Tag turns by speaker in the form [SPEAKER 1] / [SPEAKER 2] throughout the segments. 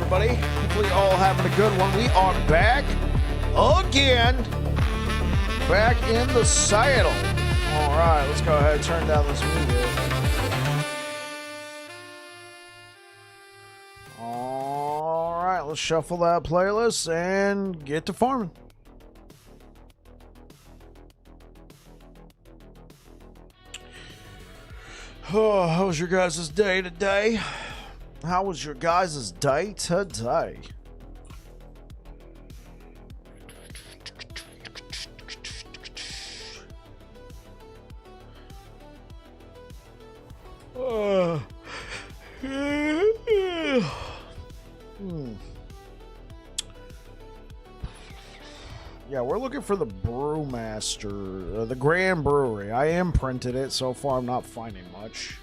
[SPEAKER 1] everybody? Hopefully all having a good one. We are back again. Back in the saddle. All right, let's go ahead and turn down this music. All right, let's shuffle that playlist and get to farming. Oh, how was your guys' day today? How was your guys' day today? Yeah, we're looking for the brewmaster, the Grand Brewery. I imprinted it. So far, I'm not finding much.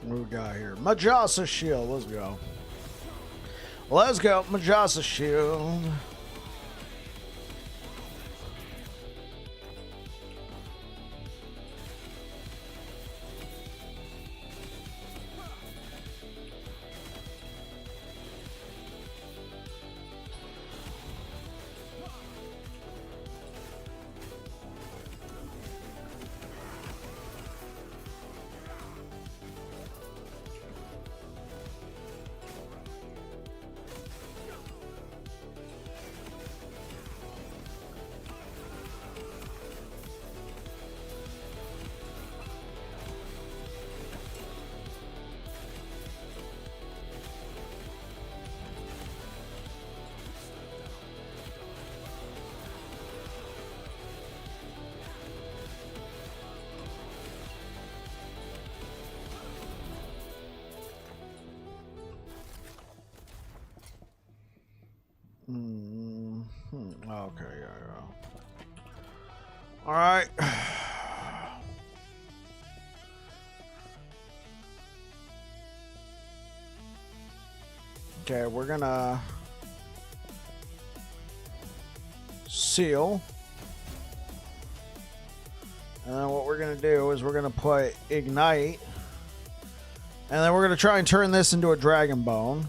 [SPEAKER 1] What we got here? Majasa Shield. Let's go. Let's go. Majasa Shield. Okay, yeah. All right. Okay, we're gonna seal. And then what we're gonna do is we're gonna put ignite. And then we're gonna try and turn this into a dragon bone.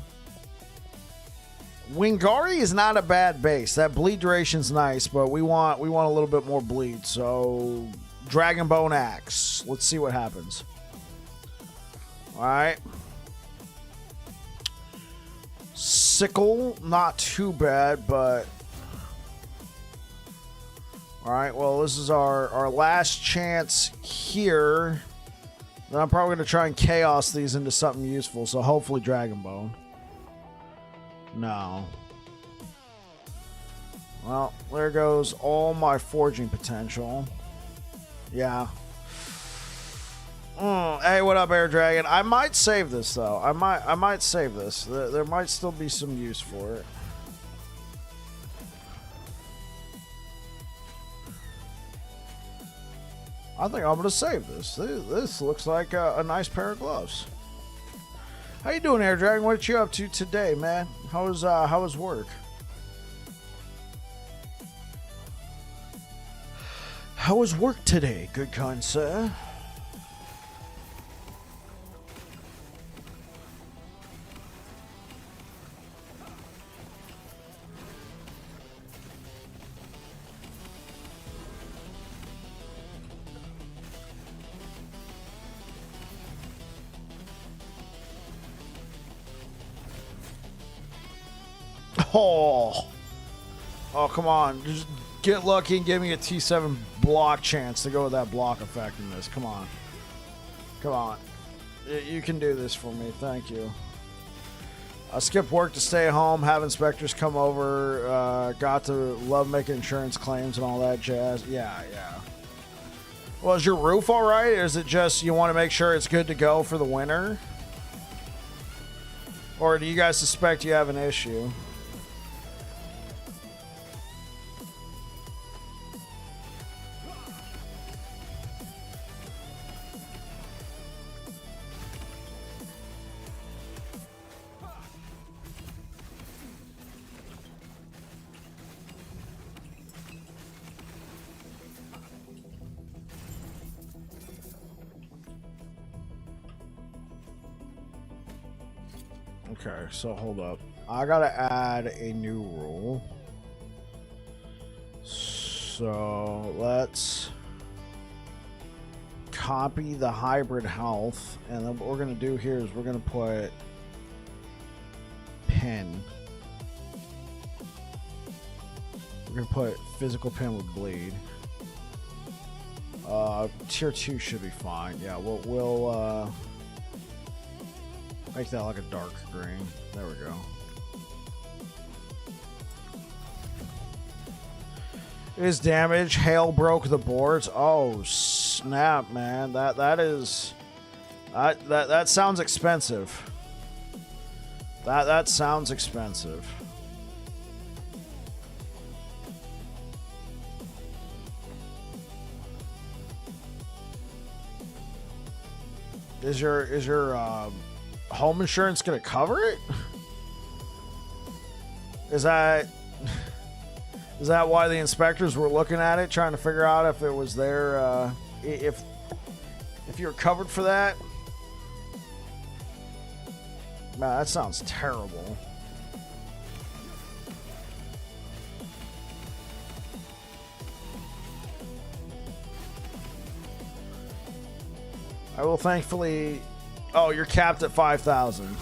[SPEAKER 1] Wingari is not a bad base. That bleed duration's nice, but we want a little bit more bleed. So Dragon Bone Axe. Let's see what happens. Alright. Sickle, not too bad, but alright, well this is our last chance here. Then I'm probably gonna try and chaos these into something useful, so hopefully Dragon Bone. No. Well, there goes all my forging potential. Yeah. Hey, what up, Air Dragon? I might save this though. I might save this. There might still be some use for it. I think I'm gonna save this. This looks like a nice pair of gloves. How you doing, Air Dragon? What you up to today, man? How was work? How was work today, good kind sir? Oh. Oh, come on. Just get lucky and give me a T7 block chance to go with that block effect in this. Come on. Come on. You can do this for me. Thank you. I skipped work to stay home, have inspectors come over, got to love making insurance claims and all that jazz. Yeah, yeah. Well, is your roof all right? Or is it just you want to make sure it's good to go for the winter? Or do you guys suspect you have an issue? Okay, so hold up. I gotta add a new rule. So let's copy the hybrid health, and then what we're gonna do here is we're gonna put pin. We're gonna put physical pin with bleed. Tier 2 should be fine. Yeah, we'll make that like a dark green. There we go. Is damage. Hail broke the boards. Oh snap, man. That sounds expensive. That sounds expensive. Is your home insurance gonna cover it? Is that why the inspectors were looking at it, trying to figure out if it was there, if you're covered for that? Man, that sounds terrible. I will thankfully... Oh, you're capped at 5,000.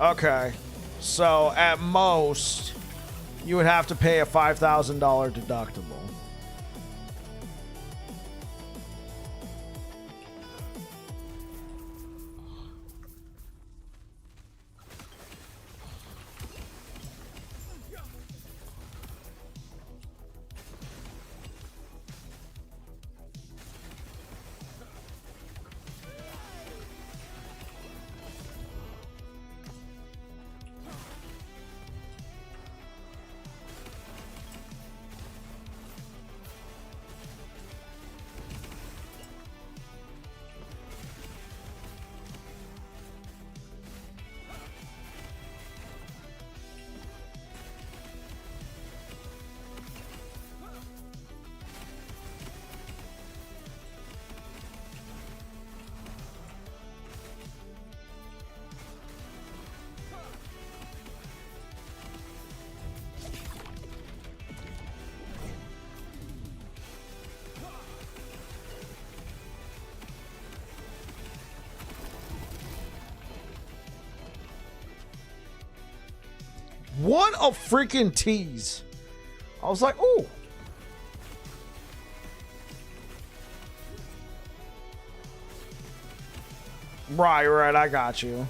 [SPEAKER 1] Okay. So, at most, you would have to pay a $5,000 deductible. What a freaking tease. I was like, ooh. Right, I got you.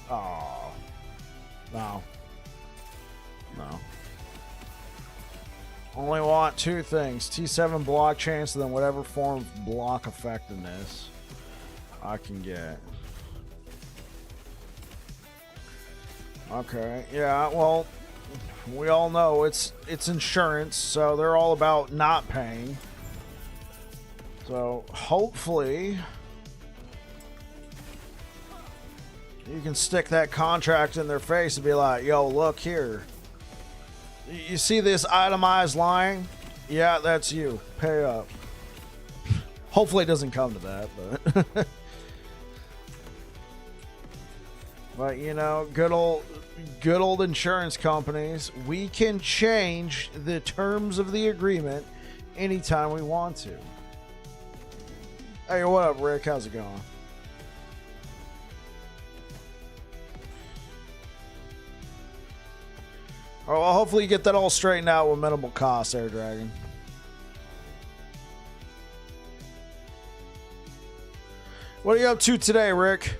[SPEAKER 1] Oh. No. No. Only want two things. T7 block chance and then whatever form of block effectiveness I can get. Okay, yeah, well, we all know it's insurance, so they're all about not paying. So hopefully you can stick that contract in their face and be like, yo, look here. You see this itemized line? Yeah, that's you. Pay up. Hopefully it doesn't come to that, but but you know, good old insurance companies, we can change the terms of the agreement anytime we want to. Hey, what up, Rick? How's it going? Oh, well, hopefully you get that all straightened out with minimal cost, Air Dragon. What are you up to today, Rick?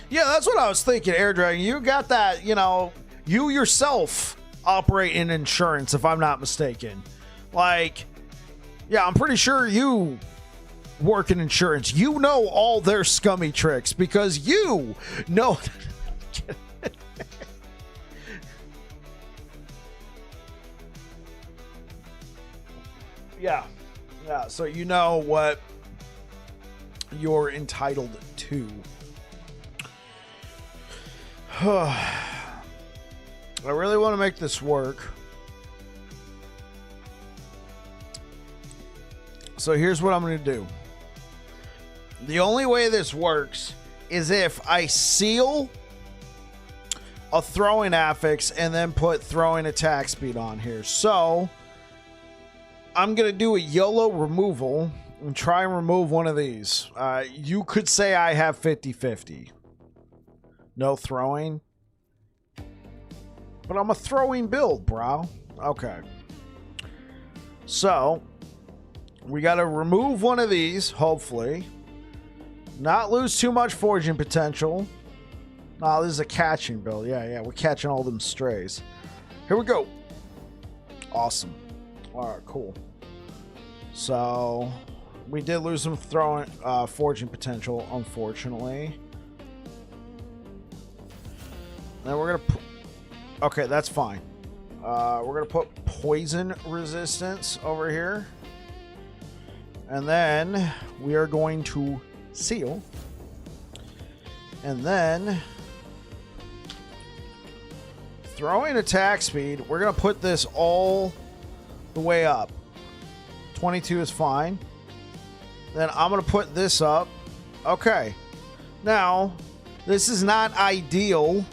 [SPEAKER 1] Yeah, that's what I was thinking, Air Dragon. You got that, you know, you yourself operate in insurance, if I'm not mistaken. Like, yeah, I'm pretty sure you work in insurance. You know all their scummy tricks because you know. Yeah. Yeah, so you know what you're entitled to. I really want to make this work. So here's what I'm going to do. The only way this works is if I seal a throwing affix and then put throwing attack speed on here. So I'm going to do a YOLO removal and try and remove one of these. You could say I have 50-50. No throwing. But I'm a throwing build, bro. Okay. So, we got to remove one of these, hopefully. Not lose too much foraging potential. Nah, this is a catching build. Yeah, we're catching all them strays. Here we go. Awesome. Alright, cool. So, we did lose some throwing foraging potential, unfortunately. Then we're gonna okay, that's fine. We're gonna put poison resistance over here, and then we are going to seal, and then throwing attack speed. We're gonna put this all the way up. 22 is fine. Then I'm gonna put this up. Okay, now this is not ideal.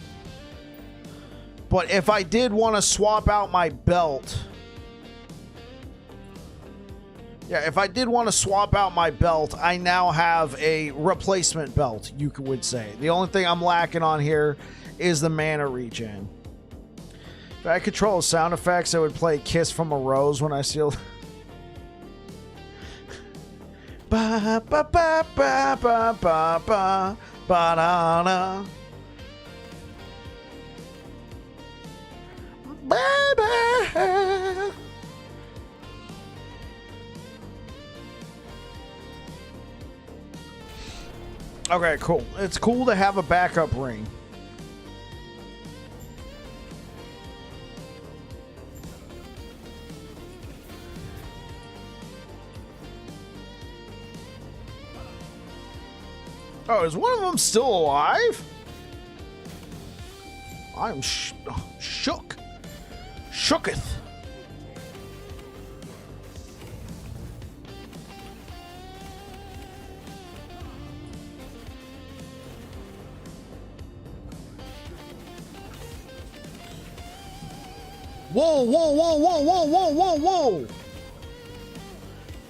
[SPEAKER 1] But if I did want to swap out my belt... Yeah, if I did want to swap out my belt, I now have a replacement belt, you would say. The only thing I'm lacking on here is the mana regen. If I control sound effects, I would play Kiss from a Rose when I seal... Ba ba ba ba ba ba ba ba da da. Baby. Okay, cool. It's cool to have a backup ring. Oh, is one of them still alive? I'm shook. Shooketh. Whoa, whoa, whoa, whoa, whoa, whoa, whoa, whoa.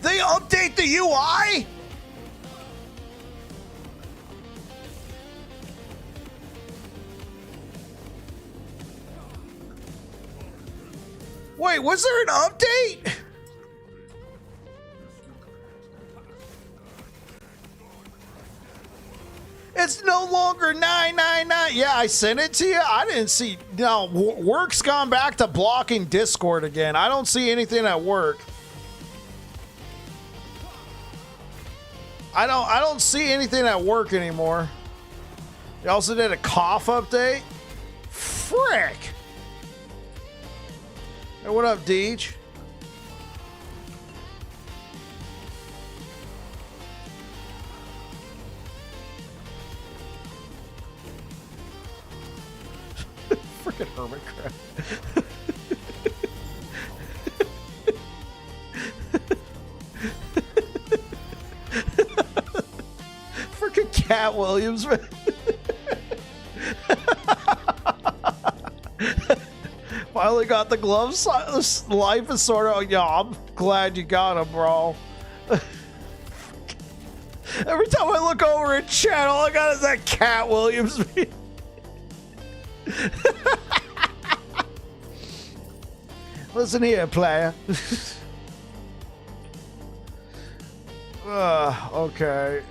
[SPEAKER 1] They update the UI? Wait, was there an update? It's no longer 999. Yeah, I sent it to you. I didn't see. No, work's gone back to blocking Discord again. I don't see anything at work. I don't see anything at work anymore. They also did a cough update. Frick. Hey, what up, Deej? Freaking Fucking hermit crab. Freaking Cat Williams, man. Finally got the gloves. Life is sort of, yeah, I'm glad you got them, bro. Every time I look over at chat, all I got is that Cat Williams meme. Listen here, player. Okay.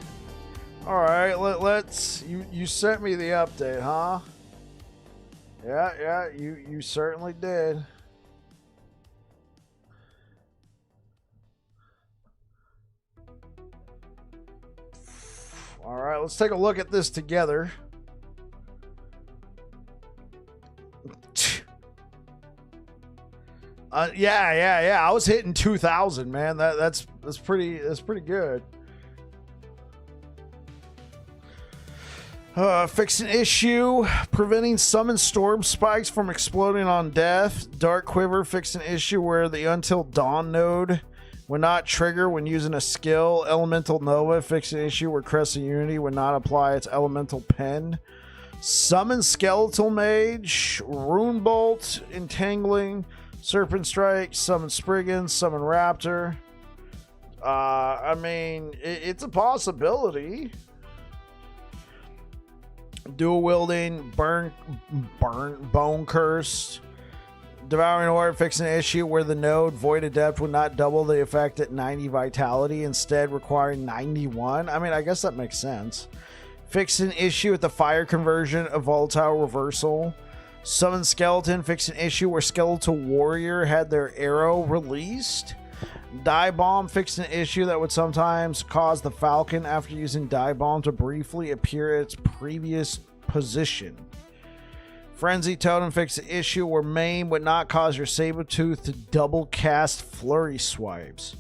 [SPEAKER 1] All right, let's. You sent me the update, huh? Yeah, you certainly did. All right, let's take a look at this together. Yeah. I was hitting 2,000, man. That's pretty good. Fix an issue, preventing summon storm spikes from exploding on death. Dark Quiver, fix an issue where the Until Dawn node would not trigger when using a skill. Elemental Nova, fix an issue where Crescent Unity would not apply its Elemental Pen. Summon Skeletal Mage, Rune Bolt, Entangling, Serpent Strike, summon Spriggan, summon Raptor. I mean, it's a possibility. Dual wielding, bone curse, devouring orb, fix an issue where the node Void Adept would not double the effect at 90 vitality, instead requiring 91. I mean, I guess that makes sense. Fix an issue with the fire conversion of volatile reversal. Summon skeleton, fix an issue where Skeletal Warrior had their arrow released. Die Bomb, fix an issue that would sometimes cause the Falcon after using Die Bomb to briefly appear at its previous position. Frenzy Totem, fix an issue where Maim would not cause your Sabertooth to double cast Flurry Swipes.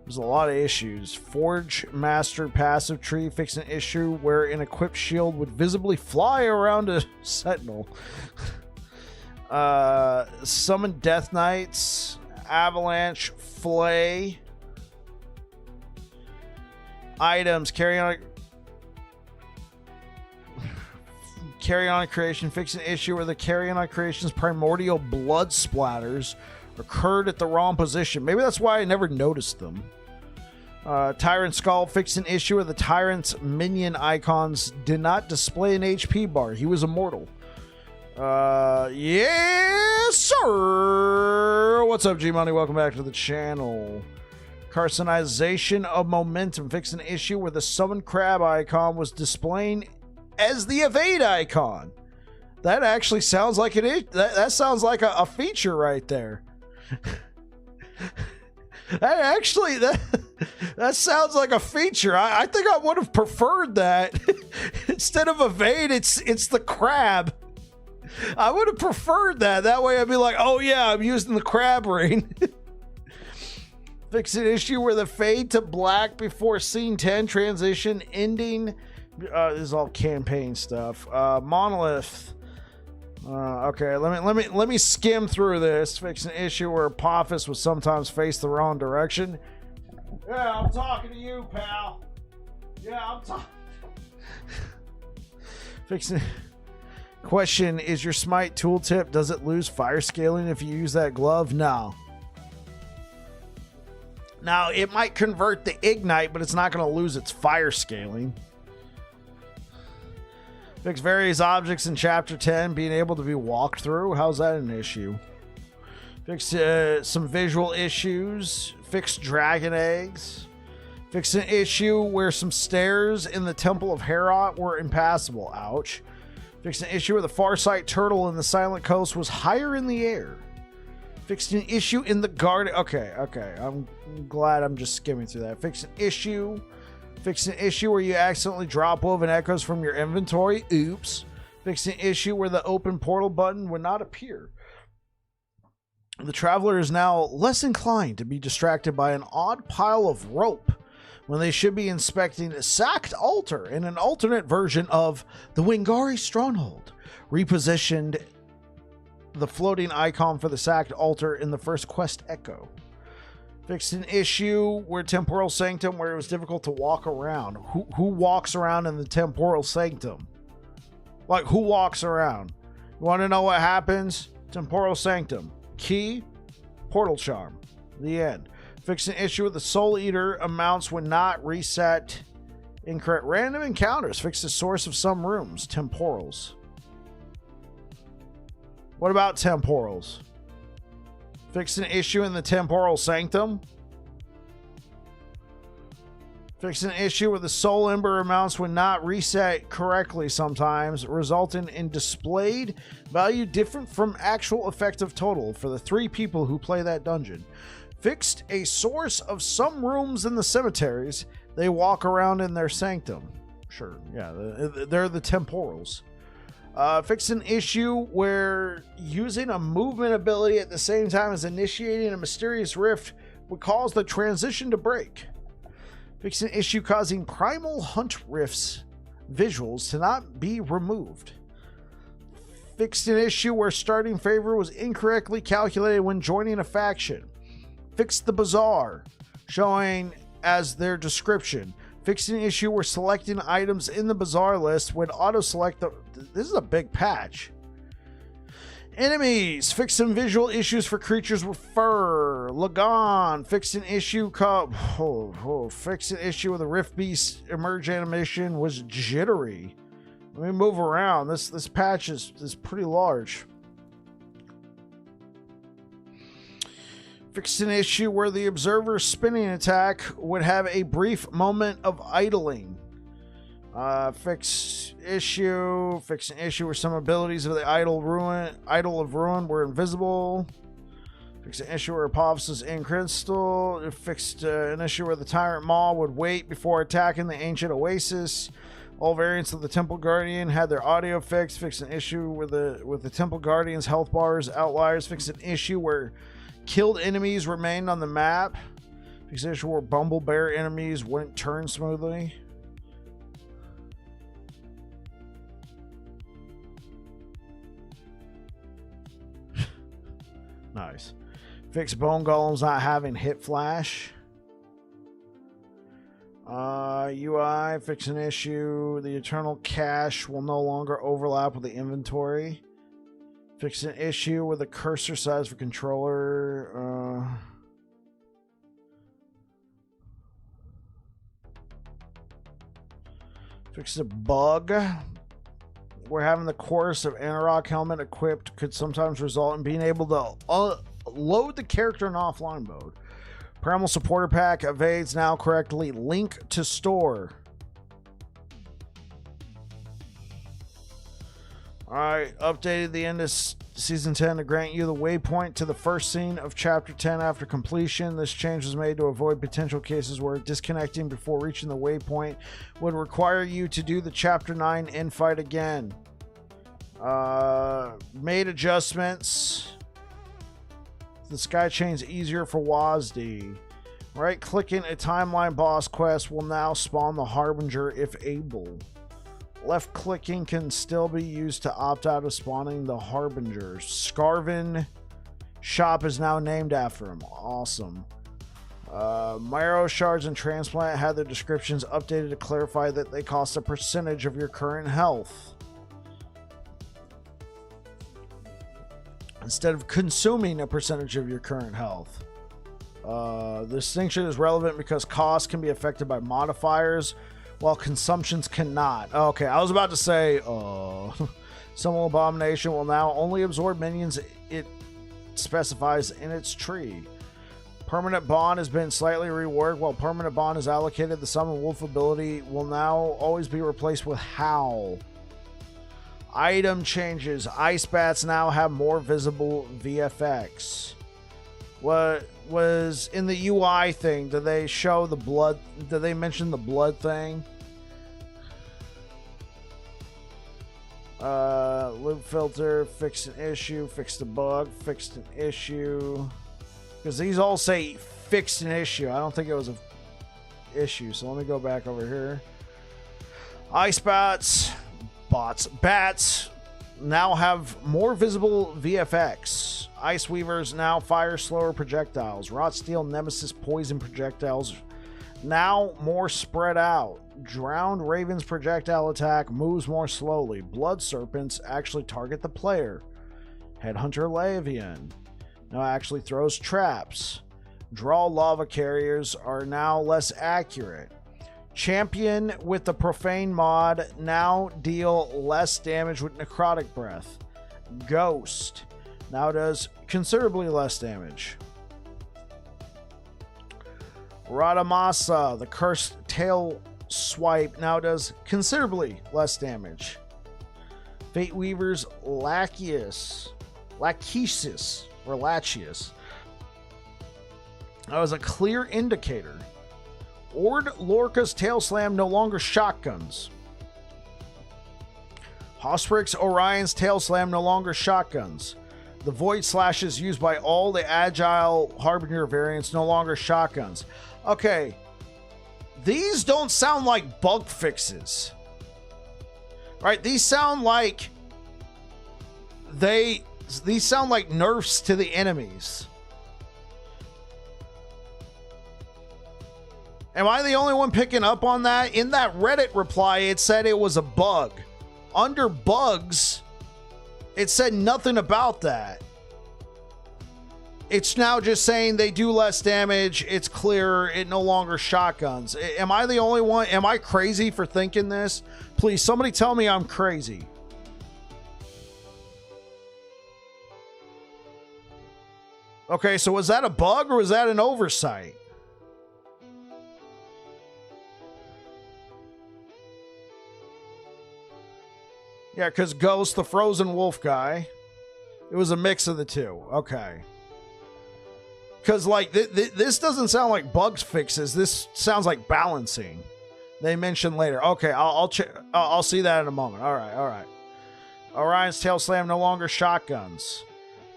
[SPEAKER 1] There's a lot of issues. Forge Master passive tree, fix an issue where an equipped shield would visibly fly around a sentinel. Summon Death Knights, Avalanche, Flay. Items, Carrion creation, fix an issue where the Carrion creation's primordial blood splatters occurred at the wrong position. Maybe that's why I never noticed them. Tyrant Skull, fix an issue where the Tyrant's minion icons did not display an HP bar. He was immortal. Yes, sir. What's up, G-Money? Welcome back to the channel. Carcinization of momentum, fix an issue where the Summon Crab icon was displaying as the evade icon. That actually sounds like that sounds like a feature right there. That sounds like a feature. I think I would have preferred that. Instead of evade, it's the crab. I would have preferred that. That way I'd be like, oh yeah, I'm using the crab ring. Fix an issue where the fade to black before scene 10 transition ending. This is all campaign stuff. Monolith. Okay, let me skim through this. Fix an issue where Apophis would sometimes face the wrong direction. Yeah, I'm talking to you, pal. Yeah, I'm talking. Fix it. Question, is your smite tooltip, does it lose fire scaling if you use that glove? No. Now, it might convert the ignite, but it's not going to lose its fire scaling. Fix various objects in Chapter 10 being able to be walked through. How's that an issue? Fix some visual issues. Fix dragon eggs. Fix an issue where some stairs in the Temple of Herot were impassable. Ouch. Fix an issue where the Farsight turtle in the Silent Coast was higher in the air. Fixed an issue in the garden. Okay. I'm glad I'm just skimming through that. Fix an issue where you accidentally drop woven echoes from your inventory. Oops. Fix an issue where the open portal button would not appear. The traveler is now less inclined to be distracted by an odd pile of rope when they should be inspecting a sacked altar in an alternate version of the Wingari Stronghold, repositioned the floating icon for the sacked altar in the first quest Echo. Fixed an issue where Temporal Sanctum where it was difficult to walk around. Who walks around in the Temporal Sanctum? Like, who walks around? You want to know what happens? Temporal Sanctum. Key, Portal Charm. The end. Fix an issue with the Soul Eater amounts when not reset. Incorrect. Random encounters. Fix the source of some rooms. Temporals. What about temporals? Fix an issue in the Temporal Sanctum. Fix an issue with the Soul Ember amounts when not reset correctly sometimes, resulting in displayed value different from actual effective total for the 3 people who play that dungeon. Fixed a source of some rooms in the cemeteries. They walk around in their sanctum. Sure, yeah, they're the temporals. Fix an issue where using a movement ability at the same time as initiating a mysterious rift would cause the transition to break. Fix an issue causing Primal Hunt rifts visuals to not be removed. Fixed an issue where starting favor was incorrectly calculated when joining a faction. Fixed the Bazaar, showing as their description. Fixed an issue where selecting items in the Bazaar list would auto-select the... This is a big patch. Enemies. Fixed some visual issues for creatures with fur. Lagon. Fixed an issue fixed an issue with the Rift Beast emerge animation was jittery. Let me move around. This patch is pretty large. Fixed an issue where the Observer's spinning attack would have a brief moment of idling. Fix an issue where some abilities of the Idol of Ruin were invisible. Fix an issue where Apophis in Crystal. It fixed an issue where the Tyrant Maw would wait before attacking the Ancient Oasis. All variants of the Temple Guardian had their audio fixed. Fix an issue with the Temple Guardian's health bars outliers. Fix an issue where killed enemies remained on the map. Fix an issue where Bumble Bear enemies wouldn't turn smoothly. Nice. Fix Bone Golems not having hit flash. UI, fix an issue. The Eternal Cache will no longer overlap with the inventory. Fix an issue with the cursor size for controller. Fix a bug where having the Chorus of Anarok helmet equipped could sometimes result in being able to load the character in offline mode. Primal Supporter Pack evades now correctly. Link to store. Alright, updated the end of Season 10 to grant you the waypoint to the first scene of Chapter 10 after completion. This change was made to avoid potential cases where disconnecting before reaching the waypoint would require you to do the Chapter 9 infight again. Made adjustments. The Sky Chain's easier for WASD. Right-clicking a timeline boss quest will now spawn the Harbinger if able. Left-clicking can still be used to opt out of spawning the Harbinger. Scarvin shop is now named after him. Awesome. Marrow Shards and Transplant had their descriptions updated to clarify that they cost a percentage of your current health, instead of consuming a percentage of your current health. The distinction is relevant because costs can be affected by modifiers, while consumptions cannot. Okay, I was about to say, Summon Abomination will now only absorb minions it specifies in its tree. Permanent Bond has been slightly reworked. While Permanent Bond is allocated, the Summon Wolf ability will now always be replaced with Howl. Item changes. Ice Bats now have more visible VFX. What was in the UI thing? Did they show the blood? Did they mention the blood thing? Loop filter, fixed an issue, fixed a bug, fixed an issue. Because these all say fixed an issue. I don't think it was an issue. So let me go back over here. Ice bats, bats, now have more visible VFX. Ice Weavers now fire slower projectiles. Wrought Steel Nemesis poison projectiles now more spread out. Drowned Raven's projectile attack moves more slowly. Blood Serpents actually target the player. Headhunter Lavian now actually throws traps. Draw Lava Carriers are now less accurate. Champion with the Profane mod now deal less damage with Necrotic Breath. Ghost now does considerably less damage. Radamasa, the Cursed Tail Swipe, now does considerably less damage. Fate Weaver's Lachesis, that was a clear indicator. Ord Lorca's Tail Slam no longer shotguns. Hosprix Orion's Tail Slam no longer shotguns. The Void Slashes used by all the Agile Harbinger variants no longer shotguns. Okay, these don't sound like bug fixes. Right? These sound like these sound like nerfs to the enemies. Am I the only one picking up on that? In that Reddit reply, it said it was a bug. Under bugs, it said nothing about that. It's now just saying they do less damage. It's clearer. It no longer shotguns. Am I the only one? Am I crazy for thinking this? Please, somebody tell me I'm crazy. Okay, so was that a bug or was that an oversight? Yeah, because Ghost, the frozen wolf guy, it was a mix of the two. Okay. Because, like, this doesn't sound like bugs fixes. This sounds like balancing. They mentioned later. Okay, I'll see that in a moment. All right. Orion's Tail Slam no longer shotguns.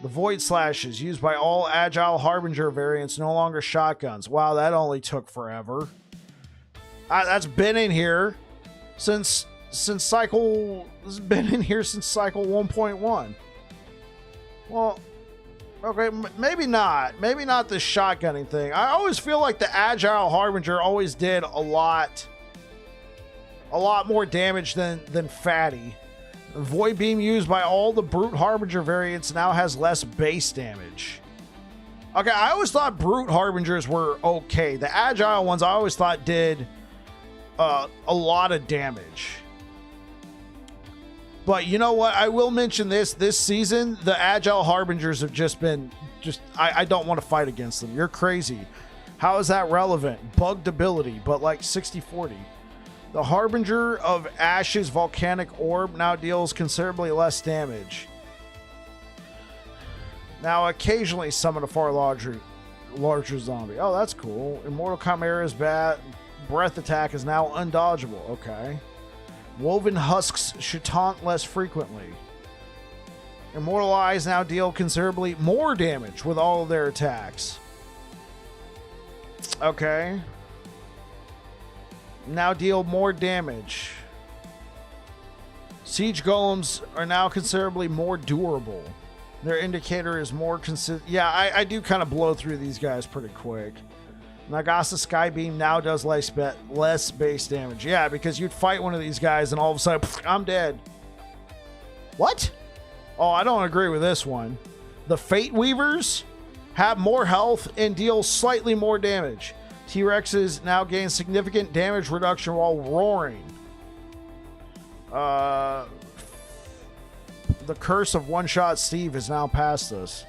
[SPEAKER 1] The Void Slashes used by all Agile Harbinger variants no longer shotguns. Wow, that only took forever. That's been in here since cycle. This has been in here since cycle 1.1. Well, okay, maybe not. Maybe not the shotgunning thing. I always feel like the Agile Harbinger always did a lot more damage than Fatty. Void Beam used by all the Brute Harbinger variants now has less base damage. Okay, I always thought Brute Harbingers were okay. The Agile ones I always thought did a lot of damage. But you know what? I will mention this season, the Agile Harbingers have just been, I don't want to fight against them. You're crazy. How is that relevant? Bugged ability, but like 60-40. The Harbinger of Ash's Volcanic Orb now deals considerably less damage. Now occasionally summon a far larger zombie. Oh, that's cool. Immortal Chimera's breath attack is now undodgeable. Okay. Woven Husks should taunt less frequently. Immortal Eyes now deal considerably more damage with all of their attacks. Okay. Now deal more damage. Siege Golems are now considerably more durable. Their indicator is more consistent. Yeah, I do kind of blow through these guys pretty quick. Nagasa Skybeam now does less base damage. Yeah, because you'd fight one of these guys and all of a sudden, I'm dead. What? Oh, I don't agree with this one. The Fate Weavers have more health and deal slightly more damage. T-Rexes now gain significant damage reduction while roaring. The curse of one-shot Steve is now past us.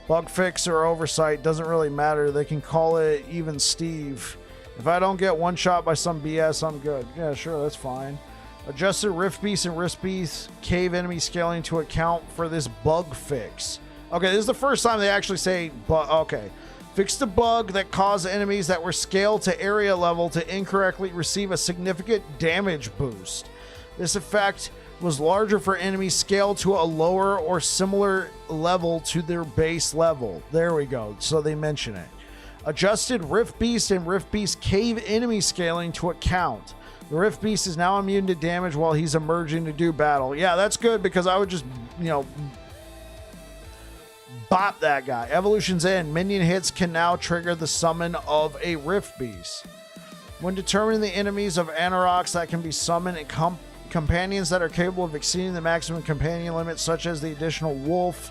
[SPEAKER 1] Bug fix or oversight doesn't really matter. They can call it even Steve. If I don't get one shot by some BS, I'm good. Yeah, sure, that's fine. Adjusted Rift Beast and Rift Beast cave enemy scaling to account for this bug fix. Okay, this is the first time they actually say bug. Okay. Fix the bug that caused enemies that were scaled to area level to incorrectly receive a significant damage boost. This effect was larger for enemies scaled to a lower or similar level to their base level. There we go. So they mention it. Adjusted Rift Beast and Rift Beast Cave enemy scaling to account. The Rift Beast is now immune to damage while he's emerging to do battle. Yeah, that's good because I would just, bop that guy. Evolution's end. Minion hits can now trigger the summon of a Rift Beast. When determining the enemies of Anorax that can be summoned and companions that are capable of exceeding the maximum companion limit, such as the additional wolf,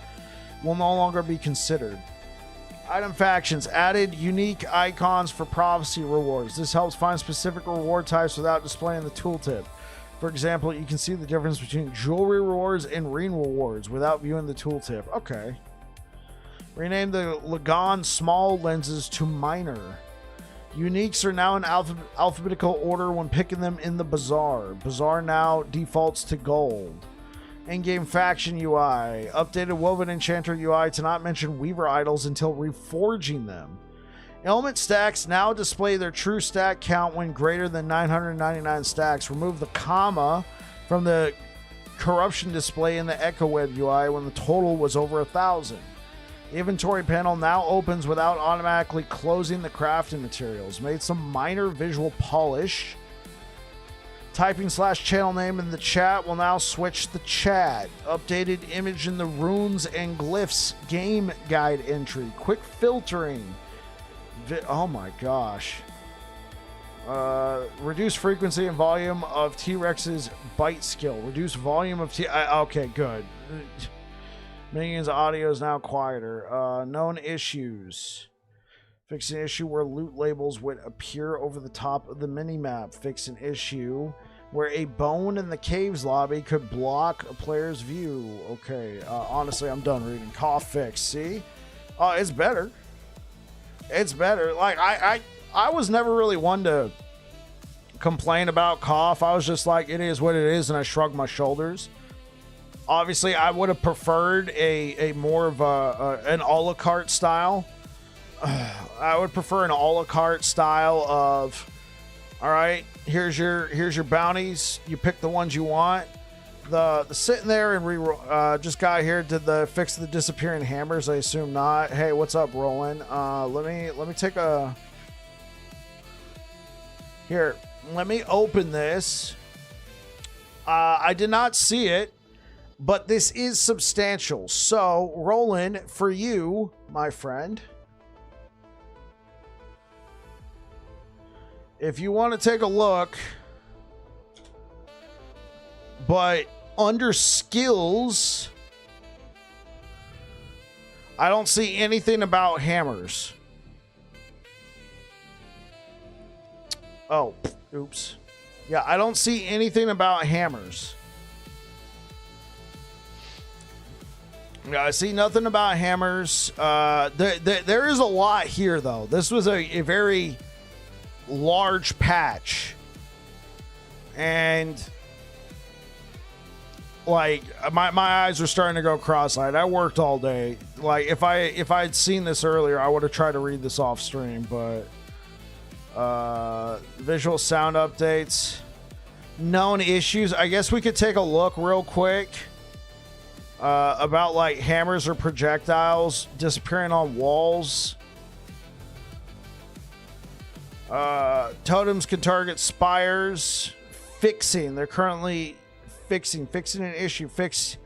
[SPEAKER 1] will no longer be considered. Item factions. Added unique icons for prophecy rewards. This helps find specific reward types without displaying the tooltip. For example, you can see the difference between jewelry rewards and ring rewards without viewing the tooltip. Okay. Rename the Lagan small lenses to minor. Uniques are now in alphabetical order when picking them in the bazaar. Bazaar now defaults to gold. In-game faction UI. Updated Woven Enchanter UI to not mention Weaver idols until reforging them. Element stacks now display their true stack count when greater than 999 stacks. Remove the comma from the corruption display in the Echo Web UI when the total was over 1,000. The inventory panel now opens without automatically closing the crafting materials. Made some minor visual polish. Typing /channel name in the chat will now switch the chat. Updated image in the runes and glyphs game guide entry. Quick filtering. Oh my gosh. Reduce frequency and volume of T-Rex's bite skill. Reduce volume of okay, good. Minions audio is now quieter. Known issues. Fix an issue where loot labels would appear over the top of the minimap. Fix an issue where a bone in the caves lobby could block a player's view. Okay, honestly, I'm done reading. Hotfix, see? Oh, it's better. It's better. Like, I was never really one to complain about cough. I was just like, it is what it is, and I shrugged my shoulders. Obviously, I would have preferred a more of an a la carte style. I would prefer an a la carte style of, all right, here's your bounties. You pick the ones you want. The sitting there and just got here. Did the fix the disappearing hammers? I assume not. Hey, what's up, Roland? Let me take a here. Let me open this. I did not see it, but this is substantial. So, Roland, for you, my friend, if you want to take a look, but under skills, I don't see anything about hammers. Oh, oops. Yeah, I don't see anything about hammers. Yeah, I see nothing about hammers. There is a lot here, though. This was a very large patch. And like my eyes were starting to go cross-eyed. I worked all day. Like if I had seen this earlier, I would have tried to read this off stream, but visual sound updates, known issues. I guess we could take a look real quick about like hammers or projectiles disappearing on walls. Totems can target spires. Fixing. They're currently fixing an issue. Fix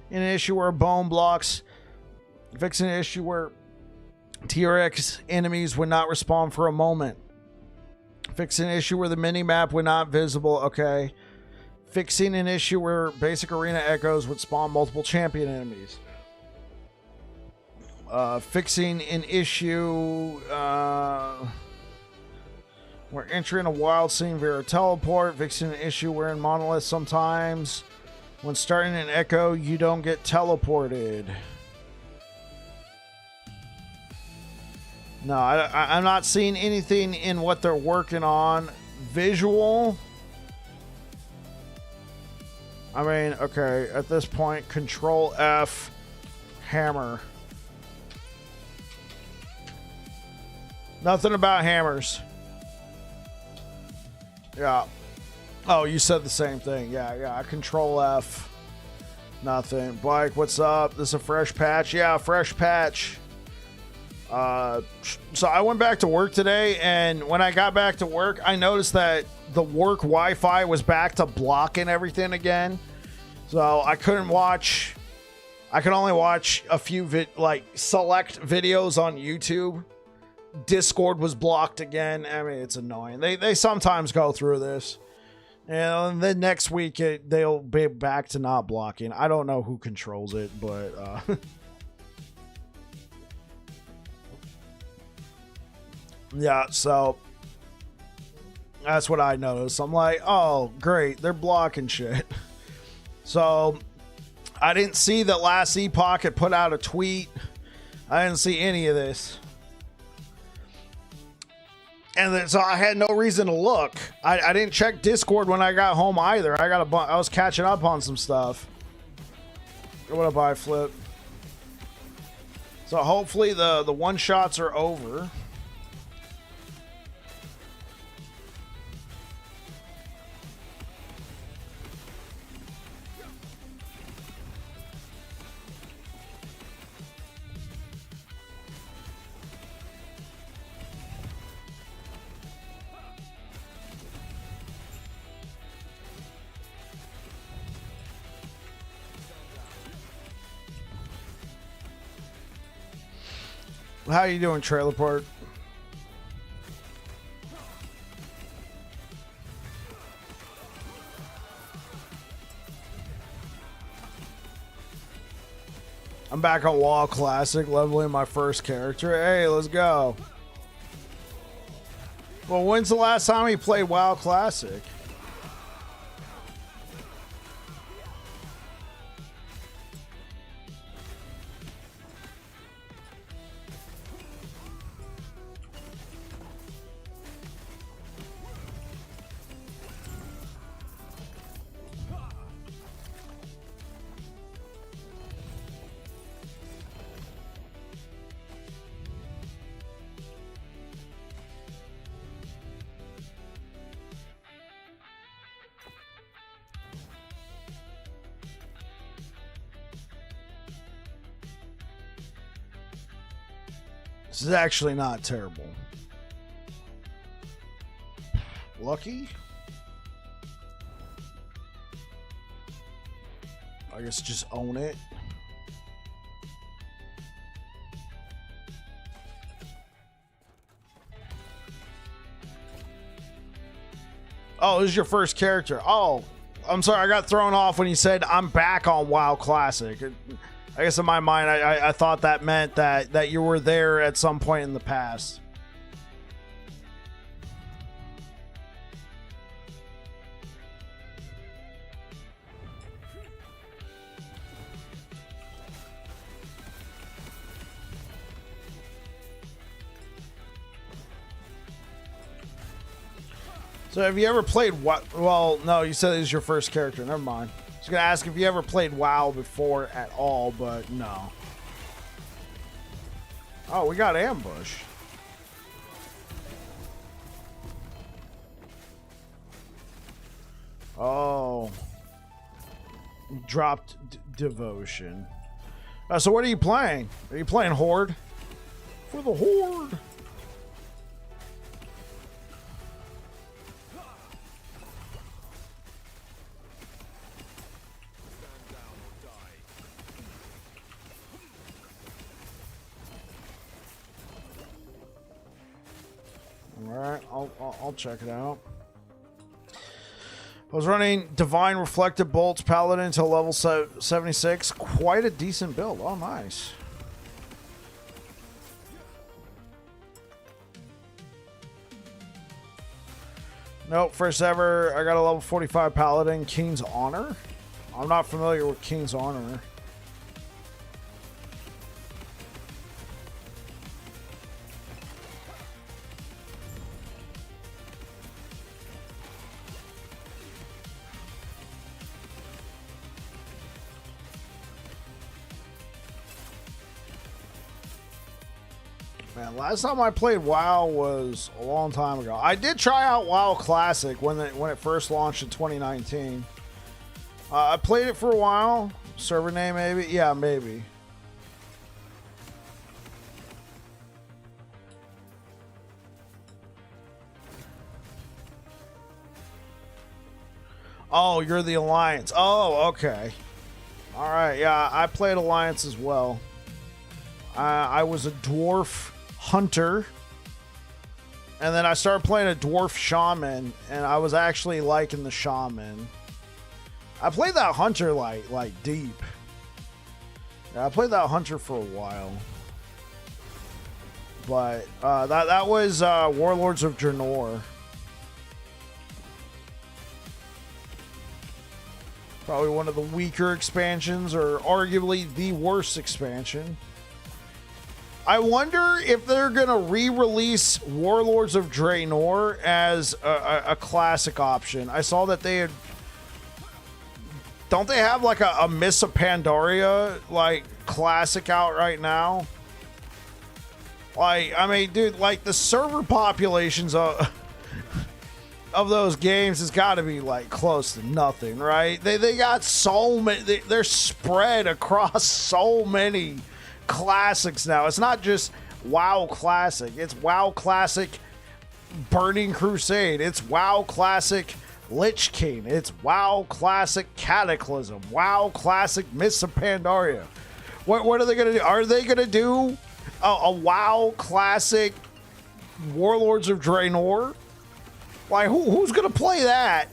[SPEAKER 1] in an issue where bone blocks. Fixing an issue where T-Rex enemies would not respawn for a moment. Fixing an issue where the mini-map would not visible. Okay. Fixing an issue where basic arena echoes would spawn multiple champion enemies. Fixing an issue where entering a wild scene via teleport. Fixing an issue where in Monolith sometimes when starting an echo you don't get teleported. No, I'm not seeing anything in what they're working on. Visual. I mean, okay, at this point, Control F, hammer. Nothing about hammers. Yeah. Oh, you said the same thing. Yeah. Control F. Nothing. Blake, what's up? This is a fresh patch? Yeah, fresh patch. So I went back to work today, and when I got back to work, I noticed that the work Wi-Fi was back to blocking everything again. So I couldn't watch. I could only watch a few select videos on YouTube. Discord was blocked again. I mean, it's annoying. They sometimes go through this. And then next week they'll be back to not blocking. I don't know who controls it, but yeah, so that's what I noticed. I'm like, oh, great, they're blocking shit. So I didn't see that last Epoch had put out a tweet. I didn't see any of this. And then, so I had no reason to look. I didn't check Discord when I got home either. I was catching up on some stuff. What up, iFlip? So hopefully the one shots are over. How you doing, Trailer Park? I'm back on WoW Classic, leveling my first character. Hey, let's go. Well, when's the last time you played WoW Classic? This is actually not terrible. Lucky? I guess just own it. Oh, this is your first character. Oh, I'm sorry. I got thrown off when you said I'm back on WoW Classic. I guess in my mind, I thought that meant that you were there at some point in the past. So have you ever played what? Well, no, you said it was your first character. Never mind. I was going to ask if you ever played WoW before at all, but no. Oh, we got ambush. Oh. Dropped devotion. So what are you playing? Are you playing Horde? For the Horde. Alright, I'll check it out. I was running Divine Reflective Bolts Paladin until level 76. Quite a decent build. Oh, nice. Nope, first ever, I got a level 45 Paladin, King's Honor. I'm not familiar with King's Honor. Man, last time I played WoW was a long time ago. I did try out WoW Classic when it first launched in 2019. I played it for a while. Server name, maybe? Yeah, maybe. Oh, you're the Alliance. Oh, okay. All right, yeah, I played Alliance as well. I was a dwarf hunter, and then I started playing a dwarf shaman, and I was actually liking the shaman. I played that hunter like deep. Yeah, I played that hunter for a while, but that was Warlords of Draenor. Probably one of the weaker expansions, or arguably the worst expansion. I wonder if they're going to re-release Warlords of Draenor as a classic option. I saw that they had... Don't they have like a Miss of Pandaria like classic out right now? Like, I mean, dude, like the server populations of those games has got to be like close to nothing, right? They got so many... They're spread across so many classics now. It's not just WoW Classic. It's WoW Classic Burning Crusade. It's WoW Classic Lich King. It's WoW Classic Cataclysm. WoW Classic Mists of Pandaria. What are they going to do? Are they going to do a WoW Classic Warlords of Draenor? Like, who's going to play that?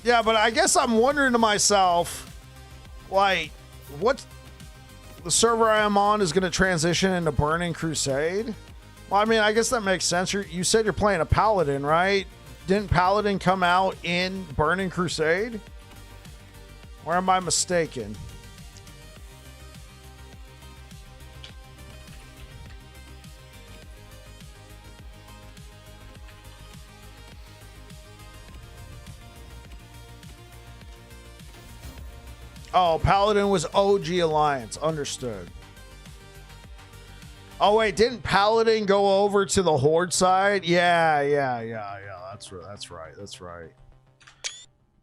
[SPEAKER 1] Yeah, but I guess I'm wondering to myself, like, what the server I am on is going to transition into Burning Crusade? Well, I mean, I guess that makes sense. You said you're playing a Paladin, right? Didn't Paladin come out in Burning Crusade? Or am I mistaken? Oh, Paladin was OG Alliance. Understood. Oh, wait. Didn't Paladin go over to the Horde side? Yeah. That's right.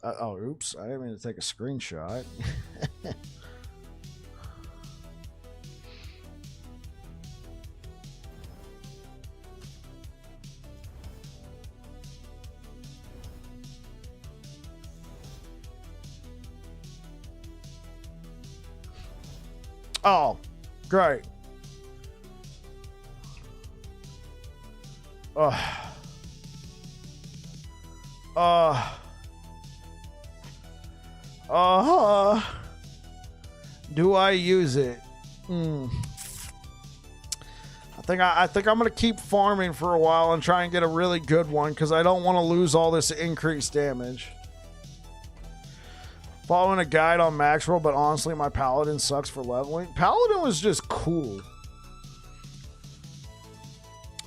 [SPEAKER 1] Oh, oops. I didn't mean to take a screenshot. Oh, great. Do I use it? I think I'm gonna keep farming for a while and try and get a really good one, because I don't want to lose all this increased damage. Following a guide on Maxwell, but honestly, my Paladin sucks for leveling. Paladin was just cool.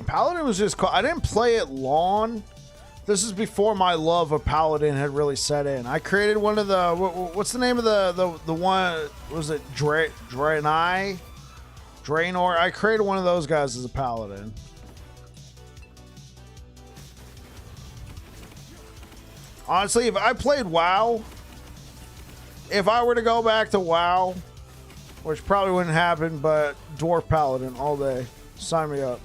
[SPEAKER 1] Paladin was just cool. I didn't play it long. This is before my love of Paladin had really set in. I created one of the... What's the name of the one? Was it Draenor? I created one of those guys as a Paladin. Honestly, if I played WoW... If I were to go back to WoW, which probably wouldn't happen, but Dwarf Paladin all day. Sign me up.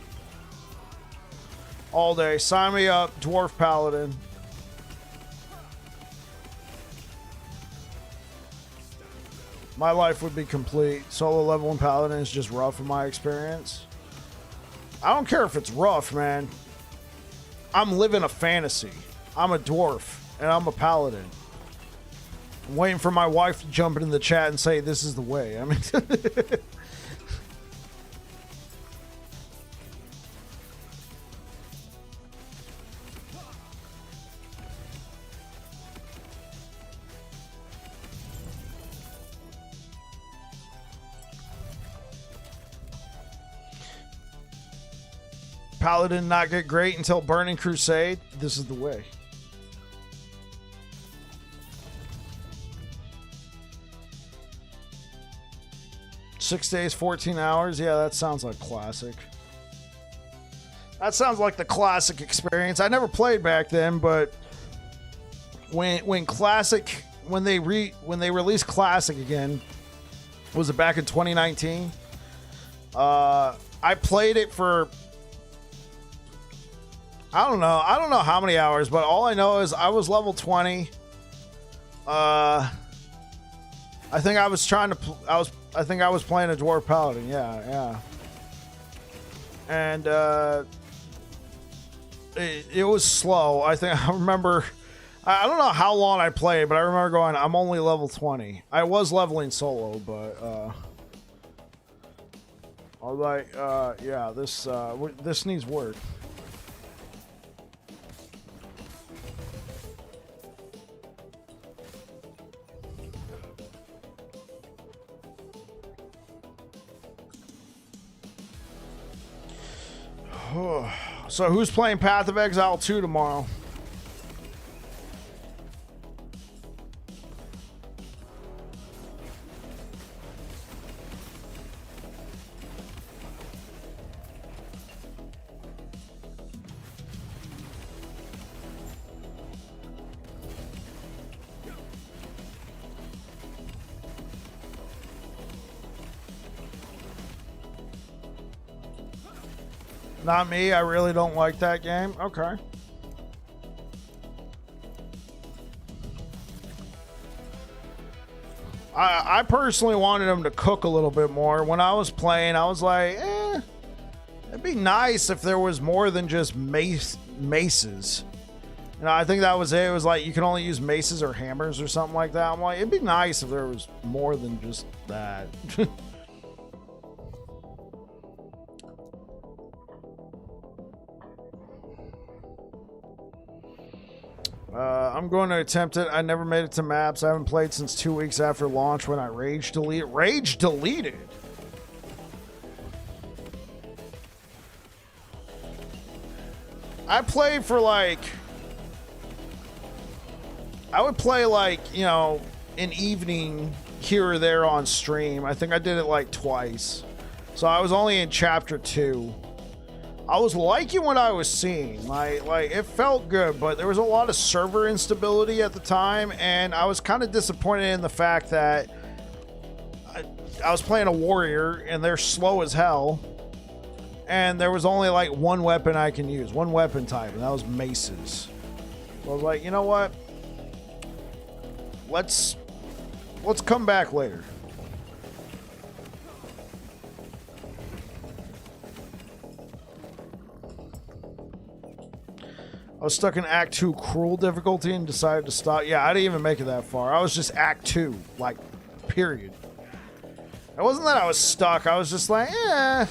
[SPEAKER 1] All day. Sign me up, Dwarf Paladin. My life would be complete. Solo level 1 Paladin is just rough in my experience. I don't care if it's rough, man. I'm living a fantasy. I'm a dwarf, and I'm a Paladin. I'm waiting for my wife to jump into the chat and say this is the way. I mean, Paladin not get great until Burning Crusade. This is the way. Six days, 14 hours. Yeah, that sounds like classic. That sounds like the classic experience. I never played back then, but when they released classic again, Was it back in 2019? I played it for, I don't know how many hours, but all I know is I was level 20. I think I was trying to I think I was playing a dwarf paladin. Yeah. And it was slow. I think I remember, I don't know how long I played, but I remember going, I'm only level 20. I was leveling solo, but I was like, yeah, this needs work. So who's playing Path of Exile 2 tomorrow? Not me. I really don't like that game. Okay. I personally wanted him to cook a little bit more. When I was playing, I was like, it'd be nice if there was more than just maces. You know, I think that was it. It was like you can only use maces or hammers or something like that. I'm like, it'd be nice if there was more than just that. I'm going to attempt it. I never made it to maps. I haven't played since 2 weeks after launch when I rage deleted. Rage deleted? I played for like... I would play like, you know, an evening here or there on stream. I think I did it like twice. So I was only in chapter 2. I was liking what I was seeing. Like it felt good, but there was a lot of server instability at the time, and I was kind of disappointed in the fact that I was playing a warrior, and they're slow as hell, and there was only like one weapon I can use, one weapon type, and that was maces. So I was like, you know what? Let's come back later. I was stuck in Act 2 cruel difficulty and decided to stop. Yeah, I didn't even make it that far. I was just Act 2, like, period. It wasn't that I was stuck. I was just like, eh.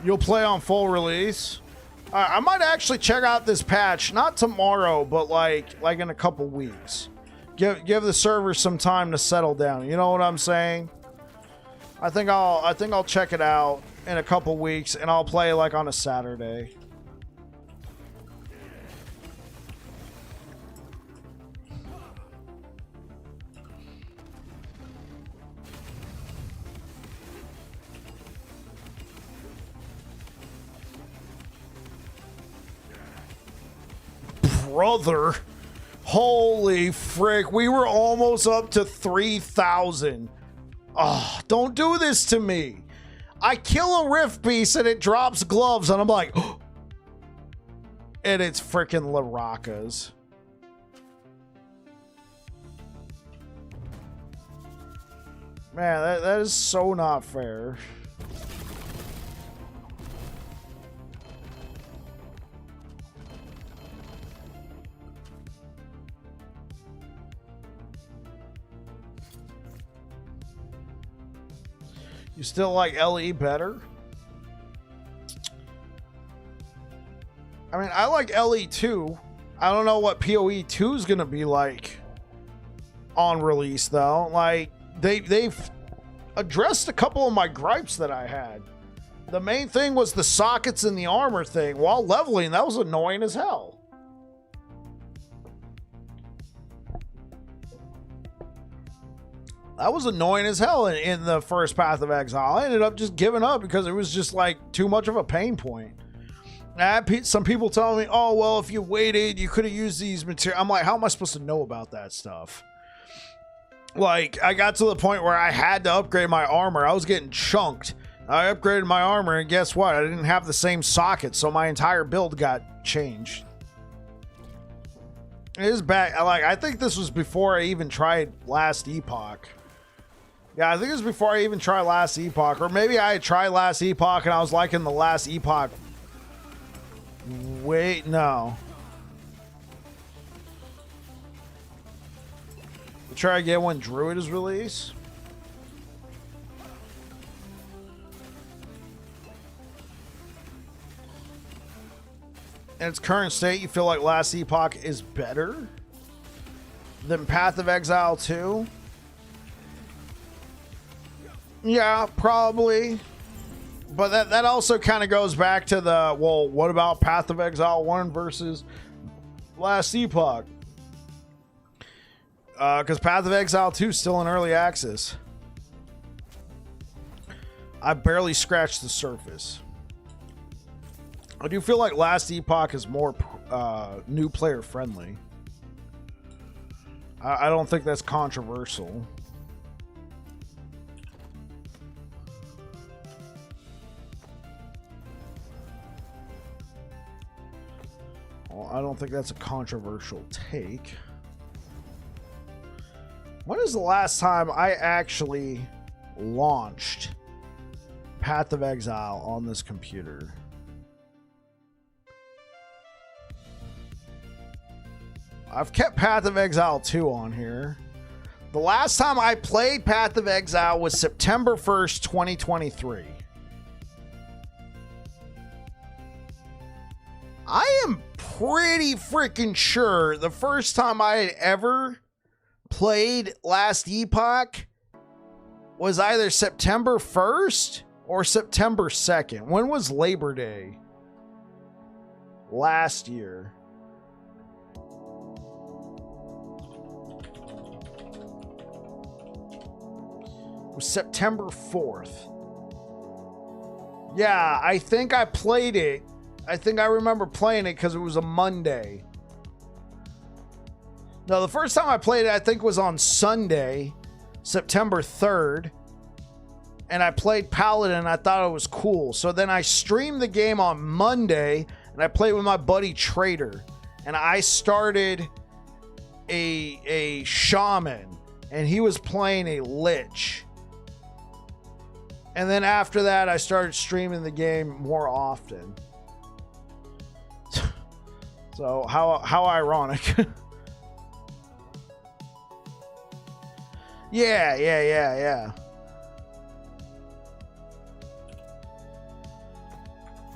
[SPEAKER 1] You'll play on full release. I might actually check out this patch, not tomorrow, but like in a couple weeks. Give the server some time to settle down. You know what I'm saying? I think I'll check it out in a couple weeks, and I'll play like on a Saturday. Brother, holy frick, we were almost up to 3,000. Oh, don't do this to me. I kill a rift beast and it drops gloves, and I'm like, oh. And it's freaking Laracas. Man, that is so not fair. You still like LE better? I mean, I like LE too. I don't know what PoE 2 is gonna be like on release though. Like they've addressed a couple of my gripes that I had. The main thing was the sockets and the armor thing. While leveling, that was annoying as hell. That was annoying as hell in the first Path of Exile. I ended up just giving up because it was just like too much of a pain point. I had some people telling me, oh, well, if you waited, you could have used these materials. I'm like, how am I supposed to know about that stuff? Like, I got to the point where I had to upgrade my armor. I was getting chunked. I upgraded my armor, and guess what? I didn't have the same socket, so my entire build got changed. It is bad. Like, I think this was before I even tried last Epoch. Yeah, I think it was before I even tried last Epoch. Or maybe I had tried last Epoch, and I was liking the last Epoch. Wait, no. We'll try again when Druid is released. In its current state, you feel like last Epoch is better than Path of Exile 2? Yeah, probably. But that also kind of goes back to the, well, what about Path of Exile 1 versus last Epoch? Because Path of Exile 2 is still in early access. I barely scratched the surface. I do feel like last Epoch is more new player friendly. I don't think that's controversial. Well, I don't think that's a controversial take. When is the last time I actually launched Path of Exile on this computer? I've kept Path of Exile 2 on here. The last time I played Path of Exile was September 1st, 2023. I am pretty freaking sure the first time I had ever played last Epoch was either September 1st or September 2nd. When was Labor Day? Last year. Was September 4th. Yeah, I think I played it. I think I remember playing it because it was a Monday. No, the first time I played it, I think was on Sunday, September 3rd. And I played Paladin and I thought it was cool. So then I streamed the game on Monday and I played with my buddy Trader. And I started a shaman and he was playing a lich. And then after that, I started streaming the game more often. So how ironic. Yeah.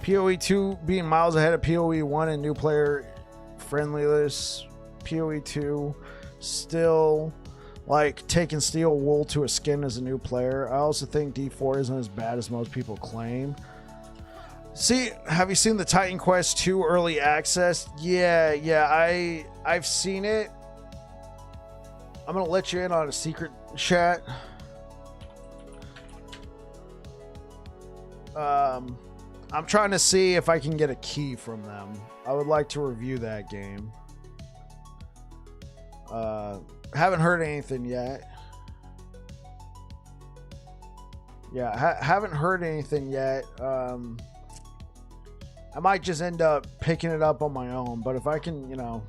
[SPEAKER 1] PoE 2 being miles ahead of PoE 1 and new player friendliness. PoE 2 still like taking steel wool to a skin as a new player. I also think D4 isn't as bad as most people claim. See, have you seen the Titan Quest 2 early access? Yeah, I've seen it. I'm gonna let you in on a secret, chat. I'm trying to see if I can get a key from them. I would like to review that game. Haven't heard anything yet. Yeah, haven't heard anything yet. I might just end up picking it up on my own, but if I can, you know,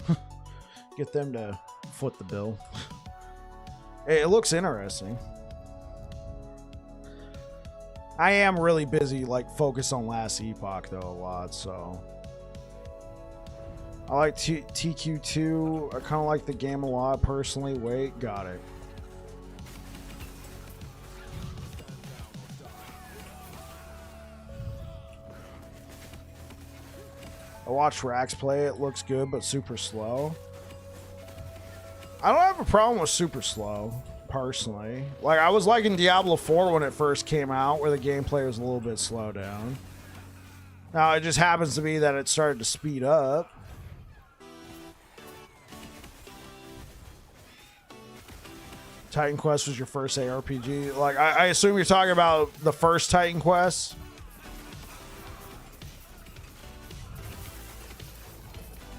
[SPEAKER 1] get them to foot the bill. It looks interesting. I am really busy, like, focused on last Epoch, though, a lot, so. I like TQ2. I kind of like the game a lot, personally. Wait, got it. watched Rax play it. Looks good, but super slow. I don't have a problem with super slow, personally. Like, I was liking Diablo 4 when it first came out, where the gameplay was a little bit slowed down. Now, it just happens to be that it started to speed up. Titan Quest was your first ARPG? Like, I assume you're talking about the first Titan Quest?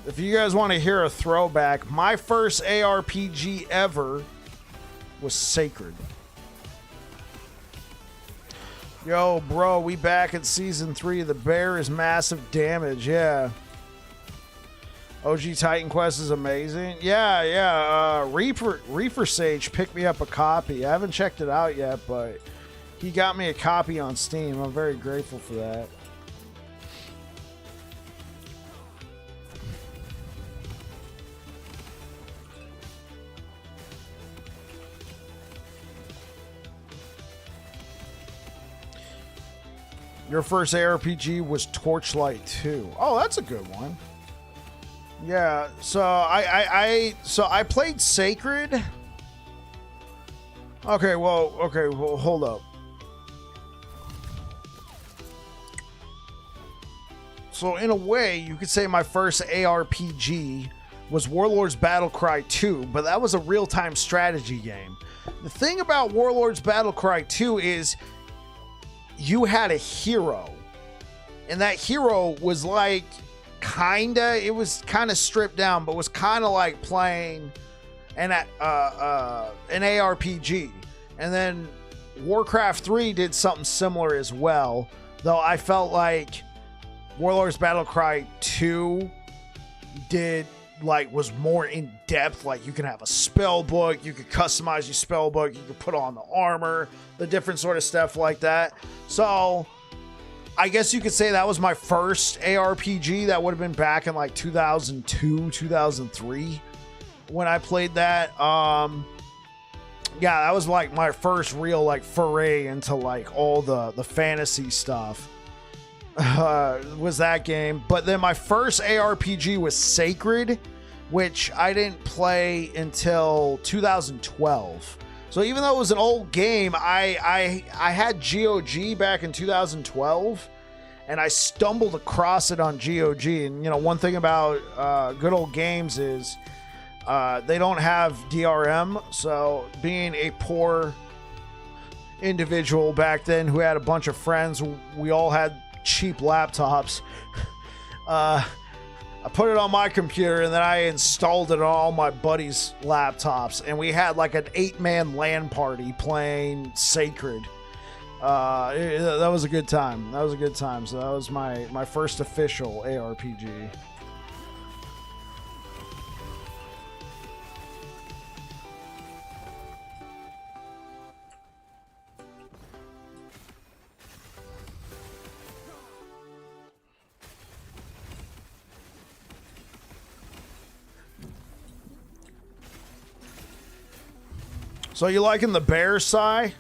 [SPEAKER 1] If you guys want to hear a throwback, my first ARPG ever was Sacred. Yo, bro, we back at Season 3. The bear is massive damage, yeah. OG Titan Quest is amazing. Yeah. Reaper Sage picked me up a copy. I haven't checked it out yet, but he got me a copy on Steam. I'm very grateful for that. Your first ARPG was Torchlight 2. Oh, that's a good one. Yeah, so I played Sacred. Okay, well, hold up. So in a way, you could say my first ARPG was Warlords Battlecry 2, but that was a real-time strategy game. The thing about Warlords Battlecry 2 is you had a hero, and that hero was like it was kind of stripped down, but was kind of like playing an ARPG. And then Warcraft 3 did something similar as well, though I felt like Warlords Battlecry 2 was more in depth. Like, you can have a spell book, you could customize your spell book, you could put on the armor, the different sort of stuff like that. So I guess you could say that was my first ARPG. That would have been back in like 2002, 2003 when I played that. Yeah, that was like my first real like foray into like all the fantasy stuff. Was that game. But then my first ARPG was Sacred, which I didn't play until 2012. So even though it was an old game, I had GOG back in 2012, and I stumbled across it on GOG. And, you know, one thing about good old games is they don't have DRM. So being a poor individual back then who had a bunch of friends, we all had cheap laptops. I put it on my computer, and then I installed it on all my buddies' laptops, and we had like an 8-man LAN party playing Sacred. That was a good time. So that was my first official ARPG. So you liking the bear, Sai?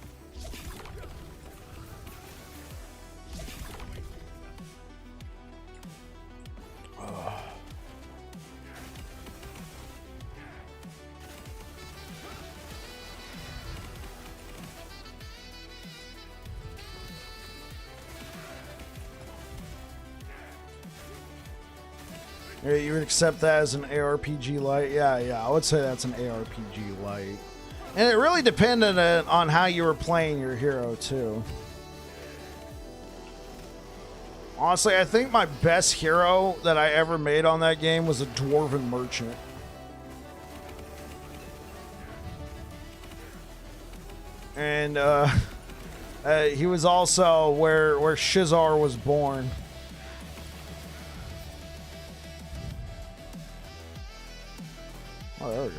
[SPEAKER 1] Yeah, you would accept that as an ARPG light? Yeah, I would say that's an ARPG light. And it really depended on how you were playing your hero, too. Honestly, I think my best hero that I ever made on that game was a Dwarven Merchant. And he was also where Shizar was born. Oh, there we go.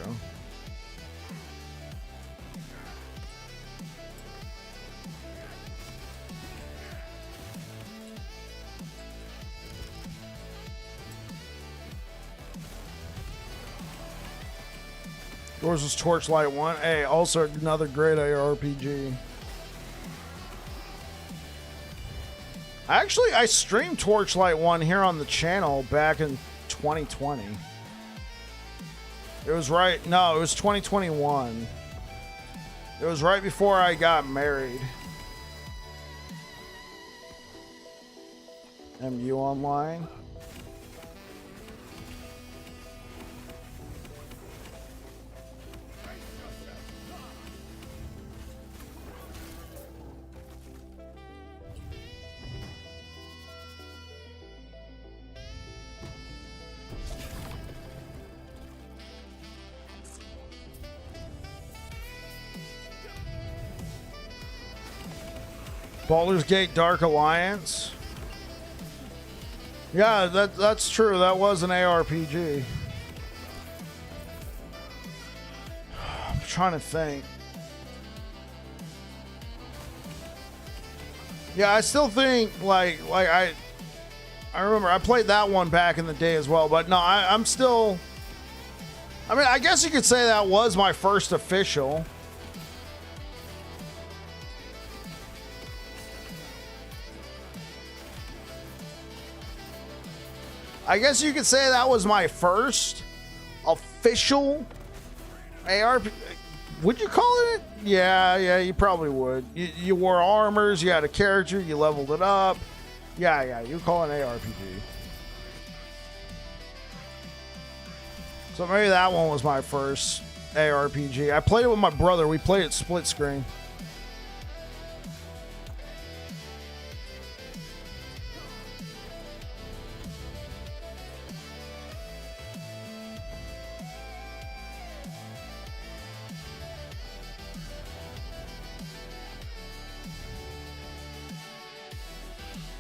[SPEAKER 1] Yours was Torchlight 1. Hey, also another great ARPG. Actually, I streamed Torchlight 1 here on the channel back in 2020. It was right... No, it was 2021. It was right before I got married. MU online? Baldur's Gate Dark Alliance. Yeah, that's true. That was an ARPG. I'm trying to think. Yeah, I still think like I remember I played that one back in the day as well, but no, I'm still. I mean, I guess you could say that was my first official. I guess you could say that was my first official ARP. Would you call it? Yeah, you probably would. You wore armors, you had a character, you leveled it up. Yeah, you call it an ARPG. So maybe that one was my first ARPG. I played it with my brother. We played it split screen.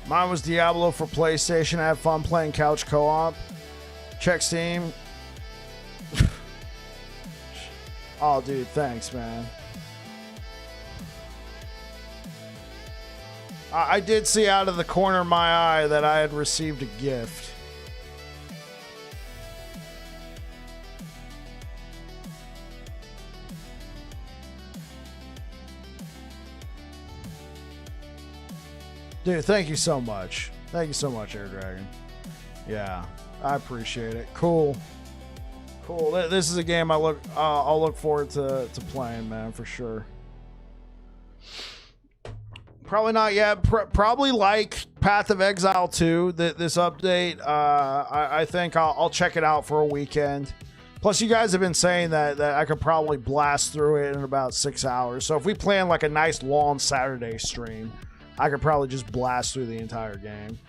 [SPEAKER 1] Mine was Diablo for PlayStation. I had fun playing couch co-op. Check Steam. Oh, dude, thanks, man. I did see out of the corner of my eye that I had received a gift. Dude, thank you so much. Thank you so much, Air Dragon. Yeah, I appreciate it. Cool. This is a game I'll look forward to playing, man, for sure. Probably not yet. Probably like Path of Exile 2. This update. I think I'll check it out for a weekend. Plus, you guys have been saying that I could probably blast through it in about 6 hours. So if we plan like a nice long Saturday stream, I could probably just blast through the entire game.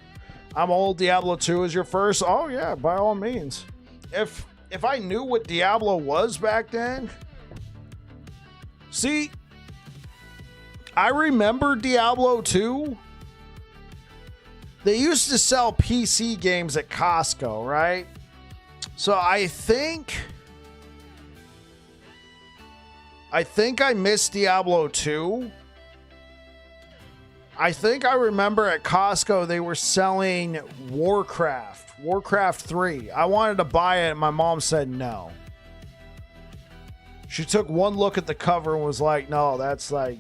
[SPEAKER 1] I'm old. Diablo 2 is your first? Oh yeah, by all means. If I knew what Diablo was back then, see, I remember Diablo 2. They used to sell PC games at Costco, right? So I think I missed Diablo 2. I think I remember at Costco they were selling Warcraft 3. I wanted to buy it and my mom said no. She took one look at the cover and was like, no, that's like...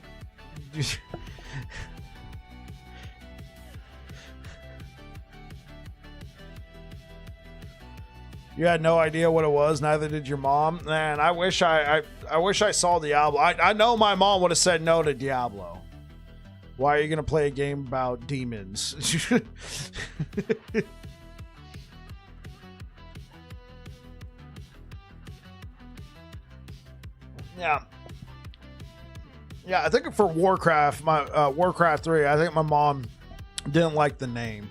[SPEAKER 1] You had no idea what it was, neither did your mom. Man, I wish I saw Diablo. I know my mom would have said no to Diablo. Why are you going to play a game about demons? Yeah. Yeah, I think for Warcraft, Warcraft 3, I think my mom didn't like the name.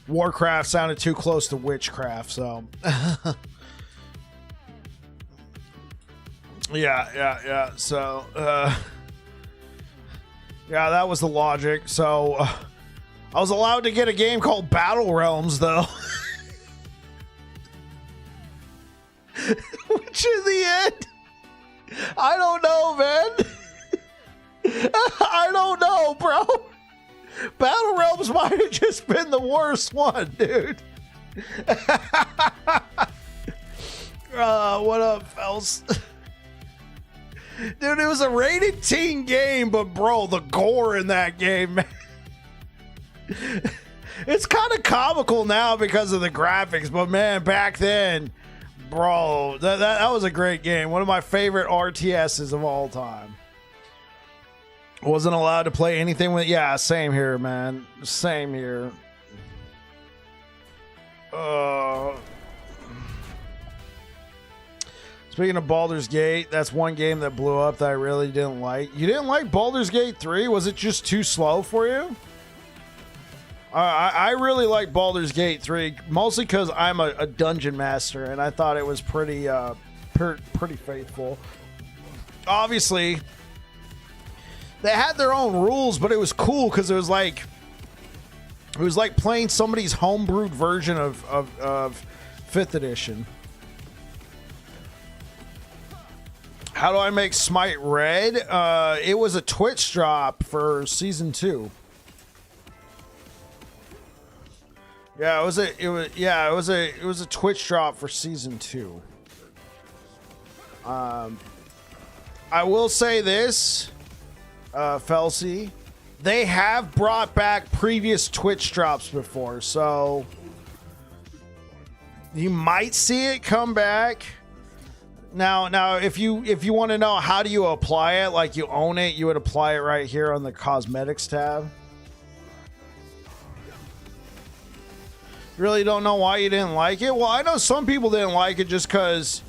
[SPEAKER 1] Warcraft sounded too close to witchcraft, so... Yeah. So, yeah, that was the logic. So, I was allowed to get a game called Battle Realms, though. Which in the end, I don't know, man. I don't know, bro. Battle Realms might have just been the worst one, dude. What up, fellas? Dude, it was a rated teen game, but bro, the gore in that game, man. It's kind of comical now because of the graphics, but man, back then, bro, that was a great game. One of my favorite RTSs of all time. Wasn't allowed to play anything with, yeah, same here, man. Same here. Speaking of Baldur's Gate, that's one game that blew up that I really didn't like. You didn't like Baldur's Gate 3? Was it just too slow for you? I really like Baldur's Gate 3, mostly because I'm a dungeon master, and I thought it was pretty faithful. Obviously, they had their own rules, but it was cool because it was like playing somebody's homebrewed version of 5th edition. How do I make Smite red? It was a Twitch drop for season 2. Yeah, it was a Twitch drop for season 2. I will say this, Felsi, they have brought back previous Twitch drops before, so you might see it come back. Now, if you want to know how do you apply it, like you own it, you would apply it right here on the cosmetics tab. Really don't know why you didn't like it. Well, I know some people didn't like it just because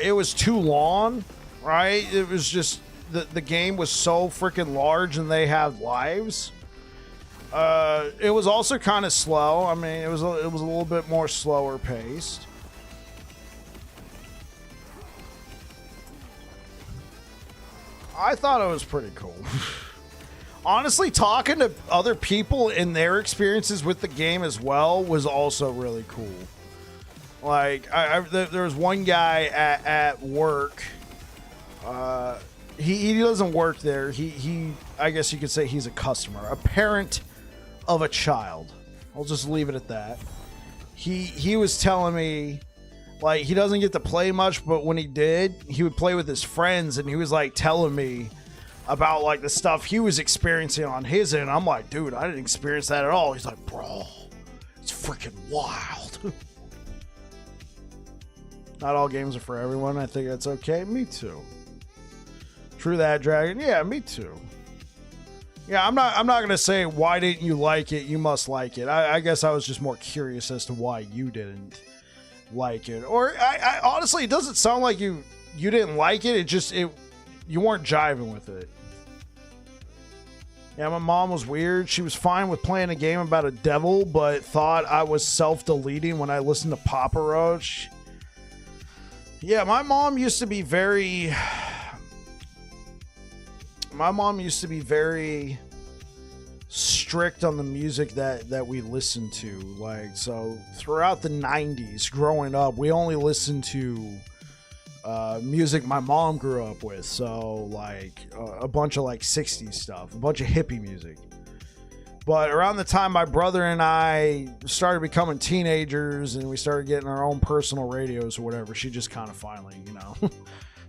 [SPEAKER 1] it was too long, right? It was just the game was so freaking large and they have lives. It was also kind of slow. I mean, it was a little bit more slower paced. I thought it was pretty cool. Honestly, talking to other people and their experiences with the game as well was also really cool. Like, there was one guy at work. He doesn't work there. He I guess you could say he's a customer, a parent of a child. I'll just leave it at that. He was telling me, like, he doesn't get to play much, but when he did, he would play with his friends, and he was like telling me about like the stuff he was experiencing on his end. I'm like, dude, I didn't experience that at all. He's like, bro, it's freaking wild. Not all games are for everyone. I think that's okay. Me too. True that, Dragon. Yeah, me too. Yeah, I'm not gonna say why didn't you like it. You must like it. I guess I was just more curious as to why you didn't like it. Or I honestly, it doesn't sound like you didn't like it. It just you weren't jiving with it. Yeah, my mom was weird. She was fine with playing a game about a devil, but thought I was self-deleting when I listened to Papa Roach. Yeah, my mom used to be very strict on the music that we listened to. Like, so throughout the 90s, growing up, we only listened to music my mom grew up with. So like a bunch of like 60s stuff, a bunch of hippie music. But around the time my brother and I started becoming teenagers and we started getting our own personal radios or whatever, she just kind of finally,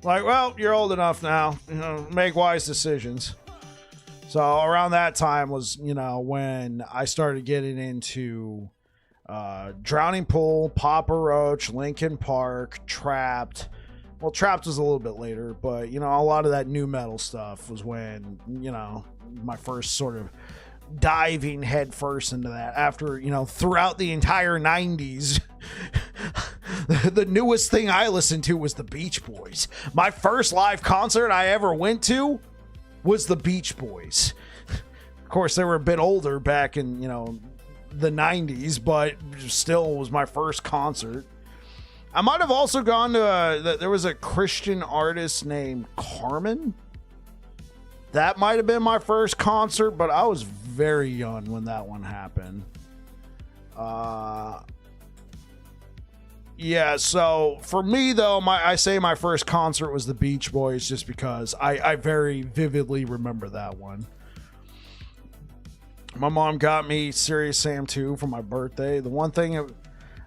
[SPEAKER 1] like, well, you're old enough now, make wise decisions. So around that time was, when I started getting into Drowning Pool, Papa Roach, Linkin Park, Trapped. Well, Trapped was a little bit later, but, a lot of that new metal stuff was when, my first sort of diving head first into that. After, throughout the entire 90s, the newest thing I listened to was the Beach Boys. My first live concert I ever went to was the Beach Boys. Of course, they were a bit older back in, the 90s, but still was my first concert. I might have also gone to there was a Christian artist named Carmen. That might have been my first concert, but I was very young when that one happened. Yeah, so for me though, I say my first concert was the Beach Boys just because I very vividly remember that one. My mom got me Serious Sam 2 for my birthday. The one thing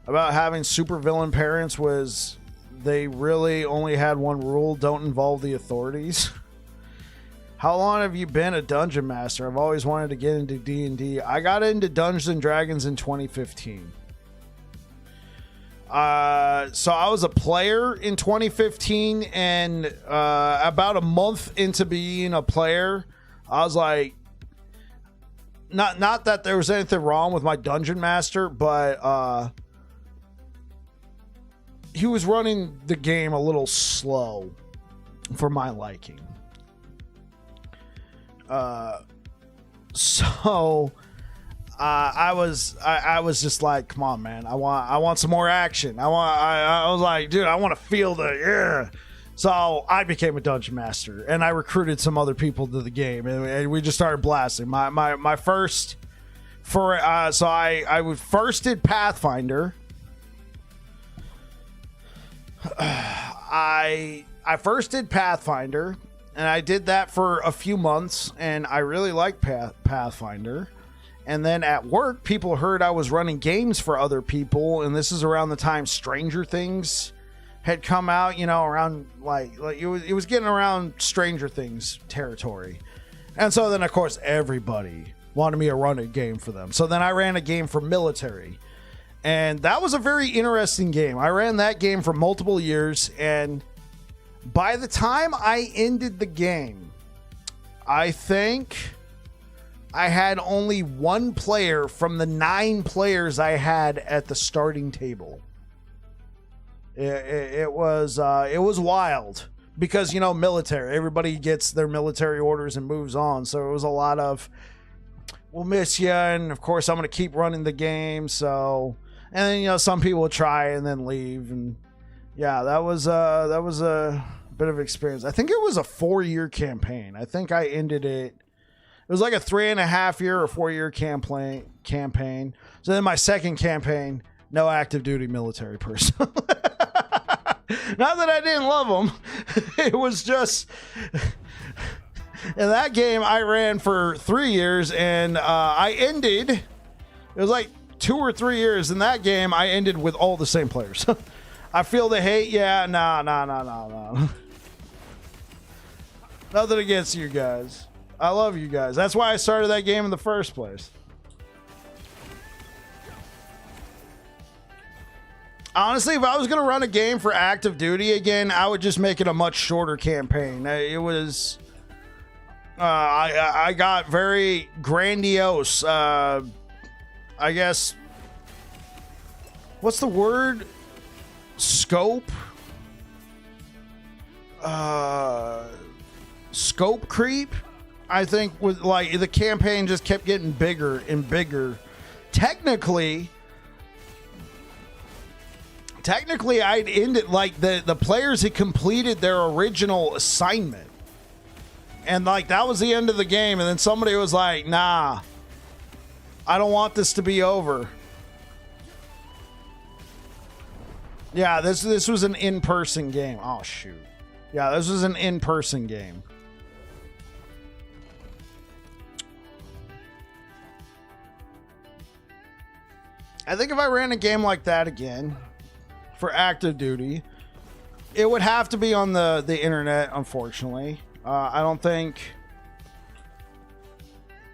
[SPEAKER 1] about having supervillain parents was they really only had one rule: don't involve the authorities. How long have you been a dungeon master? I've always wanted to get into D&D. I got into Dungeons and Dragons in 2015. So I was a player in 2015, and about a month into being a player, I was like, not that there was anything wrong with my dungeon master, but he was running the game a little slow for my liking. So I was just like, come on, man, I want some more action. I was like, dude, I want to feel the So I became a dungeon master, and I recruited some other people to the game, and we just started blasting. My first so I would first did Pathfinder. I first did Pathfinder, and I did that for a few months, and I really liked Pathfinder. And then at work, people heard I was running games for other people, and this is around the time Stranger Things had come out, you know, around like it was getting around Stranger Things territory. And so then, of course, everybody wanted me to run a game for them. So then I ran a game for military, and that was a very interesting game. I ran that game for multiple years, and by the time I ended the game, I think I had only one player from the 9 players I had at the starting table. It was wild because, you know, military, everybody gets their military orders and moves on. So it was a lot of, we'll miss you, and of course I'm going to keep running the game. So, and then, you know, some people would try and then leave, and yeah, that was a bit of experience. I think it was a 4-year campaign. I think I ended it. It was like a 3.5-year or 4-year campaign. So then my second campaign, no active duty military person. Not that I didn't love them. It was just, in that game I ran for 3 years, and I ended, it was like 2 or 3 years in that game, I ended with all the same players. I feel the hate. Yeah, no. Nothing against you guys. I love you guys. That's why I started that game in the first place. Honestly, if I was going to run a game for active duty again, I would just make it a much shorter campaign. It was... I got very grandiose. I guess... What's the word? Scope? Scope creep? I think with like the campaign just kept getting bigger and bigger. Technically I'd ended like the players had completed their original assignment, and like that was the end of the game, and then somebody was like, nah, I don't want this to be over. Yeah, this was an in-person game. Oh shoot. Yeah, this was an in-person game. I think if I ran a game like that again for active duty, it would have to be on the internet, unfortunately. I don't think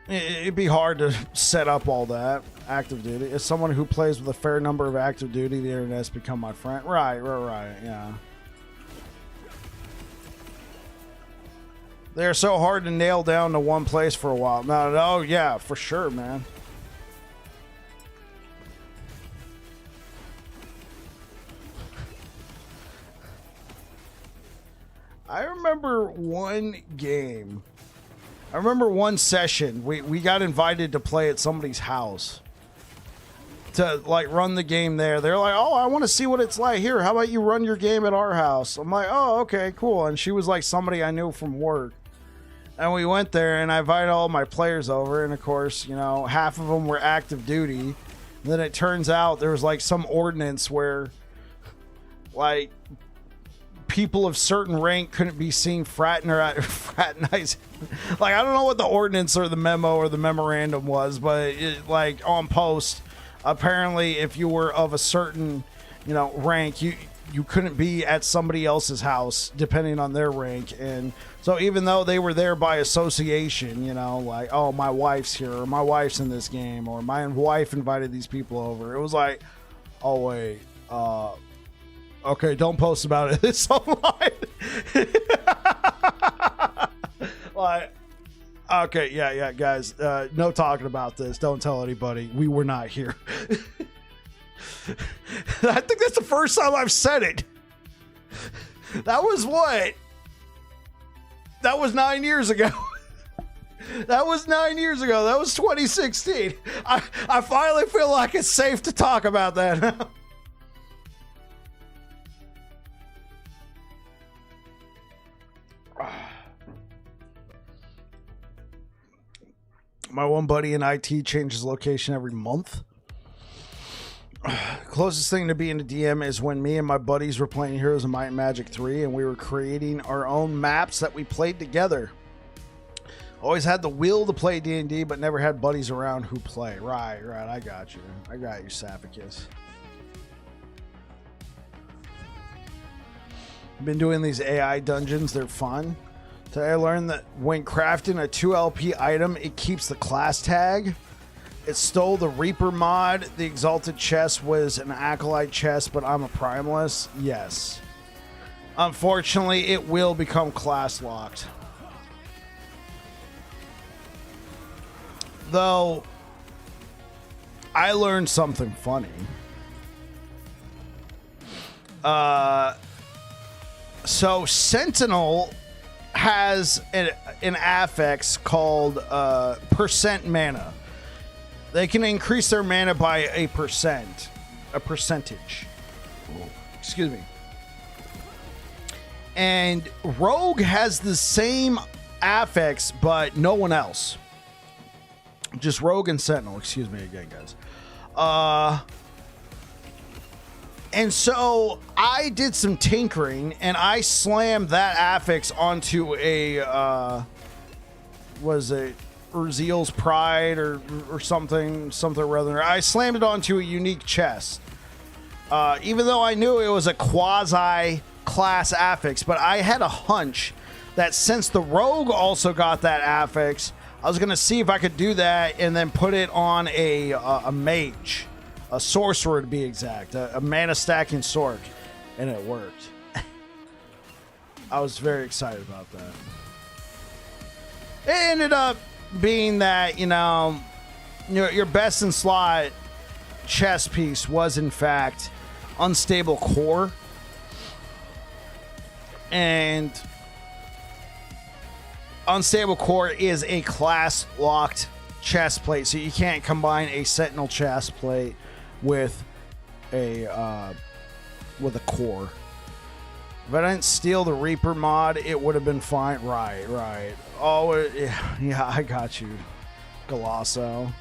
[SPEAKER 1] it'd be hard to set up all that active duty. As someone who plays with a fair number of active duty, the internet's become my friend. Right, yeah. They're so hard to nail down to one place for a while. No, yeah, for sure, man. I remember one game. I remember one session. We got invited to play at somebody's house to like run the game there. They're like, oh, I want to see what it's like. Here, how about you run your game at our house? I'm like, oh, okay, cool. And she was like somebody I knew from work. And we went there, and I invited all my players over. And of course, you know, half of them were active duty. And then it turns out there was like some ordinance where like people of certain rank couldn't be seen fraternizing. Like, I don't know what the ordinance or the memo or the memorandum was, but it, like on post, apparently if you were of a certain, you know, rank, you couldn't be at somebody else's house depending on their rank. And so even though they were there by association, you know, like, oh, my wife's here, or my wife's in this game, or my wife invited these people over, it was like, oh wait, okay, don't post about it. It's online. Like, okay, yeah, guys, no talking about this. Don't tell anybody. We were not here. I think that's the first time I've said it. That was what? That was 9 years ago. That was 9 years ago. That was 2016. I finally feel like it's safe to talk about that now. My one buddy in IT changes location every month. Closest thing to being a DM is when me and my buddies were playing Heroes of Might and Magic 3 and we were creating our own maps that we played together. Always had the will to play D&D, but never had buddies around who play. Right, I got you. I got you, Sapicus. Been doing these AI dungeons. They're fun. Today I learned that when crafting a 2LP item, it keeps the class tag. It stole the Reaper mod. The Exalted chest was an Acolyte chest, but I'm a Primalist. Yes. Unfortunately, it will become class locked. Though, I learned something funny. So Sentinel has an affix called percent mana. They can increase their mana by a percentage. Excuse me. And Rogue has the same affix, but no one else. Just Rogue and Sentinel. Excuse me again, guys. And so I did some tinkering, and I slammed that affix onto a was it Urziel's Pride or something rather. I slammed it onto a unique chest, even though I knew it was a quasi class affix. But I had a hunch that since the Rogue also got that affix, I was gonna see if I could do that and then put it on a mage. A sorcerer, to be exact, a mana stacking sorc, and it worked. I was very excited about that. It ended up being that, you know, your best in slot chess piece was in fact Unstable Core, and Unstable Core is a class locked chest plate, so you can't combine a Sentinel chest plate with a core. If I didn't steal the Reaper mod, it would have been fine. Right. Oh, yeah, I got you, Galasso.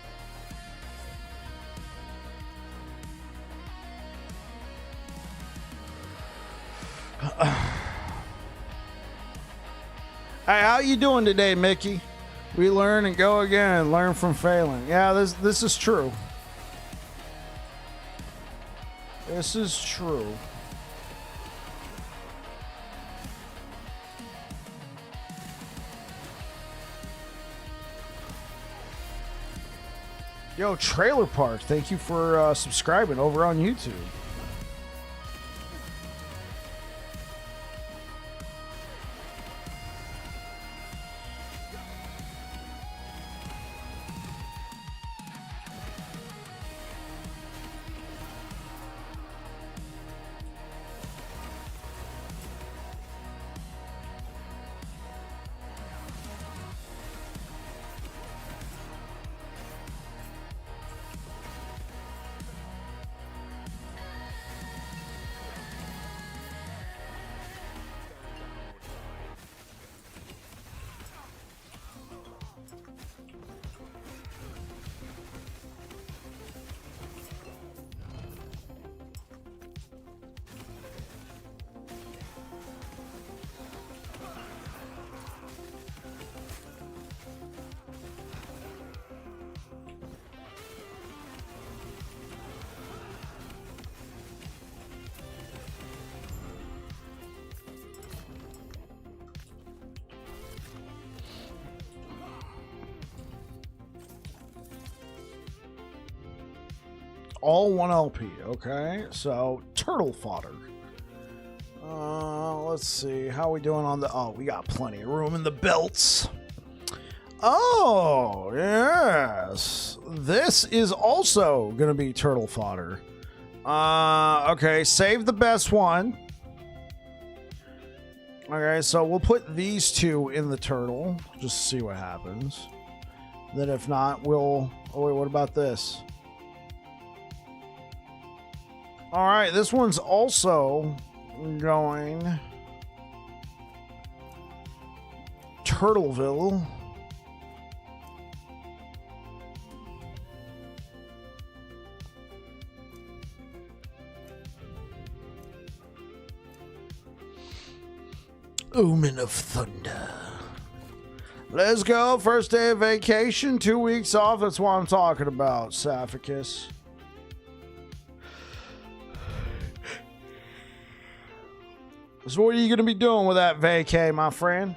[SPEAKER 1] Hey, how you doing today, Mickey? We learn and go again and learn from failing. Yeah, this is true. This is true. Yo, Trailer Park, thank you for subscribing over on YouTube. all 1 LP. Okay, so turtle fodder. Let's see. How are we doing on the... Oh, we got plenty of room in the belts. Oh, yes. This is also going to be turtle fodder. Okay, save the best one. Okay, so we'll put these 2 in the turtle. Just to see what happens. Then if not, we'll... Oh, wait, what about this? Alright, this one's also going... Turtleville. Omen of Thunder. Let's go. First day of vacation, 2 weeks off. That's what I'm talking about, Saphicus. So what are you going to be doing with that vacay, my friend?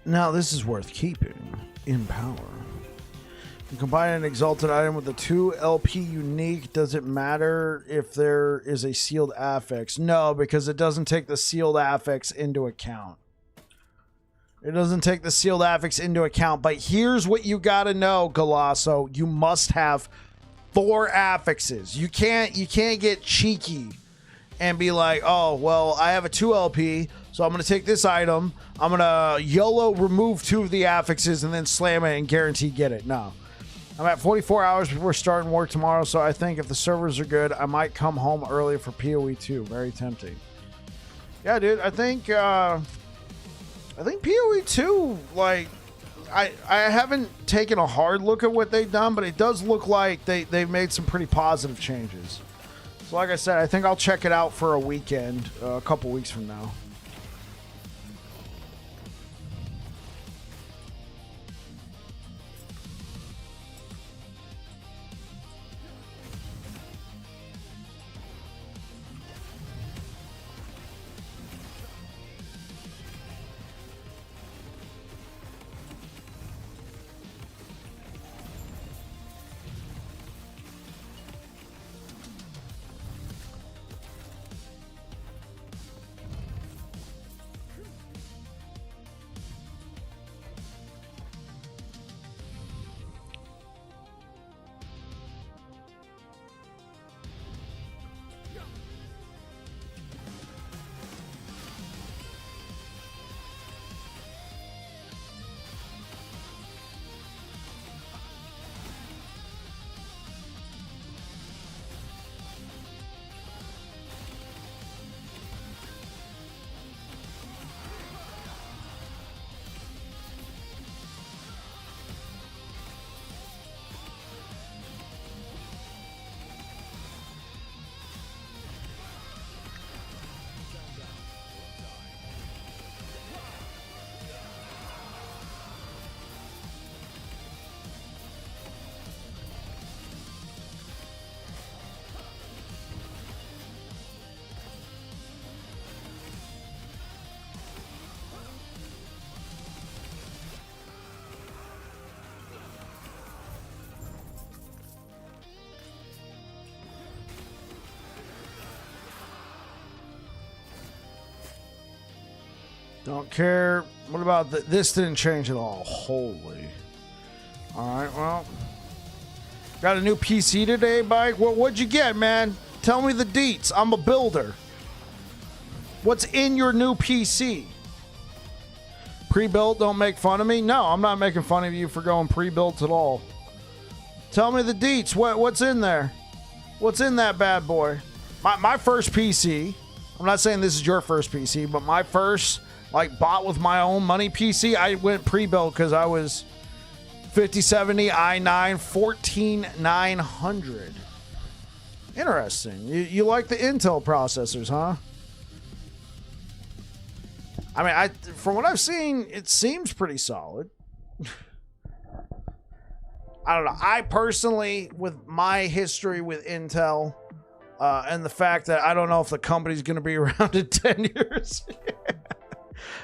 [SPEAKER 1] Now, this is worth keeping in power. You combine an exalted item with a 2 LP unique. Does it matter if there is a sealed affix? No, because it doesn't take the sealed affix into account. It doesn't take the sealed affix into account. But here's what you got to know, Galasso. You must have 4 affixes. You can't get cheeky and be like, oh, well, I have a 2 LP, so I'm going to take this item. I'm going to YOLO remove 2 of the affixes and then slam it and guarantee get it. No. I'm at 44 hours before starting work tomorrow, so I think if the servers are good, I might come home early for PoE 2. Very tempting. Yeah, dude, I think PoE 2, like, I haven't taken a hard look at what they've done, but it does look like they've made some pretty positive changes. So like I said, I think I'll check it out for a weekend, a couple weeks from now. Don't care. What about this? Didn't change at all. Holy. All right, well. Got a new PC today, Bike? What'd you get, man? Tell me the deets. I'm a builder. What's in your new PC? Pre-built, don't make fun of me? No, I'm not making fun of you for going pre-built at all. Tell me the deets. What's in there? What's in that bad boy? My first PC, I'm not saying this is your first PC, but my first, like, bought with my own money PC, I went pre-built because I was 5070 i9 14900. Interesting. You like the Intel processors, huh? I mean, from what I've seen, it seems pretty solid. I don't know. I personally, with my history with Intel, and the fact that I don't know if the company's going to be around in 10 years.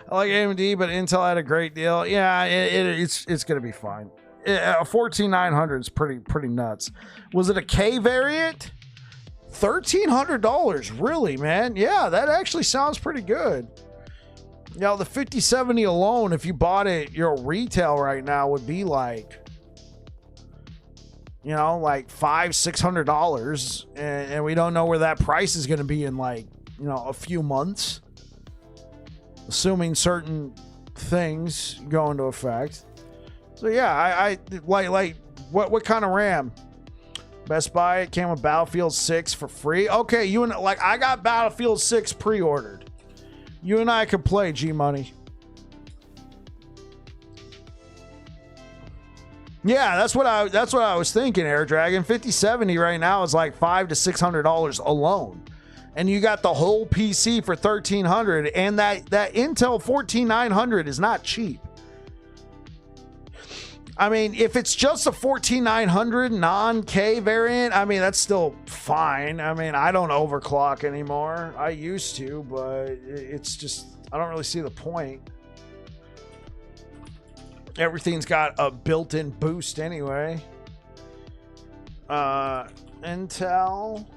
[SPEAKER 1] I like AMD, but Intel had a great deal. Yeah, it's going to be fine. A 14900 is pretty nuts. Was it a K variant? $1,300, really, man? Yeah, that actually sounds pretty good. You know, the 5070 alone, if you bought it, your retail right now would be like, you know, like $500-$600, and we don't know where that price is going to be in, like, you know, a few months, assuming certain things go into effect. So yeah, I like what kind of RAM? Best Buy, it came with Battlefield 6 for free. Okay, you and like I got Battlefield 6 pre-ordered. You and I could play, G Money. Yeah, that's what I was thinking, Air Dragon. 5070 right now is like $500 to $600 alone. And you got the whole PC for $1,300, and that Intel 14900 is not cheap. I mean, if it's just a 14900 non-K variant, I mean, that's still fine. I mean, I don't overclock anymore. I used to, but it's just, I don't really see the point. Everything's got a built-in boost anyway. Intel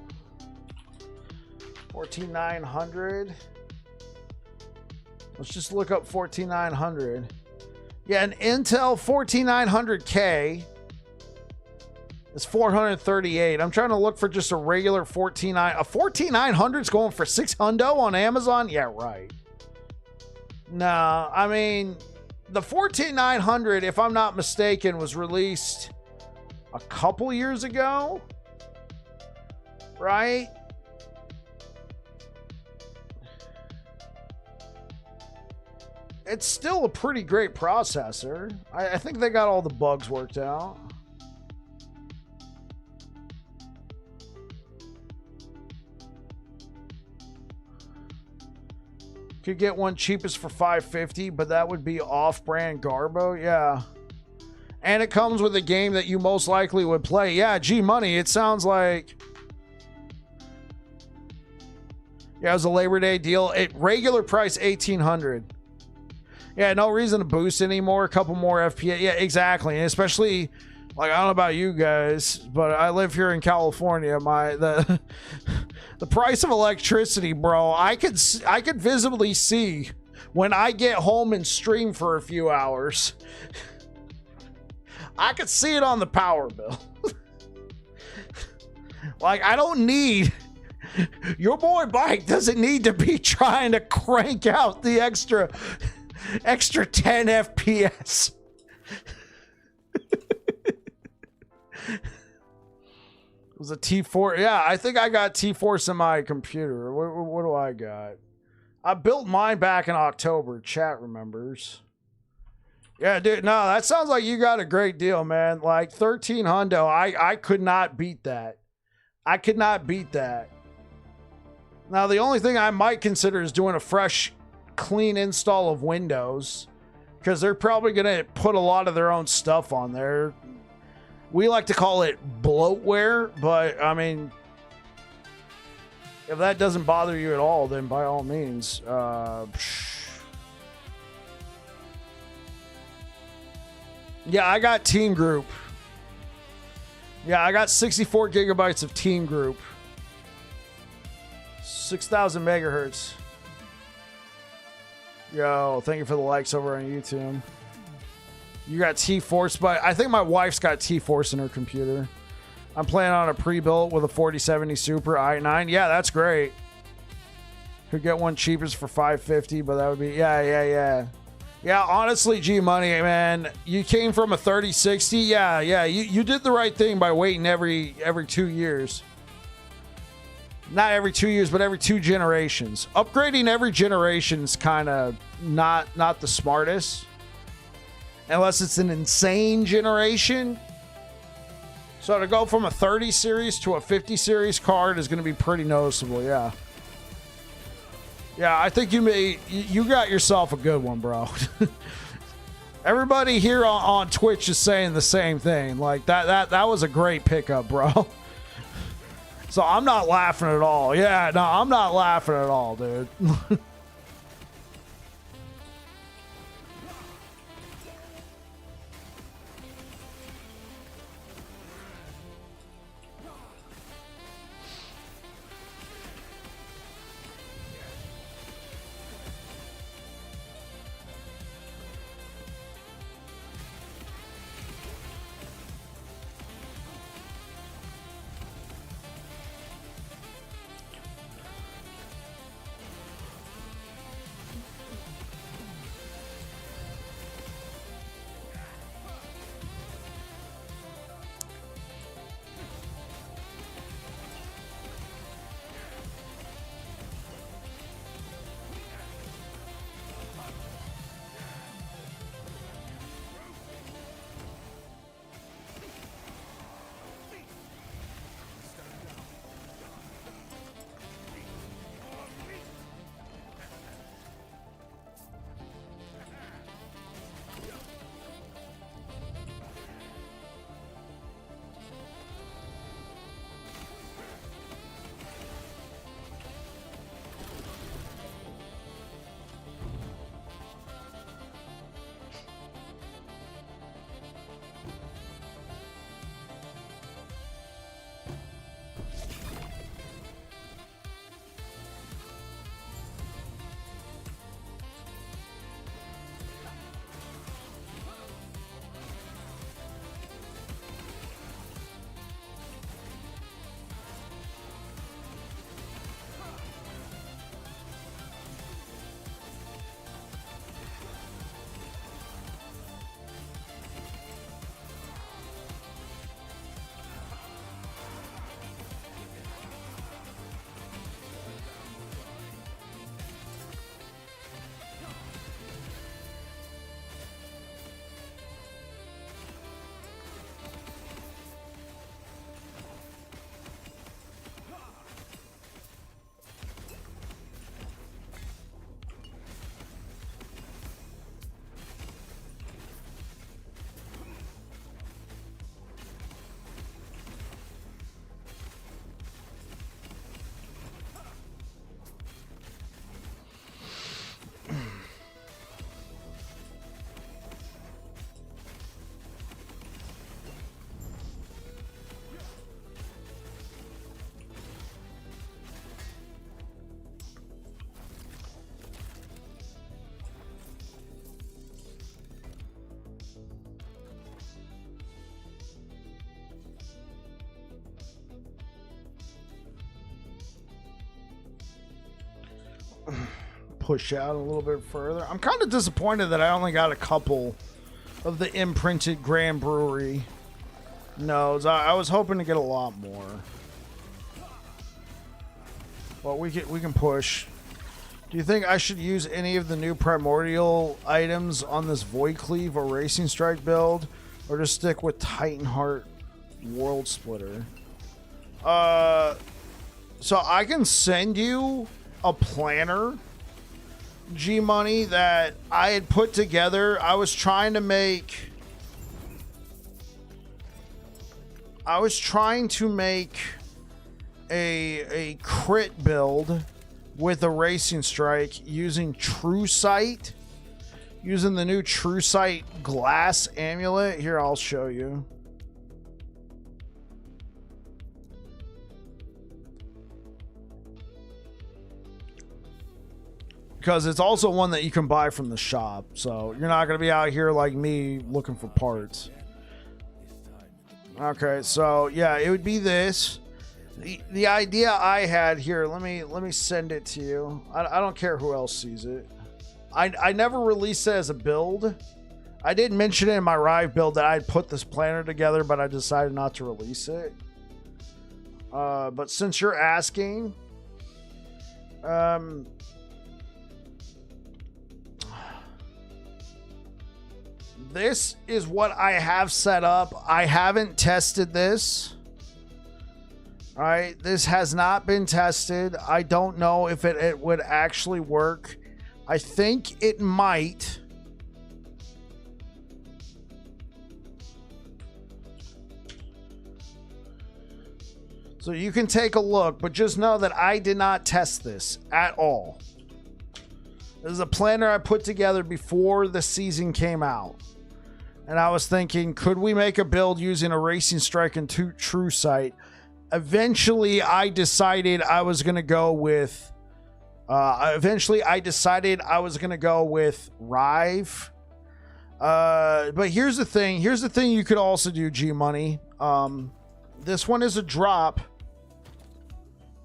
[SPEAKER 1] 14900. Let's just look up 14900. Yeah, an Intel 14900K is $438. I'm trying to look for just a regular 14900. A 14900 is going for $600 on Amazon? Yeah, right. No, I mean, the 14900, if I'm not mistaken, was released a couple years ago, right? It's still a pretty great processor. I think they got all the bugs worked out. Could get one cheapest for $550, but that would be off-brand Garbo. Yeah. And it comes with a game that you most likely would play. Yeah, G Money, it sounds like... Yeah, it was a Labor Day deal. Regular price, $1,800. Yeah, no reason to boost anymore. A couple more FPS. Yeah, exactly. And especially, like, I don't know about you guys, but I live here in California. The price of electricity, bro, I could visibly see when I get home and stream for a few hours. I could see it on the power bill. Like, I don't need... Your boy Bike doesn't need to be trying to crank out the extra 10 FPS. It was a T4. Yeah, I think I got T-Force in my computer. What do I got? I built mine back in October. Chat remembers. Yeah, dude. No, that sounds like you got a great deal, man. Like 1300. I could not beat that. I could not beat that. Now, the only thing I might consider is doing a fresh, clean install of Windows, because they're probably going to put a lot of their own stuff on there. We like to call it bloatware, but I mean, if that doesn't bother you at all, then by all means. Yeah, I got Team Group. Yeah, I got 64 gigabytes of Team Group. 6,000 megahertz. Yo, thank you for the likes over on YouTube. You got T-Force, but I think my wife's got T-Force in her computer. I'm playing on a pre-built with a 4070 Super i9. Yeah, that's great. Could get one cheapest for $550, but that would be yeah. Honestly, G Money, man, you came from a 3060. Yeah, you did the right thing by waiting every 2 years. Not every 2 years, but every 2 generations. Upgrading every generation is kind of not the smartest, unless it's an insane generation. So to go from a 30 series to a 50 series card is going to be pretty noticeable. Yeah, I think you got yourself a good one, bro. Everybody here on Twitch is saying the same thing. Like that was a great pickup, bro. So I'm not laughing at all. Yeah, no, I'm not laughing at all, dude. Push out a little bit further. I'm kind of disappointed that I only got a couple of the imprinted Grand Brewery nodes. I was hoping to get a lot more. Well, we can push. Do you think I should use any of the new primordial items on this Void Cleave or Racing Strike build, or just stick with Titan Heart World Splitter? So I can send you a planner, G Money, that I had put together. I was trying to make a crit build with a Racing Strike using True Sight, using the new True Sight glass amulet. Here, I'll show you. because it's also one that you can buy from the shop. So you're not going to be out here like me looking for parts. Okay, so yeah, it would be this. The idea I had here, let me send it to you. I don't care who else sees it. I never released it as a build. I did mention it in my Rive build that I'd put this planner together, but I decided not to release it. But since you're asking, this is what I have set up. I haven't tested this. All right, this has not been tested. I don't know if it would actually work. I think it might. So you can take a look, but just know that I did not test this at all. This is a planner I put together before the season came out. And I was thinking, could we make a build using a Racing Strike and True Sight? Eventually, I decided I was going to go with... Rive. But here's the thing. Here's the thing you could also do, G-Money. This one is a drop.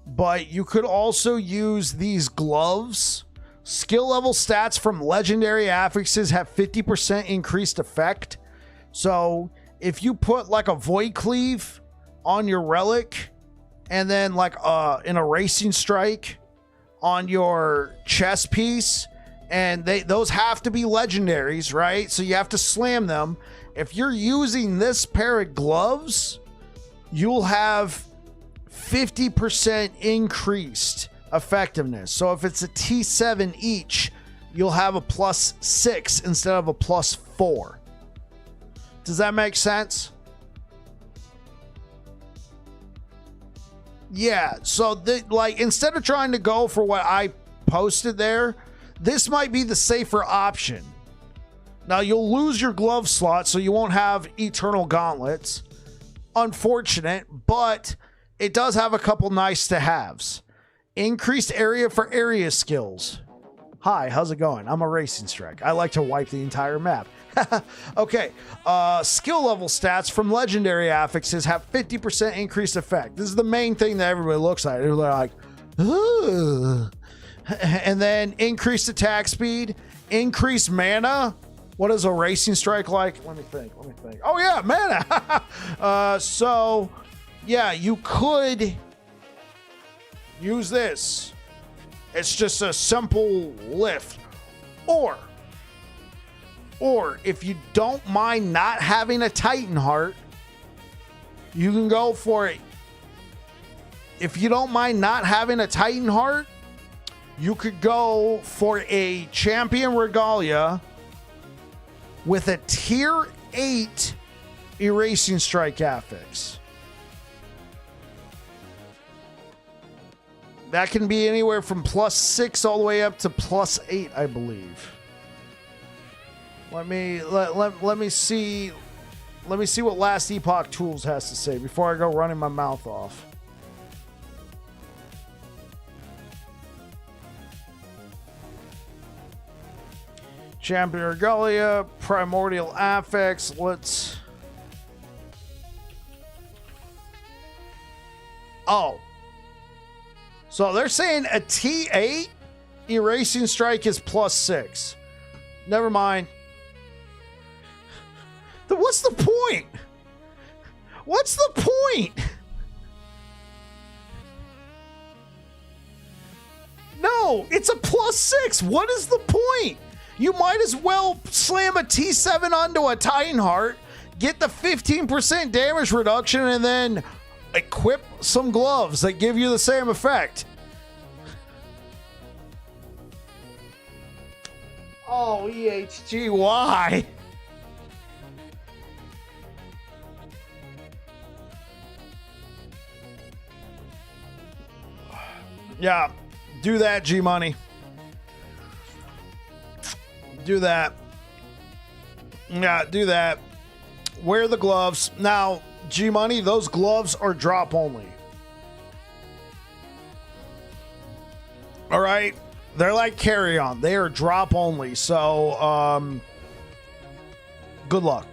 [SPEAKER 1] But you could also use these gloves. Skill level stats from legendary affixes have 50% increased effect. So if you put like a Void Cleave on your relic and then like in a Racing Strike on your chest piece, and those have to be legendaries, right? So you have to slam them. If you're using this pair of gloves, you'll have 50% increased effectiveness. So if it's a T7 each, you'll have a +6 instead of a +4. Does that make sense? Yeah, so like instead of trying to go for what I posted there, this might be the safer option. Now you'll lose your glove slot, so you won't have eternal gauntlets. Unfortunate, but it does have a couple nice to haves. Increased area for area skills. Hi, how's it going? I'm a Racing Strike. I like to wipe the entire map. Okay, skill level stats from legendary affixes have 50% increased effect. This is the main thing that everybody looks at. They're like, ugh. And then increased attack speed, increased mana. What is a Racing Strike like? Let me think. Oh yeah, mana. So yeah, you could use this. It's just a simple lift. Or if you don't mind not having a Titan Heart, you can go for it. If you don't mind not having a Titan Heart, you could go for a Champion Regalia with a tier 8 Erasing Strike affix. That can be anywhere from +6 all the way up to +8, I believe. Let me see what Last Epoch Tools has to say before I go running my mouth off. Champion Regalia, Primordial Affix. Let's... Oh. So they're saying a T8 Erasing Strike is +6. Never mind. What's the point? What's the point? No, it's a +6. What is the point? You might as well slam a T7 onto a Titan Heart, get the 15% damage reduction, and then equip some gloves that give you the same effect. Oh, EHG, why? Yeah, do that, G-Money. Do that. Yeah, do that. Wear the gloves. Now, G-Money, those gloves are drop only. All right? They're like Carrion. They are drop only. So, good luck.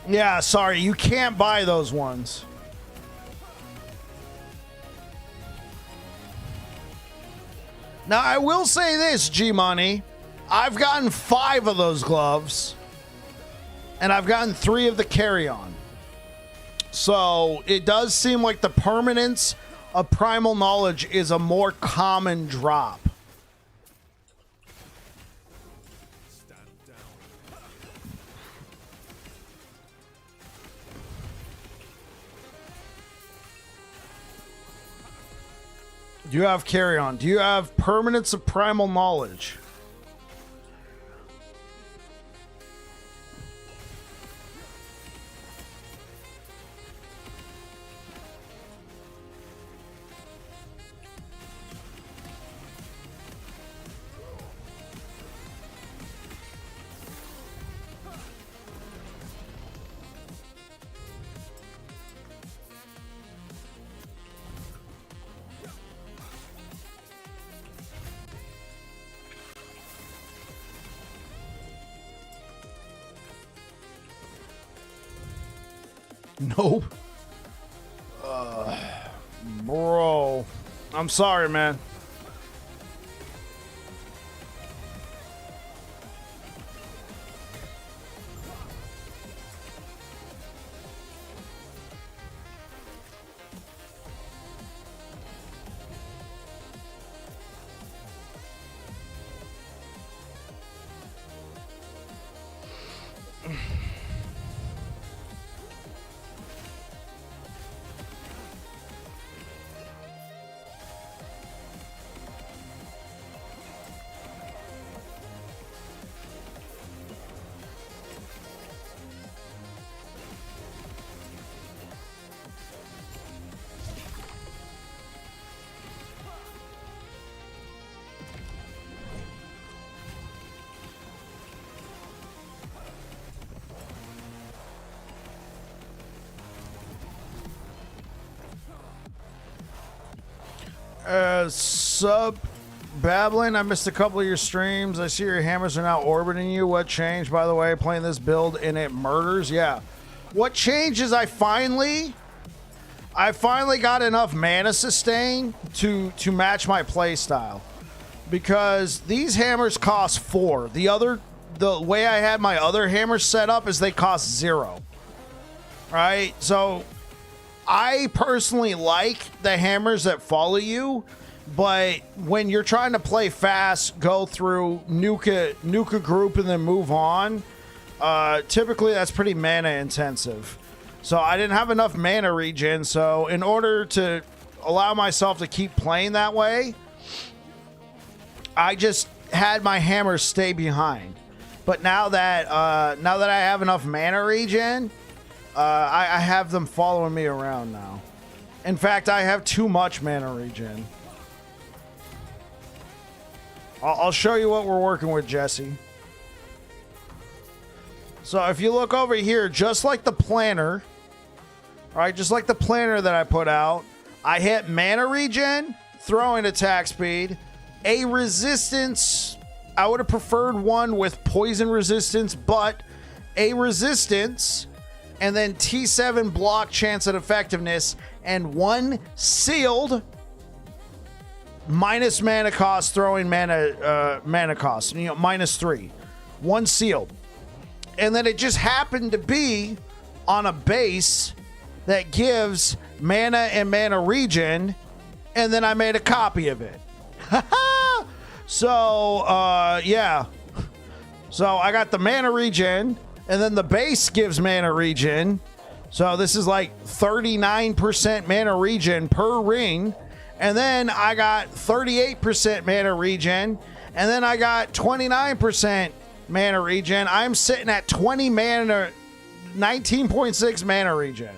[SPEAKER 1] Yeah, sorry. You can't buy those ones. Now, I will say this, G-Money. I've gotten 5 of those gloves. And I've gotten 3 of the Carrion. So, it does seem like the permanence of Primal Knowledge is a more common drop. Do you have Carrion? Do you have permanence of Primal Knowledge? Nope. Bro. I'm sorry, man. Sub Babbling, I missed a couple of your streams. I see your hammers are now orbiting you. What changed, by the way, playing this build and it murders? Yeah. What changed is I finally got enough mana sustain to match my play style. Because these hammers cost 4. The way I had my other hammers set up is they cost 0. Right? So I personally like the hammers that follow you, but when you're trying to play fast, go through nuke group and then move on, typically that's pretty mana intensive. So I didn't have enough mana regen, so in order to allow myself to keep playing that way, I just had my hammers stay behind. But now that I have enough mana regen, I have them following me around now. In fact, I have too much mana regen. I'll show you what we're working with, Jesse. So if you look over here, just like the planner, right? Just like the planner that I put out, I hit mana regen, throwing attack speed, a resistance. I would have preferred one with poison resistance, but a resistance, and then T7 block chance and effectiveness, and 1 sealed minus mana cost, throwing mana cost, -3. 1 sealed. And then it just happened to be on a base that gives mana and mana regen, and then I made a copy of it. So, yeah. So I got the mana regen, and then the base gives mana regen. So this is like 39% mana regen per ring. And then I got 38% mana regen. And then I got 29% mana regen. I'm sitting at 20 mana, 19.6 mana regen.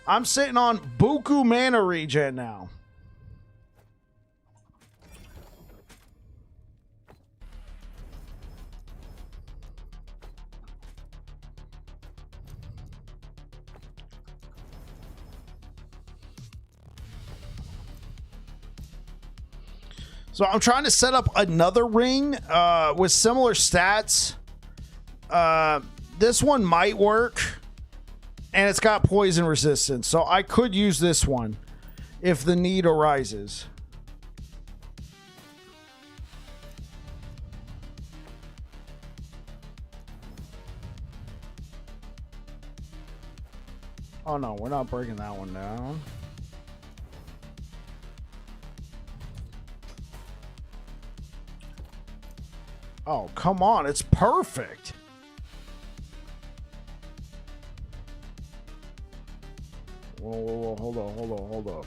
[SPEAKER 1] I'm sitting on buku mana regen now. So I'm trying to set up another ring with similar stats. This one might work, and it's got poison resistance, so I could use this one if the need arises. Oh no, we're not breaking that one down. Oh, come on, it's perfect. Whoa, hold on.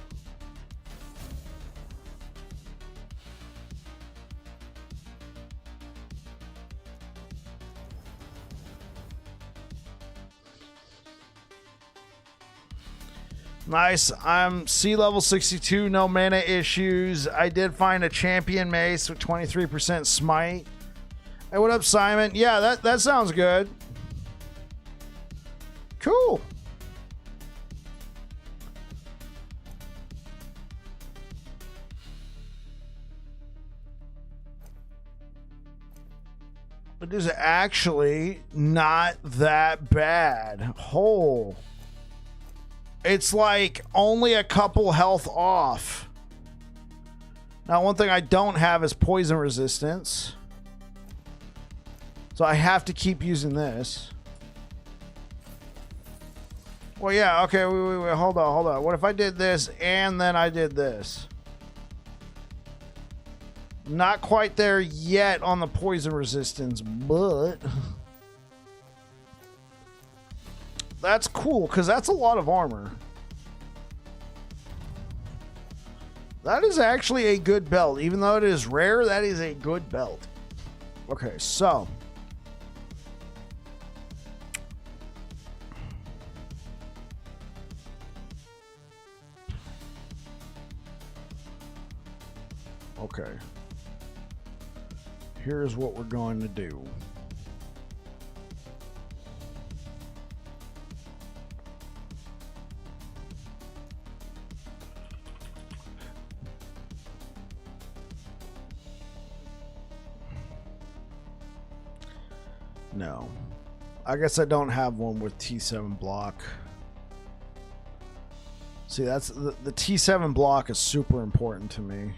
[SPEAKER 1] Nice. I'm sea level 62, no mana issues. I did find a champion mace with 23% smite. Hey, what up, Simon? Yeah, that sounds good. Cool. It is actually not that bad. Oh. It's like only a couple health off. Now, one thing I don't have is poison resistance. So I have to keep using this. Well, yeah, okay, wait, hold on. What if I did this and then I did this? Not quite there yet on the poison resistance, but that's cool, because that's a lot of armor. That is actually a good belt. Even though it is rare, that is a good belt. Okay, so. Okay. Here's what we're going to do. No. I guess I don't have one with T7 block. See, that's the T7 block is super important to me.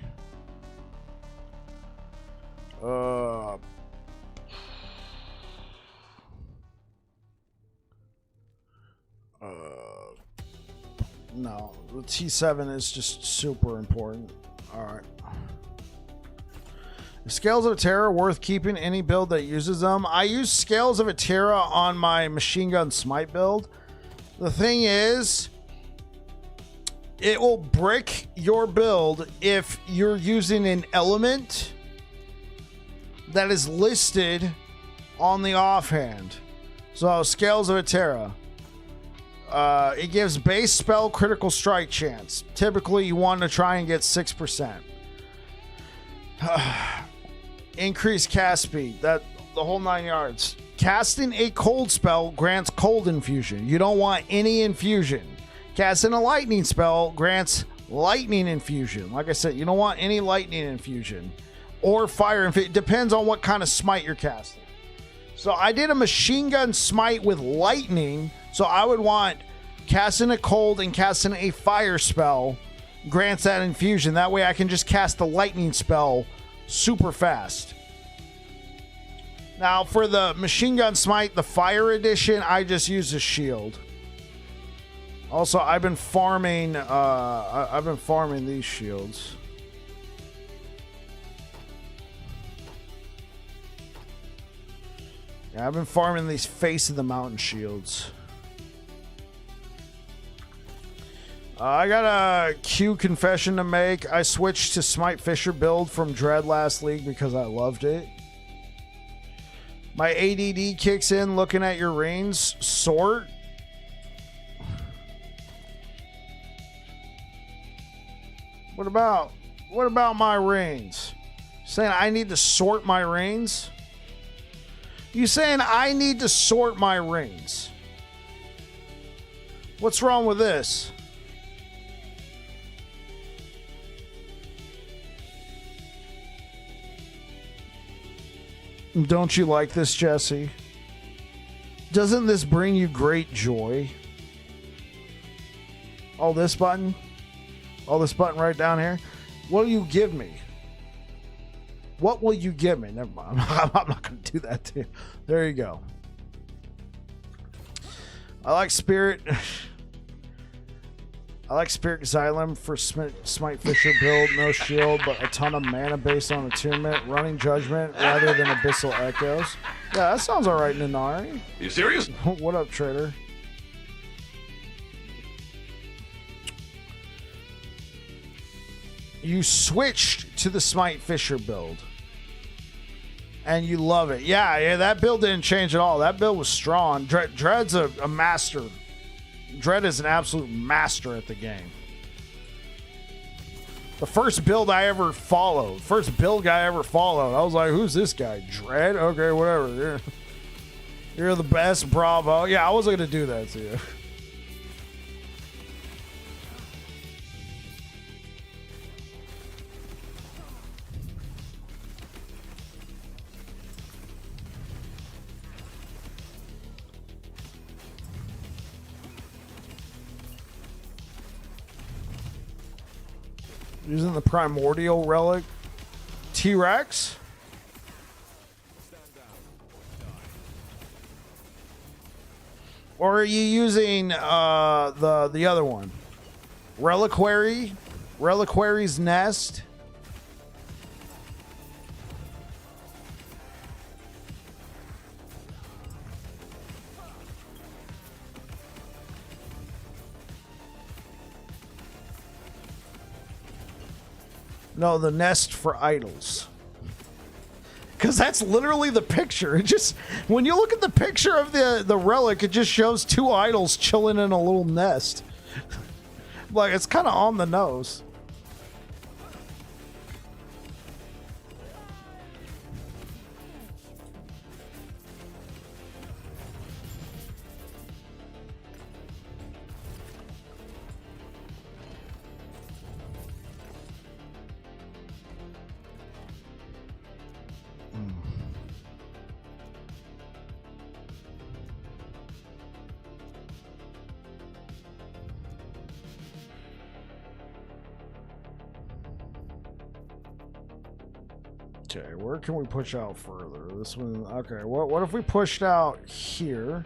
[SPEAKER 1] No, the T7 is just super important. All right. Scales of Terror worth keeping any build that uses them. I use Scales of Terror on my machine gun smite build. The thing is, it will brick your build if you're using an element that is listed on the offhand. So Scales of Terror. It gives base spell critical strike chance. Typically, you want to try and get 6%. Increase cast speed. That the whole 9 yards. Casting a cold spell grants cold infusion. You don't want any infusion. Casting a lightning spell grants lightning infusion. Like I said, you don't want any lightning infusion or fire infusion. It depends on what kind of smite you're casting. So I did a machine gun smite with lightning. So I would want casting a cold and casting a fire spell grants that infusion. That way I can just cast the lightning spell super fast. Now for the machine gun smite, the fire edition, I just use a shield. Also, I've been farming these shields. Yeah, I've been farming these face of the mountain shields. I got a Q confession to make. I switched to Smite Fisher build from Dread last league because I loved it. My ADD kicks in looking at your reigns. Sort. What about my reigns? Saying I need to sort my reigns? You saying I need to sort my reigns? What's wrong with this? Don't you like this, Jesse? Doesn't this bring you great joy? Oh, this button? Oh, this button right down here? What will you give me? What will you give me? Never mind. I'm not going to do that to you. There you go. I like Spirit. I like Spirit Xylem for Smite Fisher build. No shield, but a ton of mana based on attunement. Running Judgment rather than Abyssal Echoes. Yeah, that sounds alright, Nanari.
[SPEAKER 2] You serious?
[SPEAKER 1] What up, trader? You switched to the Smite Fisher build. And you love it. Yeah, that build didn't change at all. That build was strong. Dread's a master. Dread is an absolute master at the game. The first build I ever followed. First build guy I ever followed. I was like, who's this guy? Dread? Okay, whatever. You're the best, bravo. Yeah, I wasn't going to do that to you. Using the Primordial Relic. T-Rex? Or are you using the other one? Reliquary? Reliquary's Nest? No, the Nest for Idols. Because that's literally the picture. It just, when you look at the picture of the relic, it just shows two idols chilling in a little nest. Like, it's kind of on the nose. Okay, where can we push out further? This one, okay, what if we pushed out here?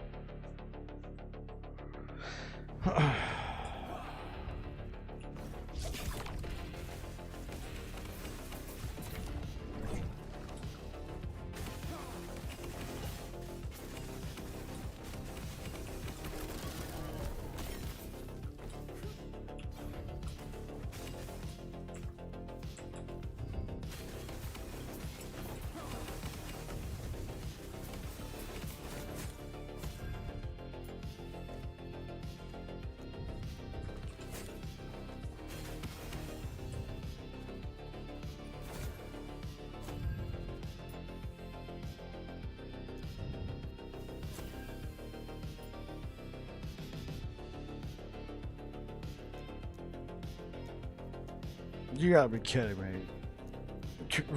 [SPEAKER 1] You gotta be kidding me.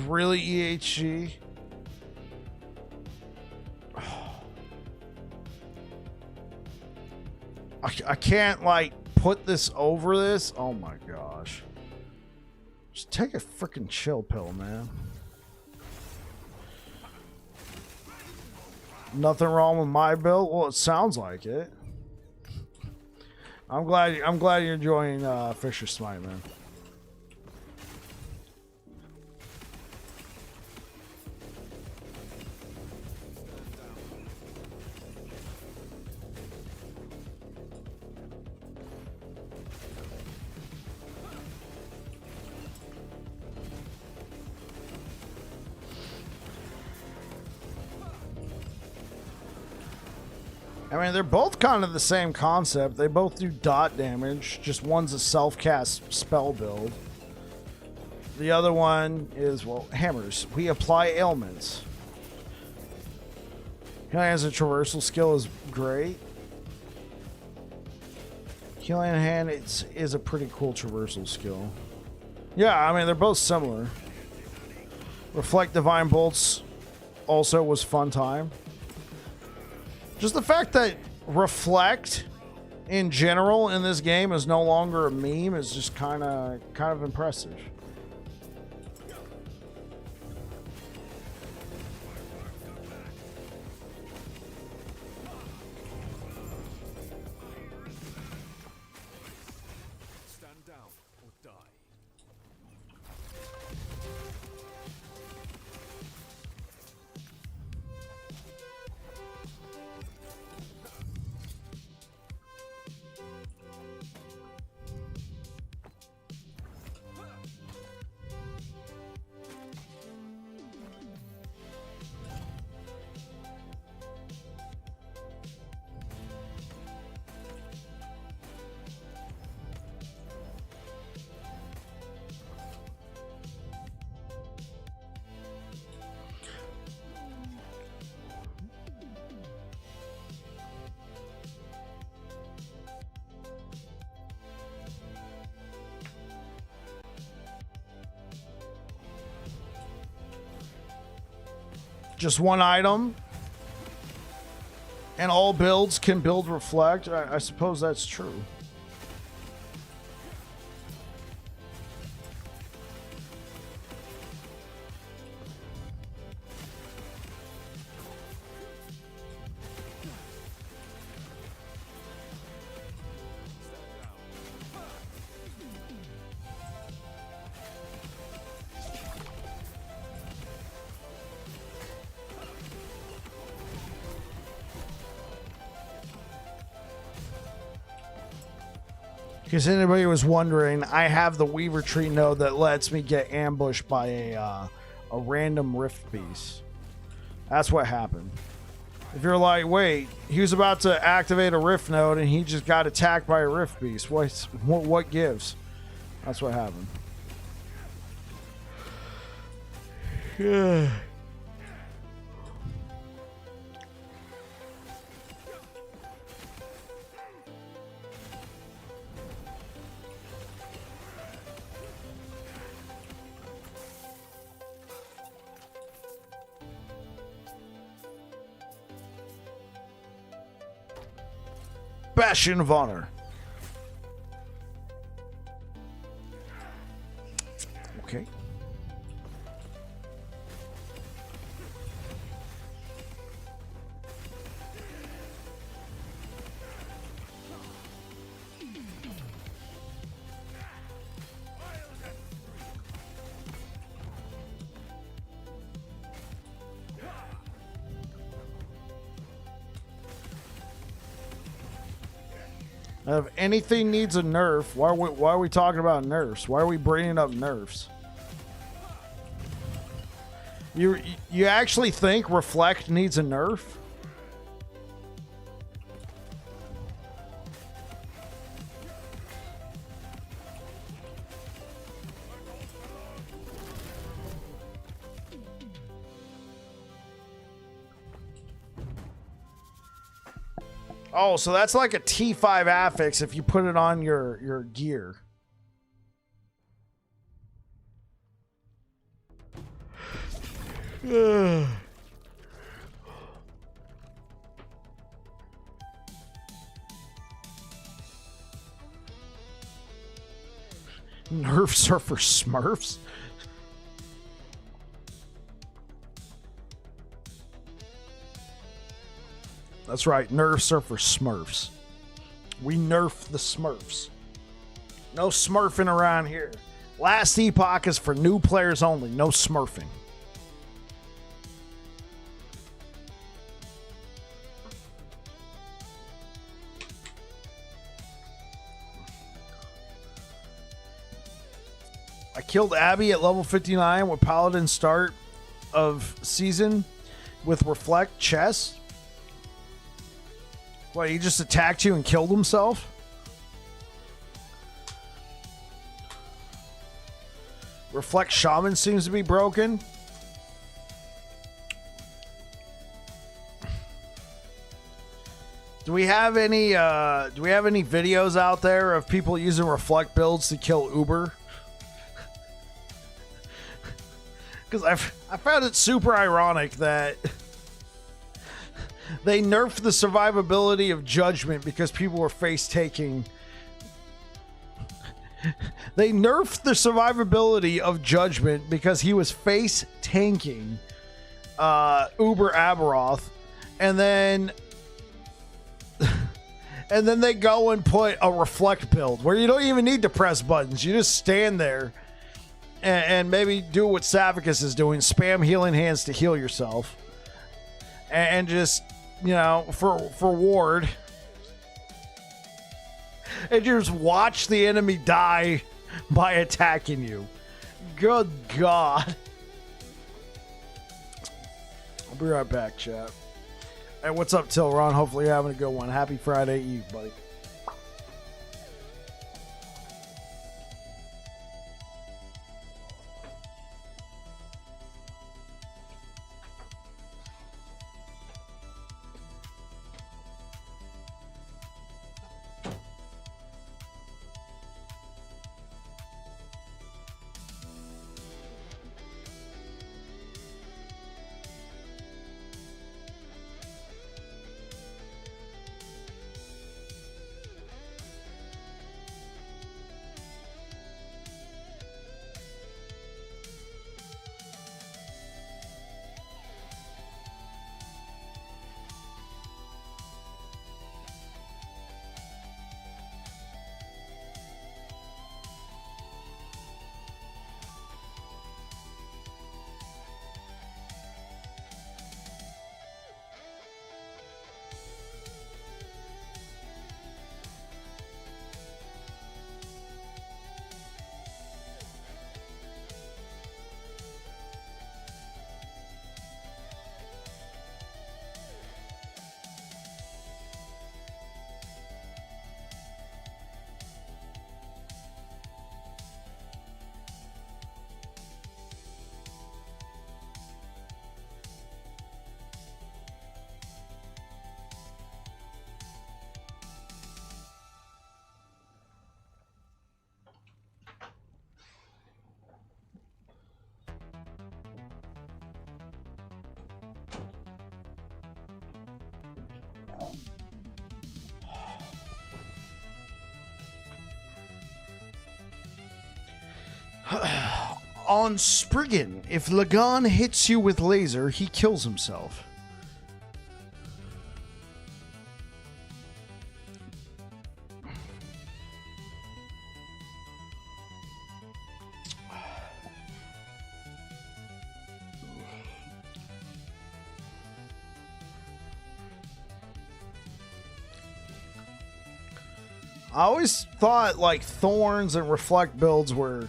[SPEAKER 1] Really, EHG? I can't, like, put this over this? Oh my gosh. Just take a freaking chill pill, man. Nothing wrong with my build? Well, it sounds like it. I'm glad you're enjoying Fisher Smite, man. I mean, they're both kind of the same concept. They both do dot damage. Just one's a self-cast spell build. The other one is, well, hammers. We apply ailments. Healing as a traversal skill is great. Healing Hand is a pretty cool traversal skill. Yeah, I mean, they're both similar. Reflect Divine Bolts also was fun time. Just the fact that Reflect in general in this game is no longer a meme is just kind of impressive. Just one item, and all builds can build Reflect. I suppose that's true. Because anybody was wondering, I have the Weaver Tree node that lets me get ambushed by a random Rift Beast. That's what happened. If you're like, wait, he was about to activate a Rift node and he just got attacked by a Rift Beast. What gives? That's what happened. Yeah. Bastion of Honor. Okay. If anything needs a nerf, why are we talking about nerfs? Why are we bringing up nerfs? You actually think Reflect needs a nerf? Oh, so that's like a T5 affix if you put it on your gear. Nerfs are for Smurfs? That's right, nerfs are for Smurfs. We nerf the Smurfs. No smurfing around here. Last Epoch is for new players only. No smurfing. I killed Abby at level 59 with Paladin start of season with Reflect chest. What, he just attacked you and killed himself? Reflect Shaman seems to be broken. Do we have any videos out there of people using Reflect builds to kill Uber? Because I found it super ironic that they nerfed the survivability of Judgment because people were face taking. They nerfed the survivability of Judgment because he was face tanking Uber Aberoth, and then they go and put a reflect build where you don't even need to press buttons. You just stand there and maybe do what Savicus is doing, spam healing hands to heal yourself, and just, you know, for ward, and you just watch the enemy die by attacking you. Good God. I'll be right back, chat. Hey, what's up, Tilron? Hopefully you're having a good one. Happy Friday Eve, buddy. On Spriggan, if Lagan hits you with laser, he kills himself. I always thought like Thorns and Reflect builds were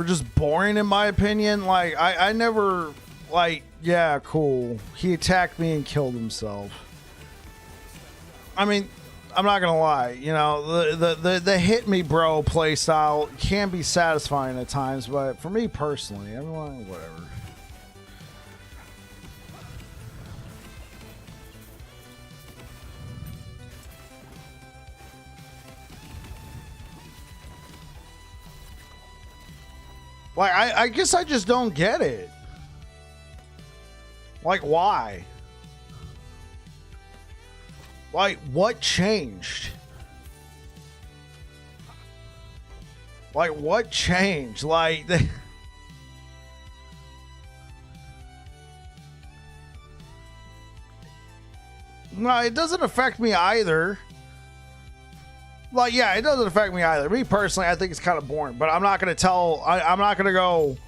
[SPEAKER 1] just boring in my opinion. Like I never, like, yeah, cool, he attacked me and killed himself. I mean, I'm not gonna lie, you know, the hit me bro play style can be satisfying at times, but for me personally, I'm like, whatever. Like, I guess I just don't get it. Like, why? Like, what changed? Like, what changed? Like, no, it doesn't affect me either. Like, yeah, it doesn't affect me either. Me personally, I think it's kind of boring, but I'm not going to tell, I'm not going to go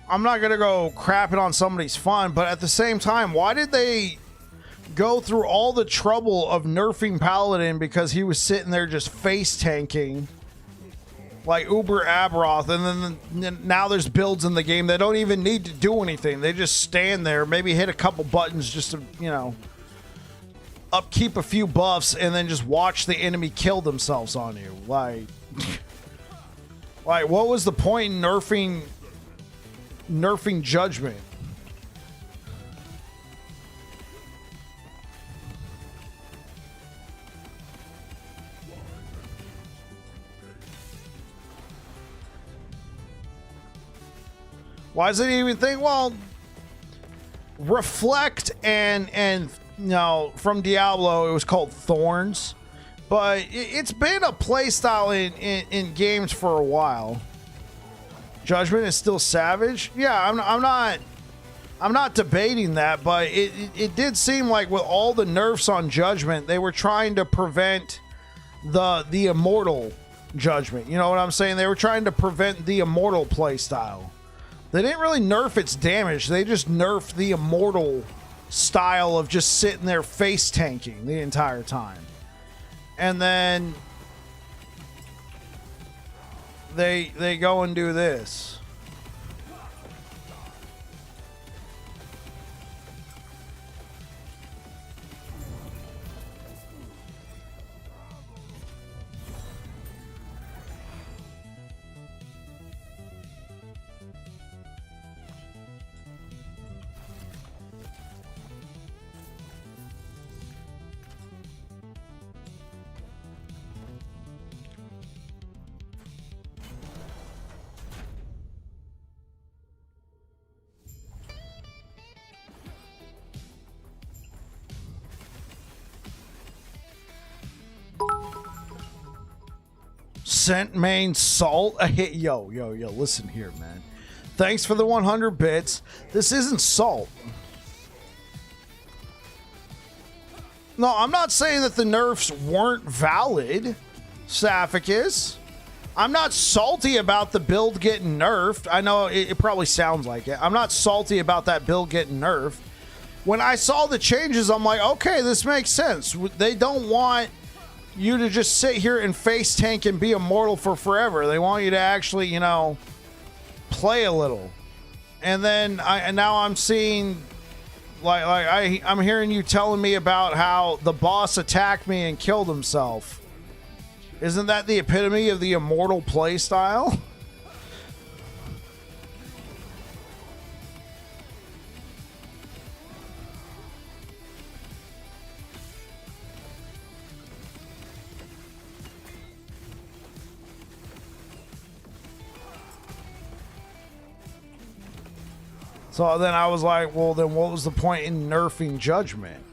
[SPEAKER 1] crapping on somebody's fun, but at the same time, why did they go through all the trouble of nerfing Paladin because he was sitting there just face tanking like Uber Aberoth, and then now there's builds in the game that don't even need to do anything. They just stand there, maybe hit a couple buttons just to, you know, upkeep a few buffs, and then just watch the enemy kill themselves on you. Like, like, what was the point in nerfing Judgment? Why does it even think? Well, Reflect and you know, from Diablo it was called Thorns, but it's been a playstyle in games for a while. Judgment is still savage. Yeah, I'm not debating that, but it did seem like with all the nerfs on Judgment, they were trying to prevent the immortal Judgment. You know what I'm saying? They were trying to prevent the immortal playstyle. They didn't really nerf its damage. They just nerfed the immortal style of just sitting there face tanking the entire time. And then they go and do this. Scent main salt. Yo, listen here, man. Thanks for the 100 bits. This isn't salt. No, I'm not saying that the nerfs weren't valid, Saphicus. I'm not salty about the build getting nerfed. I know it probably sounds like it. I'm not salty about that build getting nerfed. When I saw the changes, I'm like, okay, this makes sense. They don't want you to just sit here and face tank and be immortal for forever. They want you to actually, you know, play a little. And then now I'm seeing, I'm hearing you telling me about how the boss attacked me and killed himself. Isn't that the epitome of the immortal play style? So then I was like, well, then what was the point in nerfing Judgment?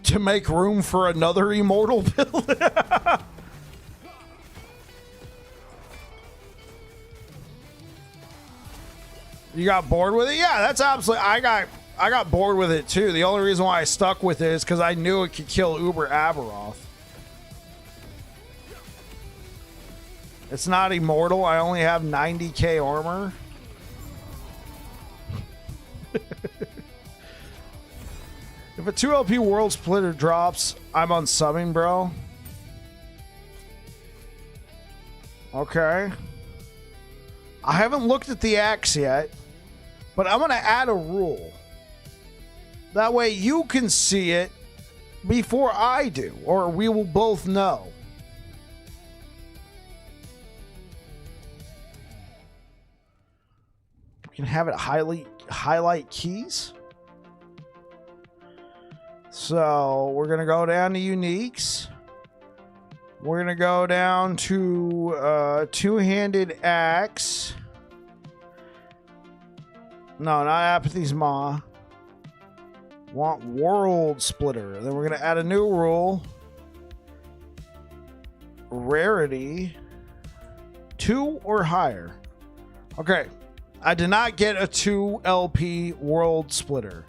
[SPEAKER 1] To make room for another immortal build? You got bored with it? Yeah, that's absolutely. I got bored with it too. The only reason why I stuck with it is because I knew it could kill Uber Aberoth. It's not immortal. I only have 90k armor. If a 2 LP World Splitter drops, I'm unsubbing, bro. Okay. I haven't looked at the axe yet, but I'm going to add a rule. That way you can see it before I do, or we will both know. We can have it highlight keys. So we're going to go down to uniques. We're going to go down to two-handed axe. No, not Apathy's Maw. Want World Splitter. Then we're going to add a new rule. Rarity. 2 or higher. Okay. I did not get a 2 LP World Splitter.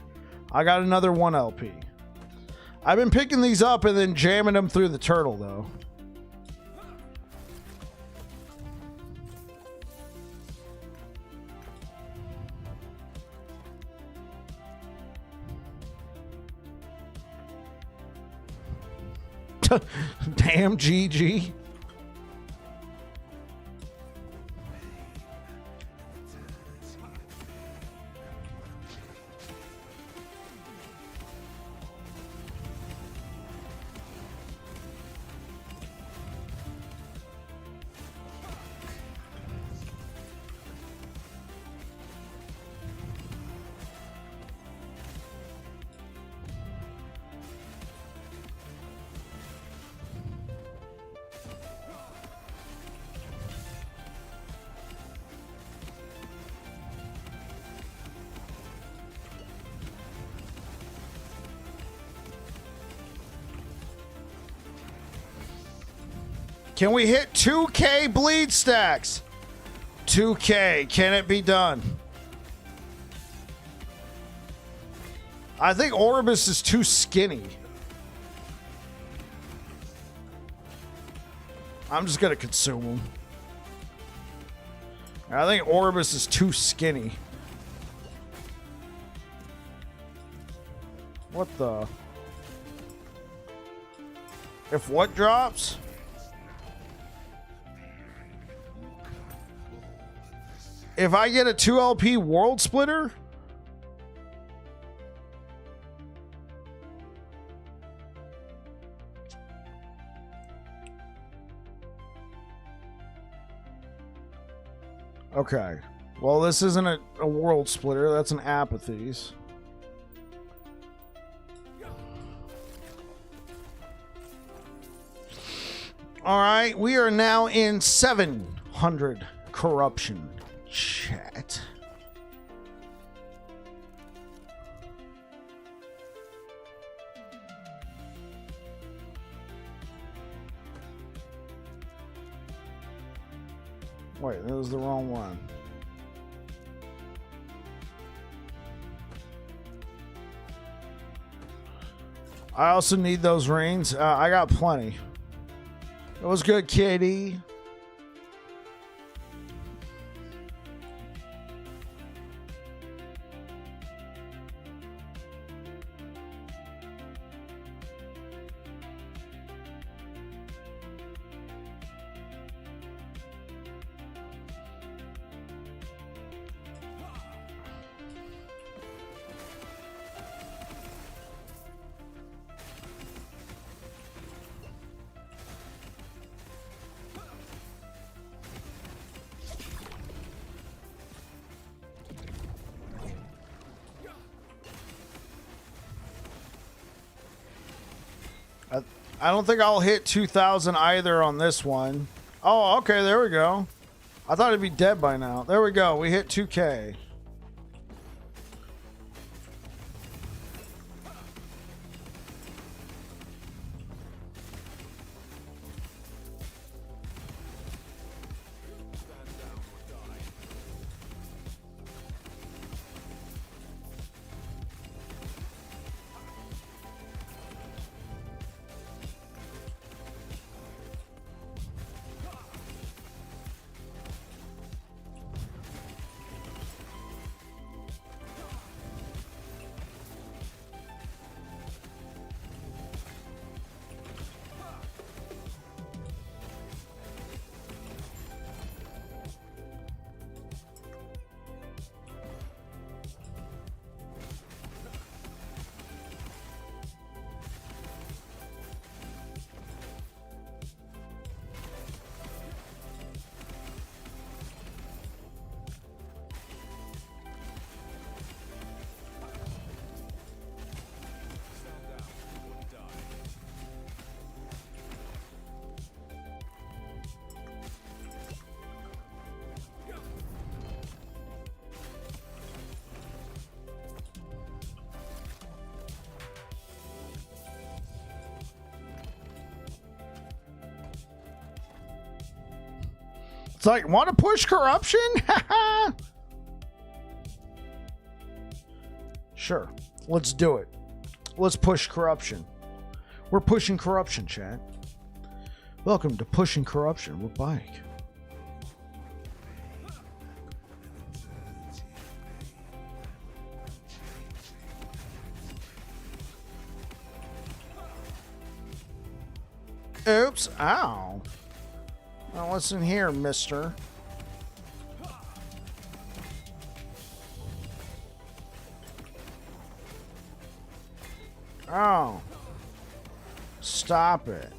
[SPEAKER 1] I got another 1 LP. I've been picking these up and then jamming them through the turtle, though. Damn, GG. Can we hit 2K bleed stacks? 2K. Can it be done? I think Orbis is too skinny. I'm just going to consume him. I think Orbis is too skinny. What the? If what drops? If I get a 2LP World Splitter? Okay. Well, this isn't a World Splitter. That's an Apathies. All right. We are now in 700 corruption. Chat. Wait, that was the wrong one. I also need those rings. I got plenty. It was good, KD. I don't think I'll hit 2,000 either on this one. Oh, okay, there we go. I thought it'd be dead by now. There we go. We hit 2K. It's like, want to push corruption? Sure. Let's do it. Let's push corruption. We're pushing corruption, chat. Welcome to Pushing Corruption with Bike. Oops. Ow. Now what's in here, mister? Oh. Stop it.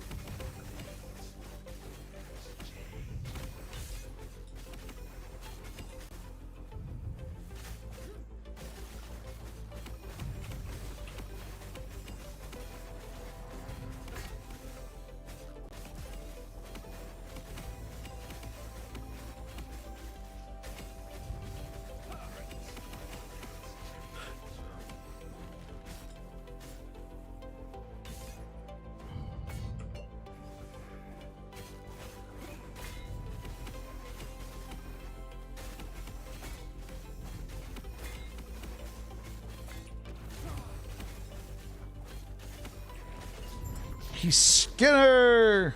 [SPEAKER 1] LP Skinner.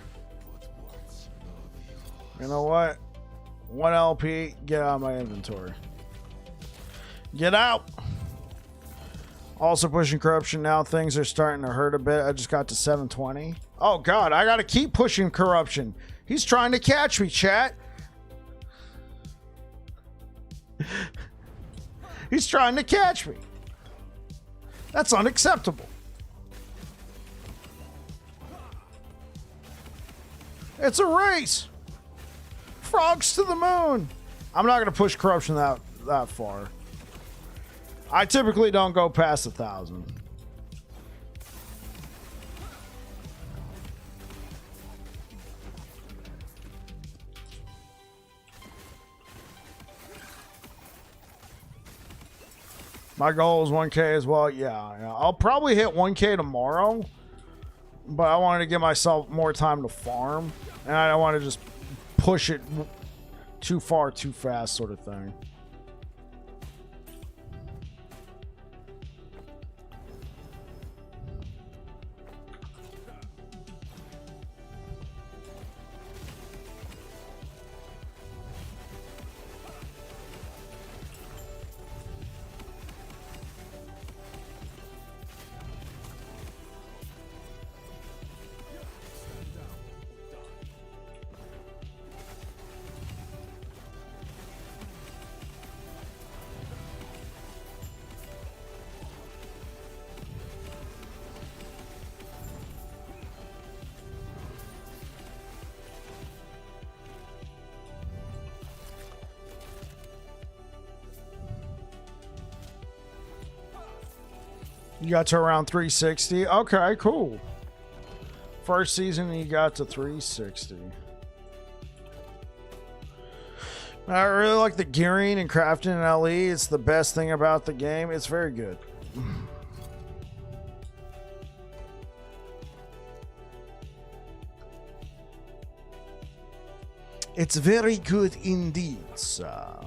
[SPEAKER 1] You know what? 1 LP. Get out of my inventory. Get out. Also pushing corruption now. Things are starting to hurt a bit. I just got to 720. Oh, God. I got to keep pushing corruption. He's trying to catch me, chat. He's trying to catch me. That's unacceptable. It's a race. Frogs to the moon. I'm not going to push corruption that far. I typically don't go past 1,000. My goal is 1K as well. Yeah, I'll probably hit 1K tomorrow, but I wanted to give myself more time to farm, and I don't want to just push it too far too fast sort of thing. You got to around 360. Okay, cool. First season, you got to 360. I really like the gearing and crafting in LE. It's the best thing about the game. It's very good. It's very good indeed, sir.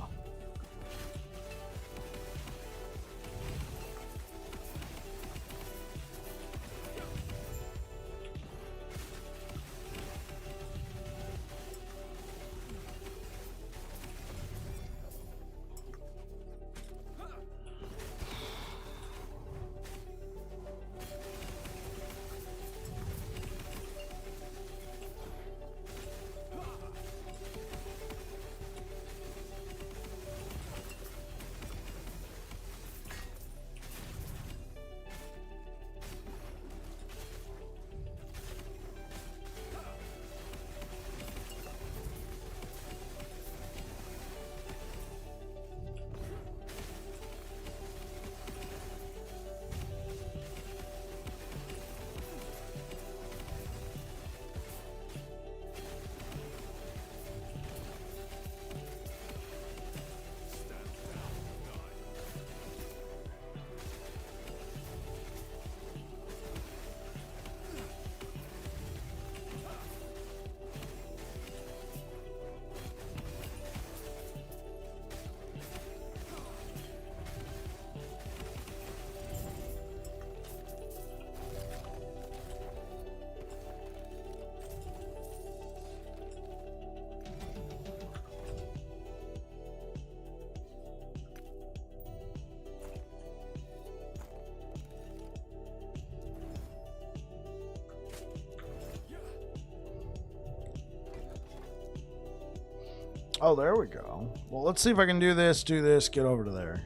[SPEAKER 1] Oh, there we go. Well, let's see if I can do this, get over to there.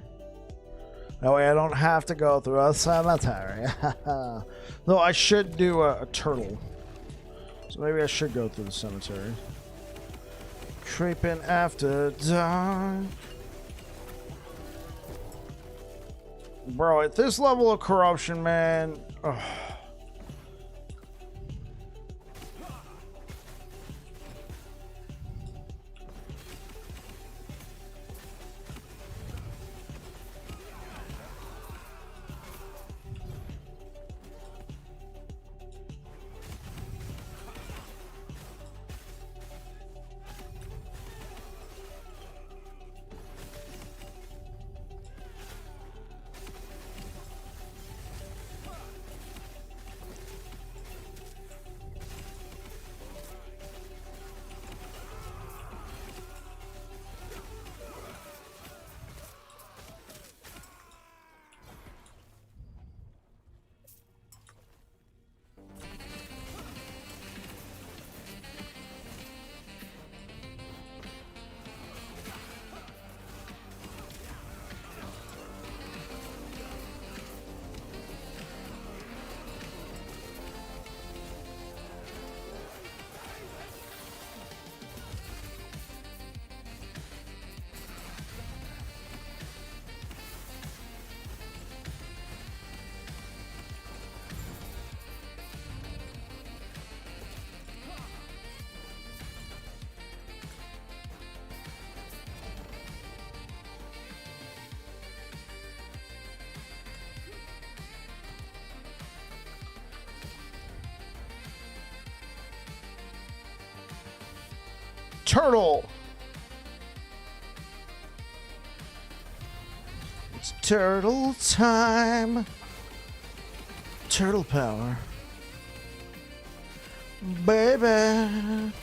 [SPEAKER 1] That way I don't have to go through a cemetery. Though I should do a turtle. So maybe I should go through the cemetery. Creeping after dark. Bro, at this level of corruption, man. Ugh. turtle. It's turtle time. Turtle power. Baby.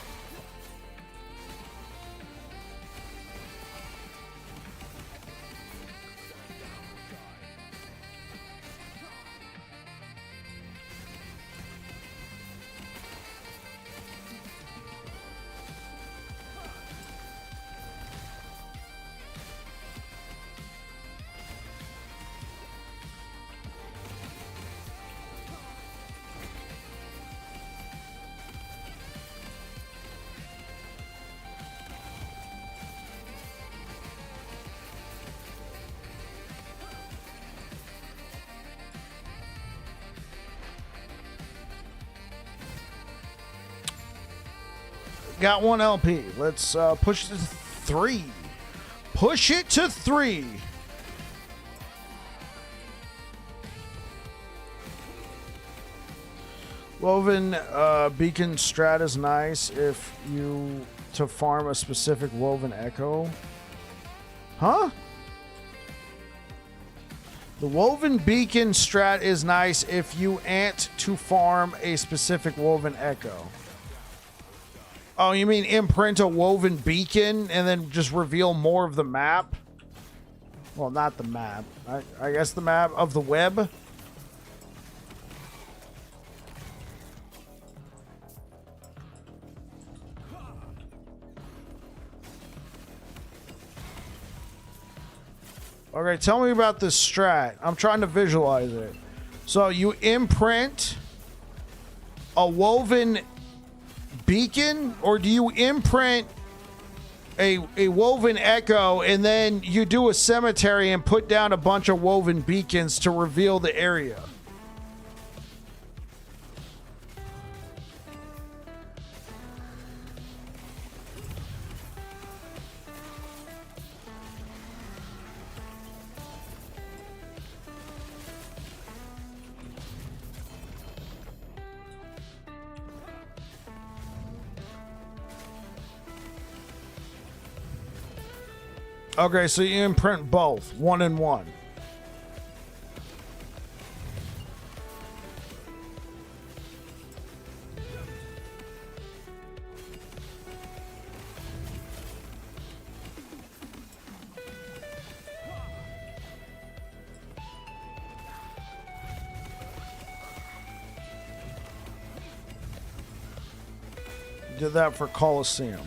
[SPEAKER 1] Got 1 LP. Let's push it to 3. Push it to 3. Woven Beacon Strat is nice if you to farm a specific Woven Echo. Huh? The Woven Beacon Strat is nice if you ant to farm a specific Woven Echo. Oh, you mean imprint a Woven Beacon and then just reveal more of the map? Well, not the map. I guess the map of the web. Okay, tell me about this strat. I'm trying to visualize it. So you imprint a Woven Beacon, or do you imprint a Woven Echo and then you do a cemetery and put down a bunch of Woven Beacons to reveal the area? Okay, so you imprint both, 1 and 1. Did that for Coliseum.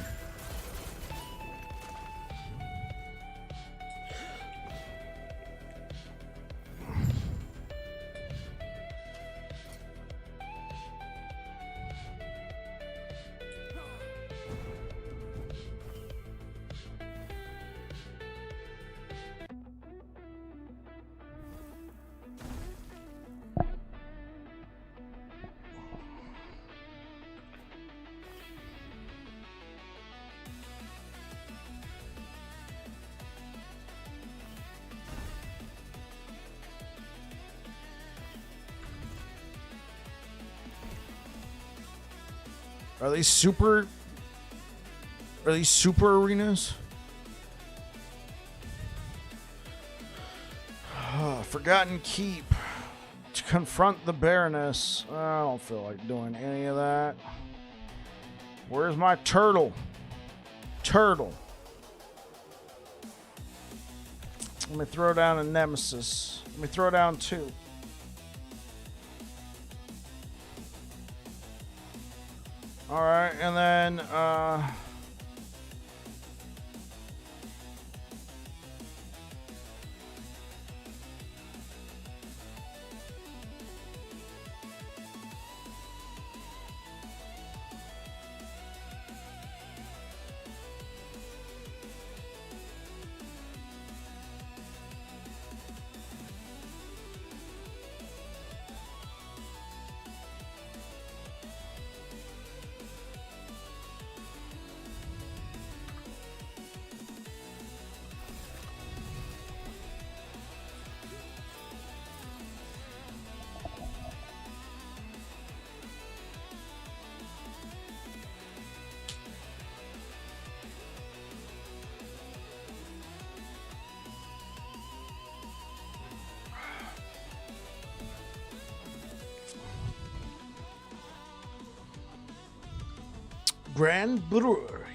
[SPEAKER 1] Are these super arenas? Forgotten Keep. To confront the Baroness. I don't feel like doing any of that. Where's my turtle? Turtle. Let me throw down a Nemesis. Let me throw down 2. All right, and then Grand Brewery.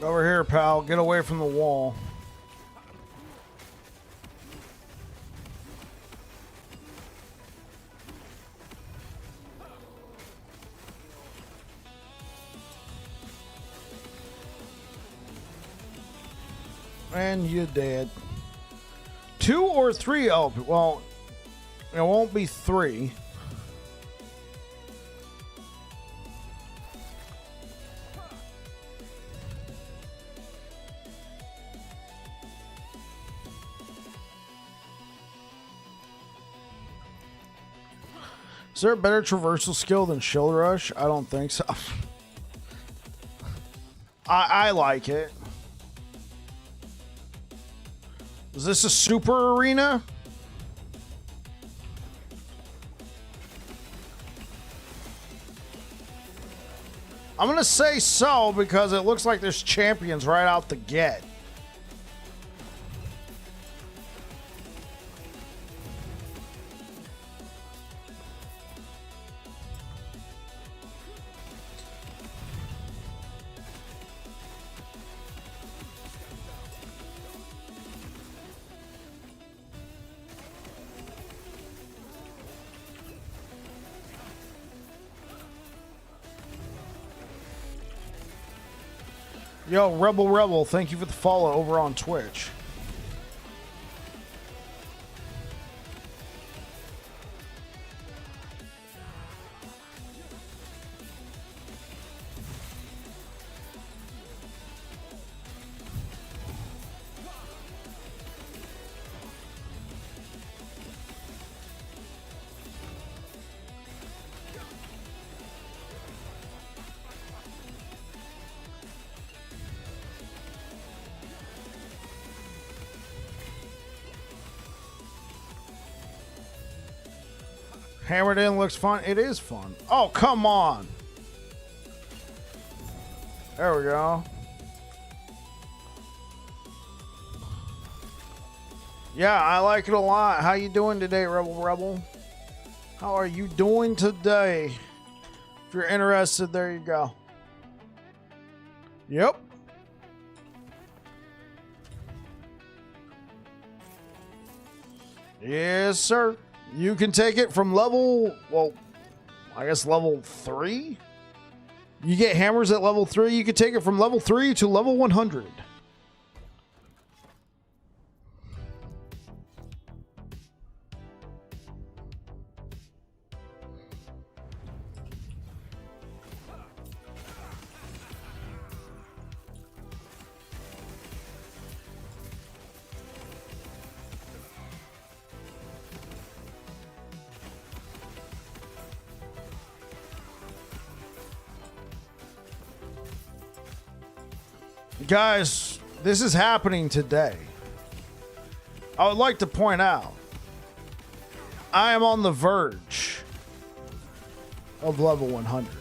[SPEAKER 1] Over here, pal. Get away from the wall. And you're dead. 2 or 3? Oh, well, it won't be 3. Is there a better traversal skill than Shield Rush? I don't think so. I like it. Is this a super arena? I'm going to say so because it looks like there's champions right out the get. Yo, Rebel, thank you for the follow over on Twitch. Hammered in looks fun. It is fun. Oh, come on. There we go. Yeah, I like it a lot. How you doing today, Rebel? How are you doing today? If you're interested, there you go. Yep. Yes, sir. You can take it from level, well, I guess level 3? You get hammers at level 3. You can take it from level 3 to level 100. Guys, this is happening today. I would like to point out, I am on the verge of level 100.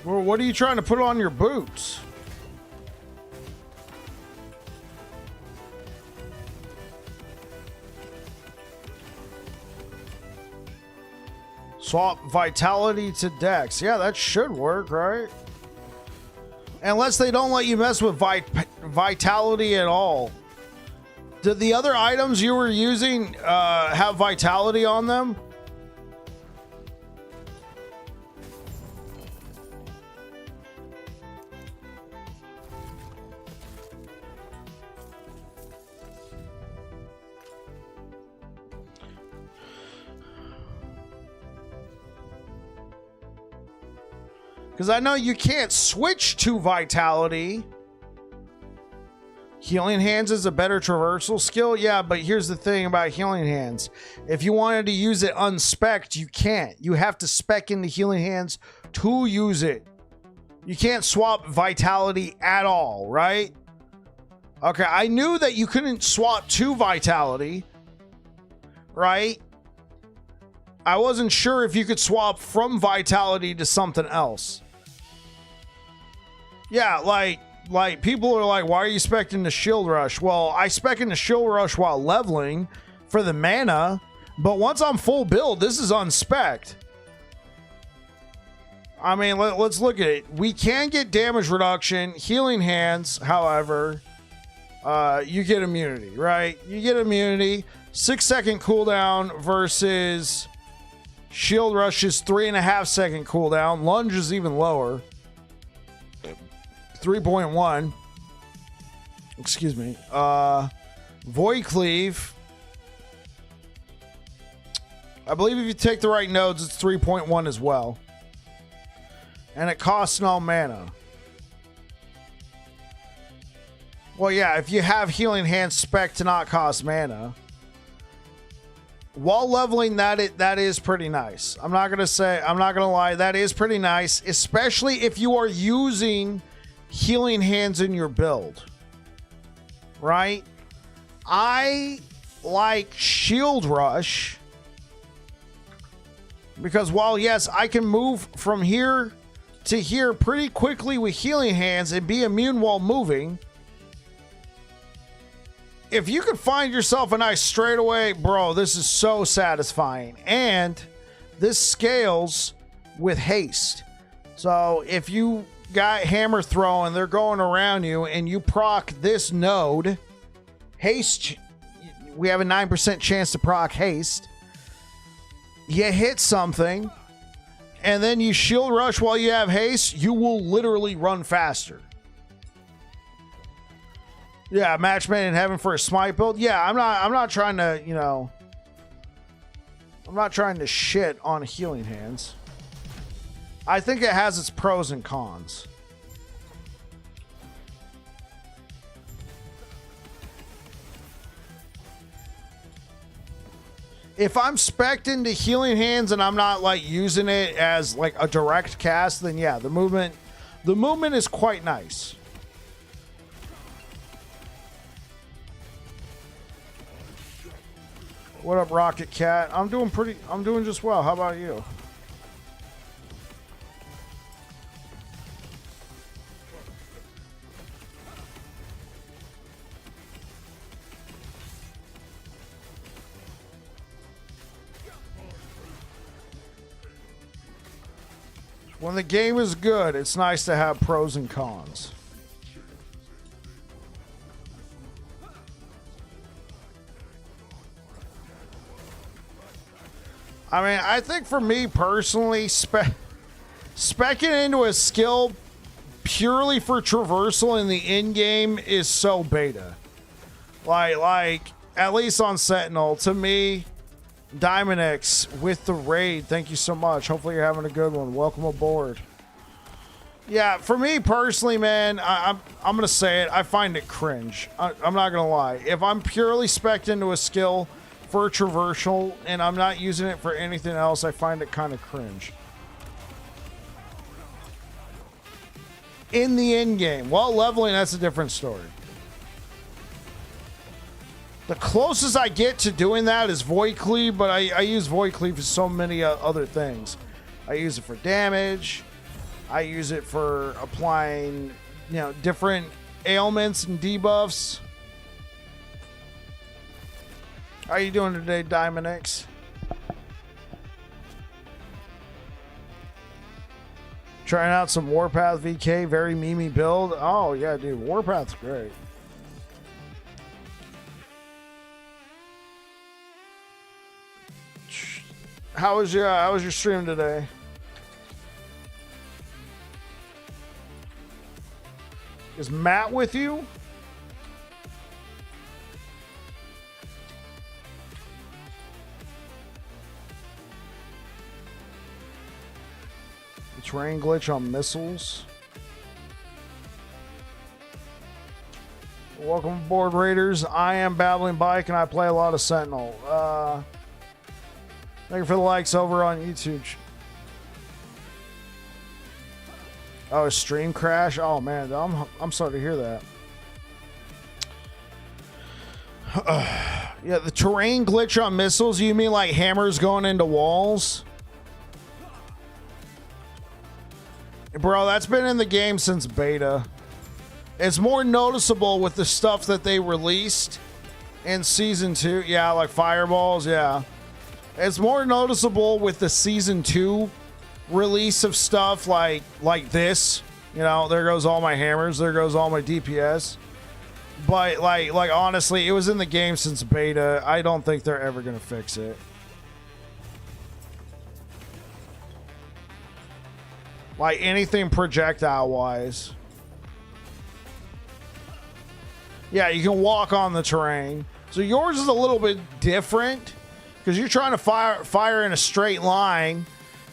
[SPEAKER 1] Well, what are you trying to put on your boots? Swap vitality to dex. Yeah, that should work, right? Unless they don't let you mess with vitality at all. Did the other items you were using have vitality on them? Because I know you can't switch to vitality. Healing Hands is a better traversal skill. Yeah, but here's the thing about Healing Hands. If you wanted to use it unspec'd, you can't. You have to spec into Healing Hands to use it. You can't swap vitality at all, right? Okay, I knew that you couldn't swap to vitality, right? I wasn't sure if you could swap from vitality to something else. Yeah, like people are like, why are you specing the shield rush? Well, I spec in the shield rush while leveling for the mana, but once I'm full build, this is unspec'd. I mean, let's look at it. We can get damage reduction, Healing Hands, however, you get immunity, right? You get immunity, 6-second cooldown versus shield rush is 3.5-second cooldown. Lunge is even lower. 3.1. Excuse me. Void Cleave. I believe if you take the right nodes, it's 3.1 as well. And it costs no mana. Well, yeah, if you have Healing Hands spec to not cost mana. While leveling, that is pretty nice. I'm not gonna lie, that is pretty nice, especially if you are using Healing Hands in your build, right? I like Shield Rush because while yes, I can move from here to here pretty quickly with Healing Hands and be immune while moving. If you could find yourself a nice straightaway, bro, this is so satisfying. And this scales with haste. So if you got hammer throw and they're going around you and you proc this node, haste, we have a 9% chance to proc haste. You hit something and then you shield rush while you have haste, you will literally run faster. Yeah, match made in heaven for a smite build. Yeah, I'm not trying to, you know, I'm not trying to shit on Healing Hands. I think it has its pros and cons. If I'm spec'd into Healing Hands and I'm not like using it as like a direct cast, then yeah, the movement is quite nice. What up, Rocket Cat? I'm doing just well. How about you? When the game is good, it's nice to have pros and cons. I mean, I think for me personally, specking into a skill purely for traversal in the in-game is so beta. Like at least on Sentinel, to me, Diamond X with the raid, thank you so much. Hopefully you're having a good one. Welcome aboard. Yeah, for me personally, man, I'm gonna say it. I find it cringe. I'm not gonna lie. If I'm purely spec'd into a skill for traversal and I'm not using it for anything else, I find it kind of cringe. In the end game, while leveling, that's a different story. The closest I get to doing that is Void Cleave, but I use Void Cleave for so many other things. I use it for damage. I use it for applying, you know, different ailments and debuffs. How you doing today, Diamond X? Trying out some Warpath VK, very memey build. Oh yeah, dude, Warpath's great. How was your stream today? Is Matt with you? Terrain glitch on missiles. Welcome aboard, Raiders. I am Battling Bike and I play a lot of Sentinel. Thank you for the likes over on YouTube. Oh, stream crash. Oh man, I'm sorry to hear that. Yeah, the terrain glitch on missiles. You mean like hammers going into walls? Bro, that's been in the game since beta. It's more noticeable with the stuff that they released in Season 2. Yeah, like fireballs, yeah. It's more noticeable with the Season 2 release of stuff like this. You know, there goes all my hammers, there goes all my DPS. But like honestly, it was in the game since beta. I don't think they're ever going to fix it. Like anything projectile wise. Yeah, you can walk on the terrain. So yours is a little bit different because you're trying to fire in a straight line,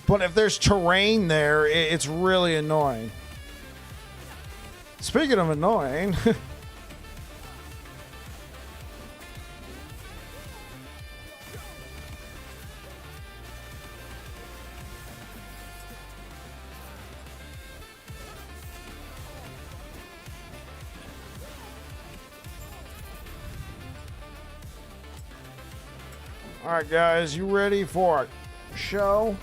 [SPEAKER 1] but if there's terrain there, it's really annoying. Speaking of annoying, all right, guys, you ready for a show?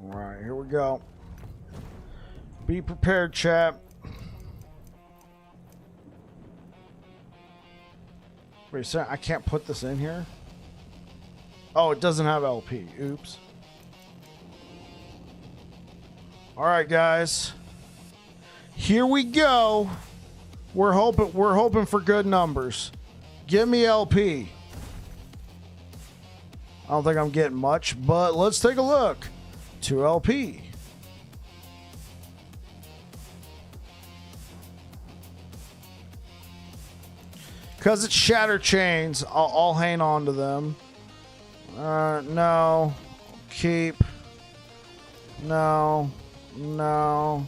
[SPEAKER 1] All right, here we go. Be prepared, chat. Wait a second, I can't put this in here? Oh, it doesn't have LP. Oops. All right, guys. Here we go. We're hoping for good numbers. Give me LP. I don't think I'm getting much, but let's take a look. 2 LP. Because it's Shatter Chains, I'll hang on to them. No. Keep. No. No.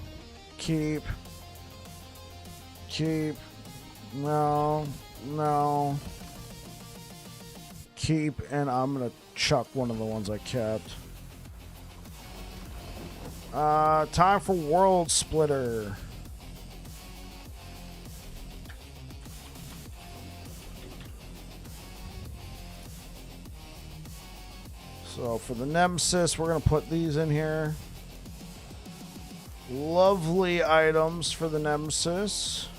[SPEAKER 1] Keep. Keep. No. No. Keep. And I'm going to chuck one of the ones I kept. Time for World Splitter. So for the Nemesis, we're going to put these in here. Lovely items for the Nemesis.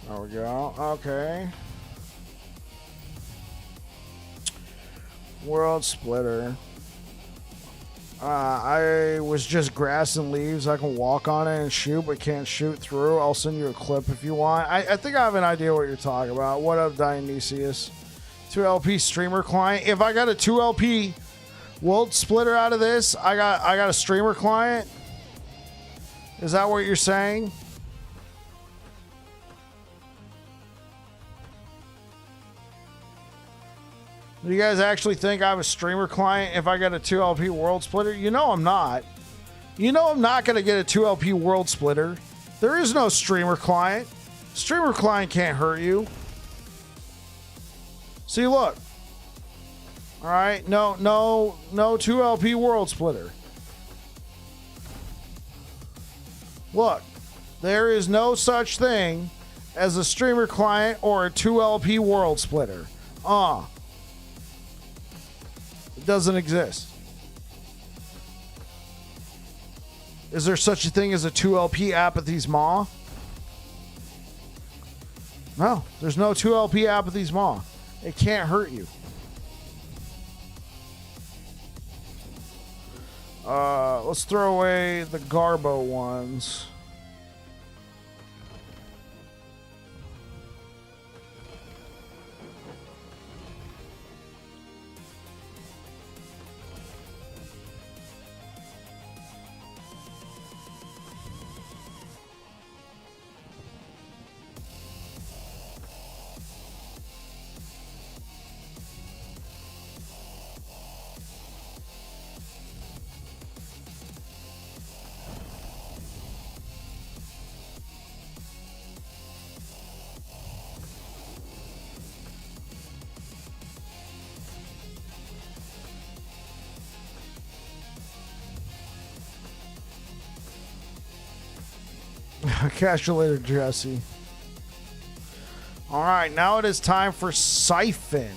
[SPEAKER 1] There we go. Okay. World Splitter. I was just grass and leaves. I can walk on it and shoot, but can't shoot through. I'll send you a clip if you want. I think I have an idea what you're talking about. What up, Dionysius? 2LP streamer client. If I got a 2LP World Splitter out of this, I got a streamer client. Is that what you're saying? Do you guys actually think I have a streamer client if I got a 2LP World Splitter? You know I'm not. You know I'm not going to get a 2LP world splitter. There is no streamer client. Streamer client can't hurt you. See, look. All right, no 2LP world splitter. Look, there is no such thing as a streamer client or a 2LP world splitter. It doesn't exist. Is there such a thing as a 2LP Apathy's Maw? No, there's no 2LP Apathy's Maw. It can't hurt you. Let's throw away the Garbo ones. Catch you later, Jesse. All right, now it is time for Siphon.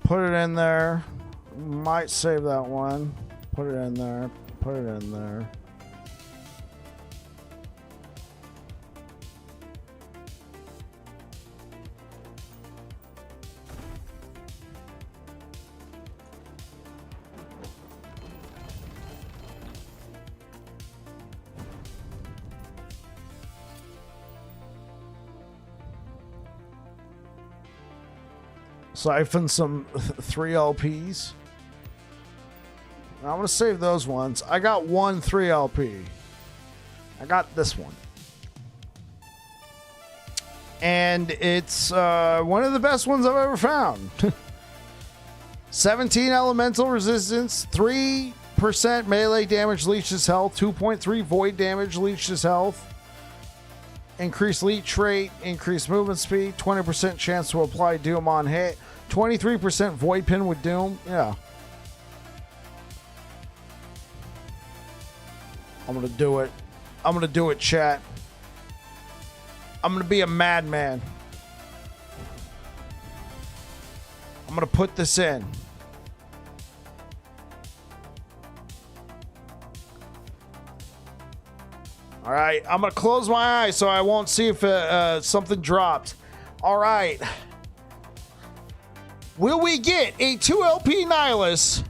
[SPEAKER 1] Put it in there. Might save that one. Put it in there. Put it in there. Siphon some 3LPs. I'm going to save those ones. I got one 3LP. I got this one. And it's one of the best ones I've ever found. 17 elemental resistance, 3% melee damage leeches health, 2.3 void damage leeches health, increased leech rate, increased movement speed, 20% chance to apply doom on hit, 23% void pin with doom. Yeah. I'm going to do it. I'm going to do it, chat. I'm going to be a madman. I'm going to put this in. All right. I'm going to close my eyes so I won't see if something dropped. All right. Will we get a 2LP Nihilus?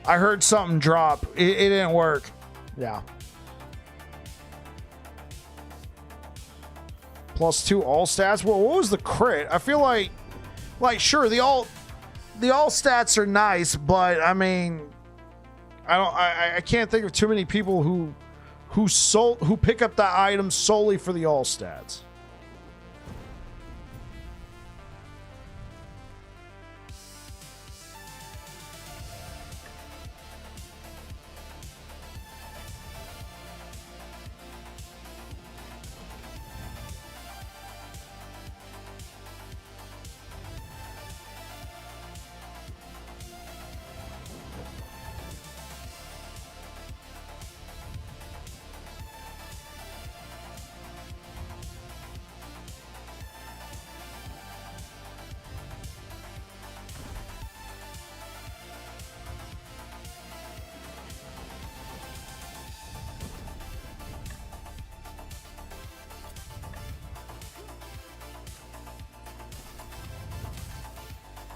[SPEAKER 1] I heard something drop. It didn't work. Yeah. +2 all stats. Well, what was the crit? I feel like sure, the all stats are nice, but I mean, I can't think of too many people who pick up that item solely for the all stats.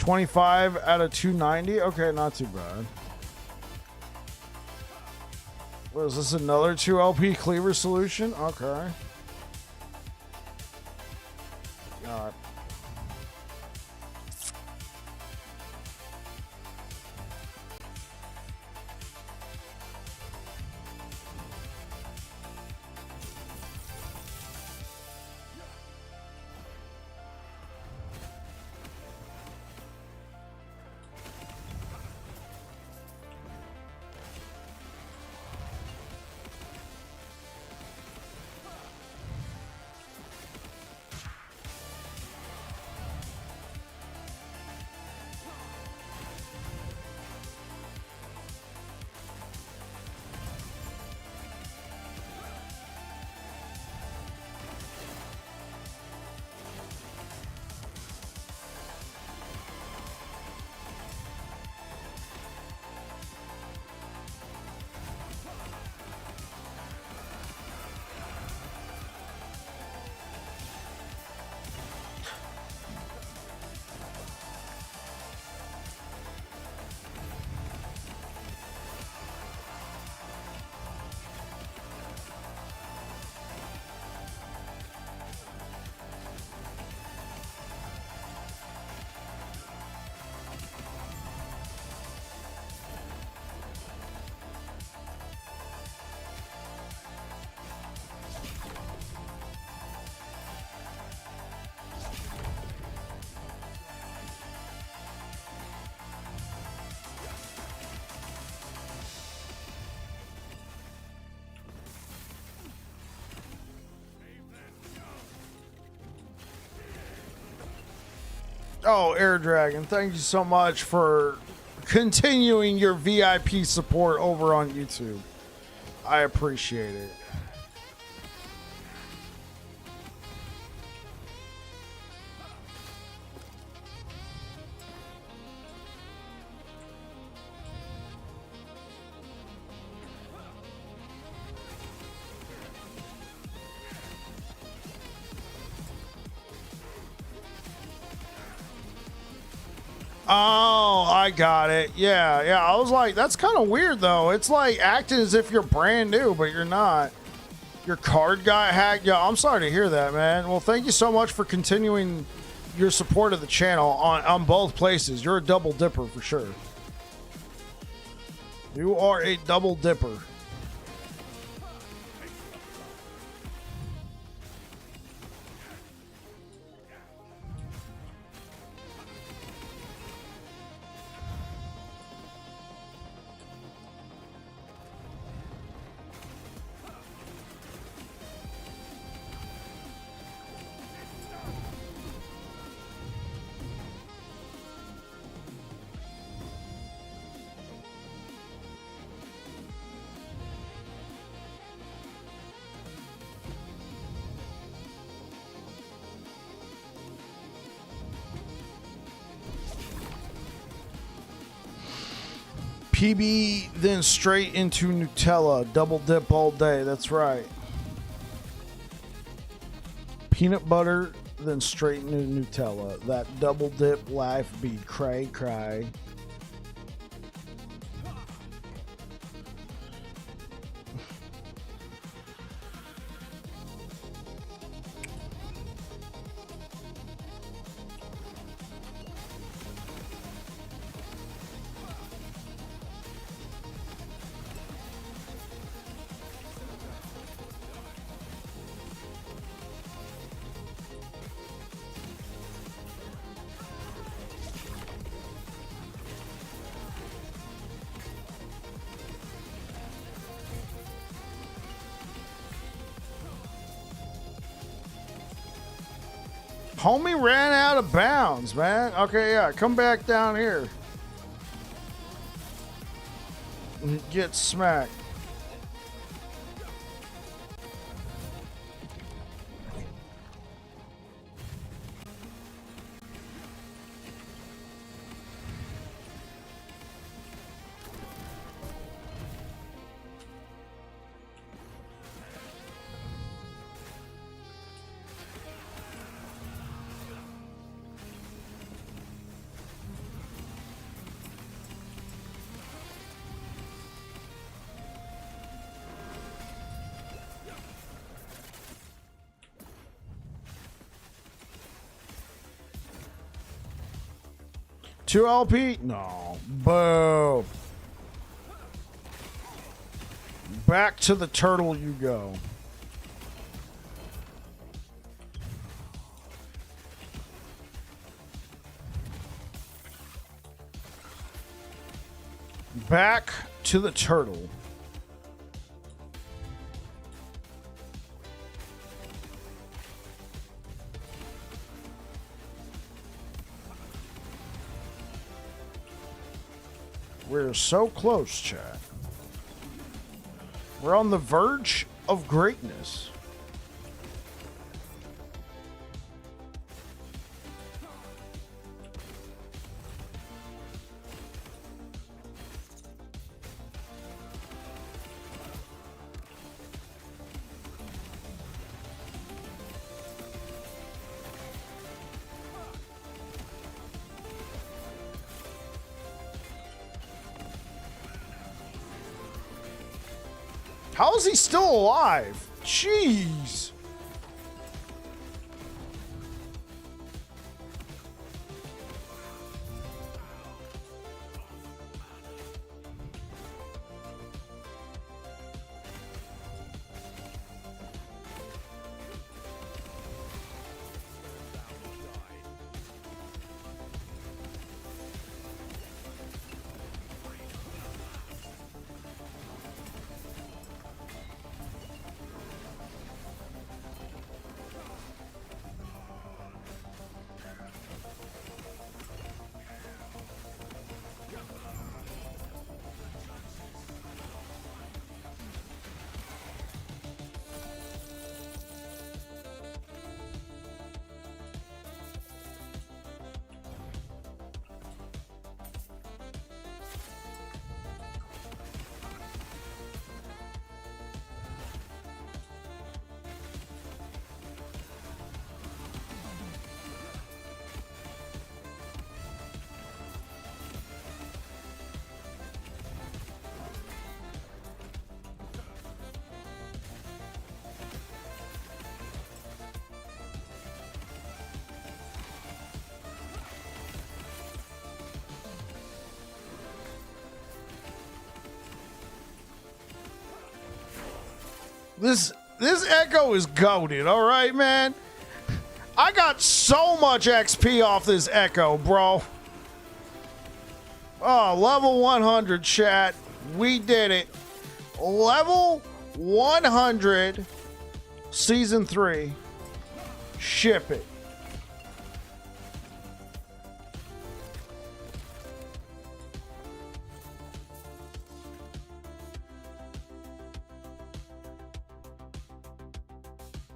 [SPEAKER 1] 25 out of 290. Okay, not too bad. What is this? Another 2 LP cleaver solution? Okay. All right. Oh, Air Dragon, thank you so much for continuing your VIP support over on YouTube. I appreciate it. Oh, I got it. Yeah. I was like, that's kind of weird, though. It's like acting as if you're brand new, but you're not. Your card got hacked. Yeah, I'm sorry to hear that, man. Well, thank you so much for continuing your support of the channel on both places. You're a double dipper for sure. You are a double dipper. PB, then straight into Nutella. Double dip all day. That's right. Peanut butter, then straight into Nutella. That double dip life beat. Cray, cry. Homie ran out of bounds, man. Okay, yeah, come back down here. Get smacked. 2 LP? No. Boo. Back to the turtle you go. Back to the turtle. We're so close, chat. We're on the verge of greatness. How is he still alive? Jeez. This Echo is goated, all right, man? I got so much XP off this Echo, bro. Oh, level 100, chat. We did it. Level 100, Season 3. Ship it.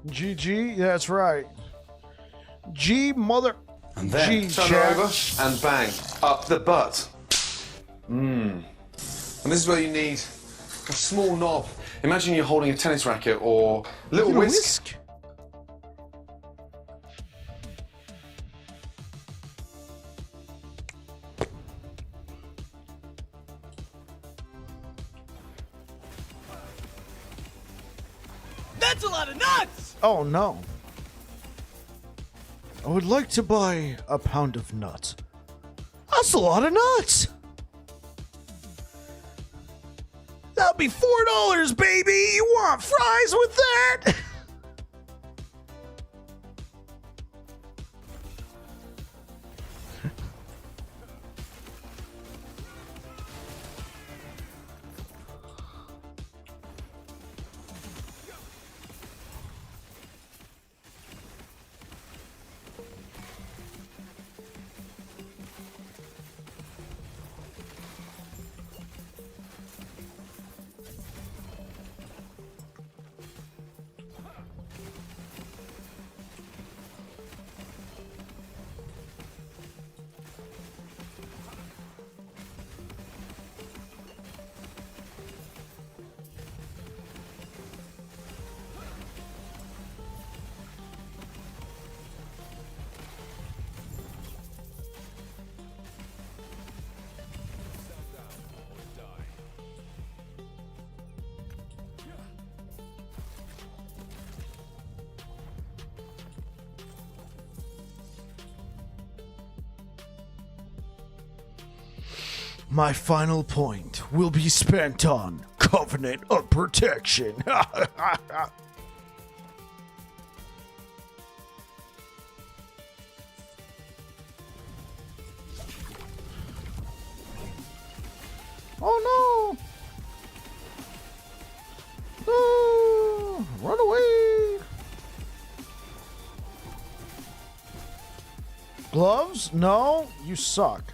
[SPEAKER 1] GG, that's right. G mother.
[SPEAKER 2] And then
[SPEAKER 1] G
[SPEAKER 2] turn her over and bang up the butt. And this is where you need a small knob. Imagine you're holding a tennis racket or a little whisk.
[SPEAKER 3] That's a lot of nuts!
[SPEAKER 1] Oh no. I would like to buy a pound of nuts. That's a lot of nuts. That'll be $4, baby. You want fries with that? My final point will be spent on Covenant of Protection. Oh no! No! Run away! Gloves? No, you suck.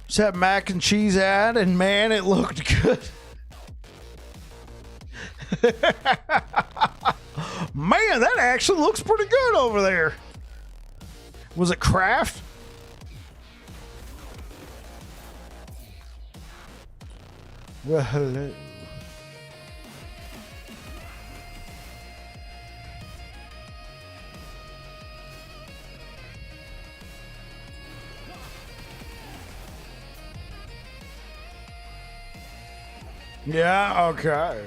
[SPEAKER 1] Just that mac and cheese ad, and man, it looked good. Man, that actually looks pretty good over there. Was it Kraft? Well, hello. Yeah, okay.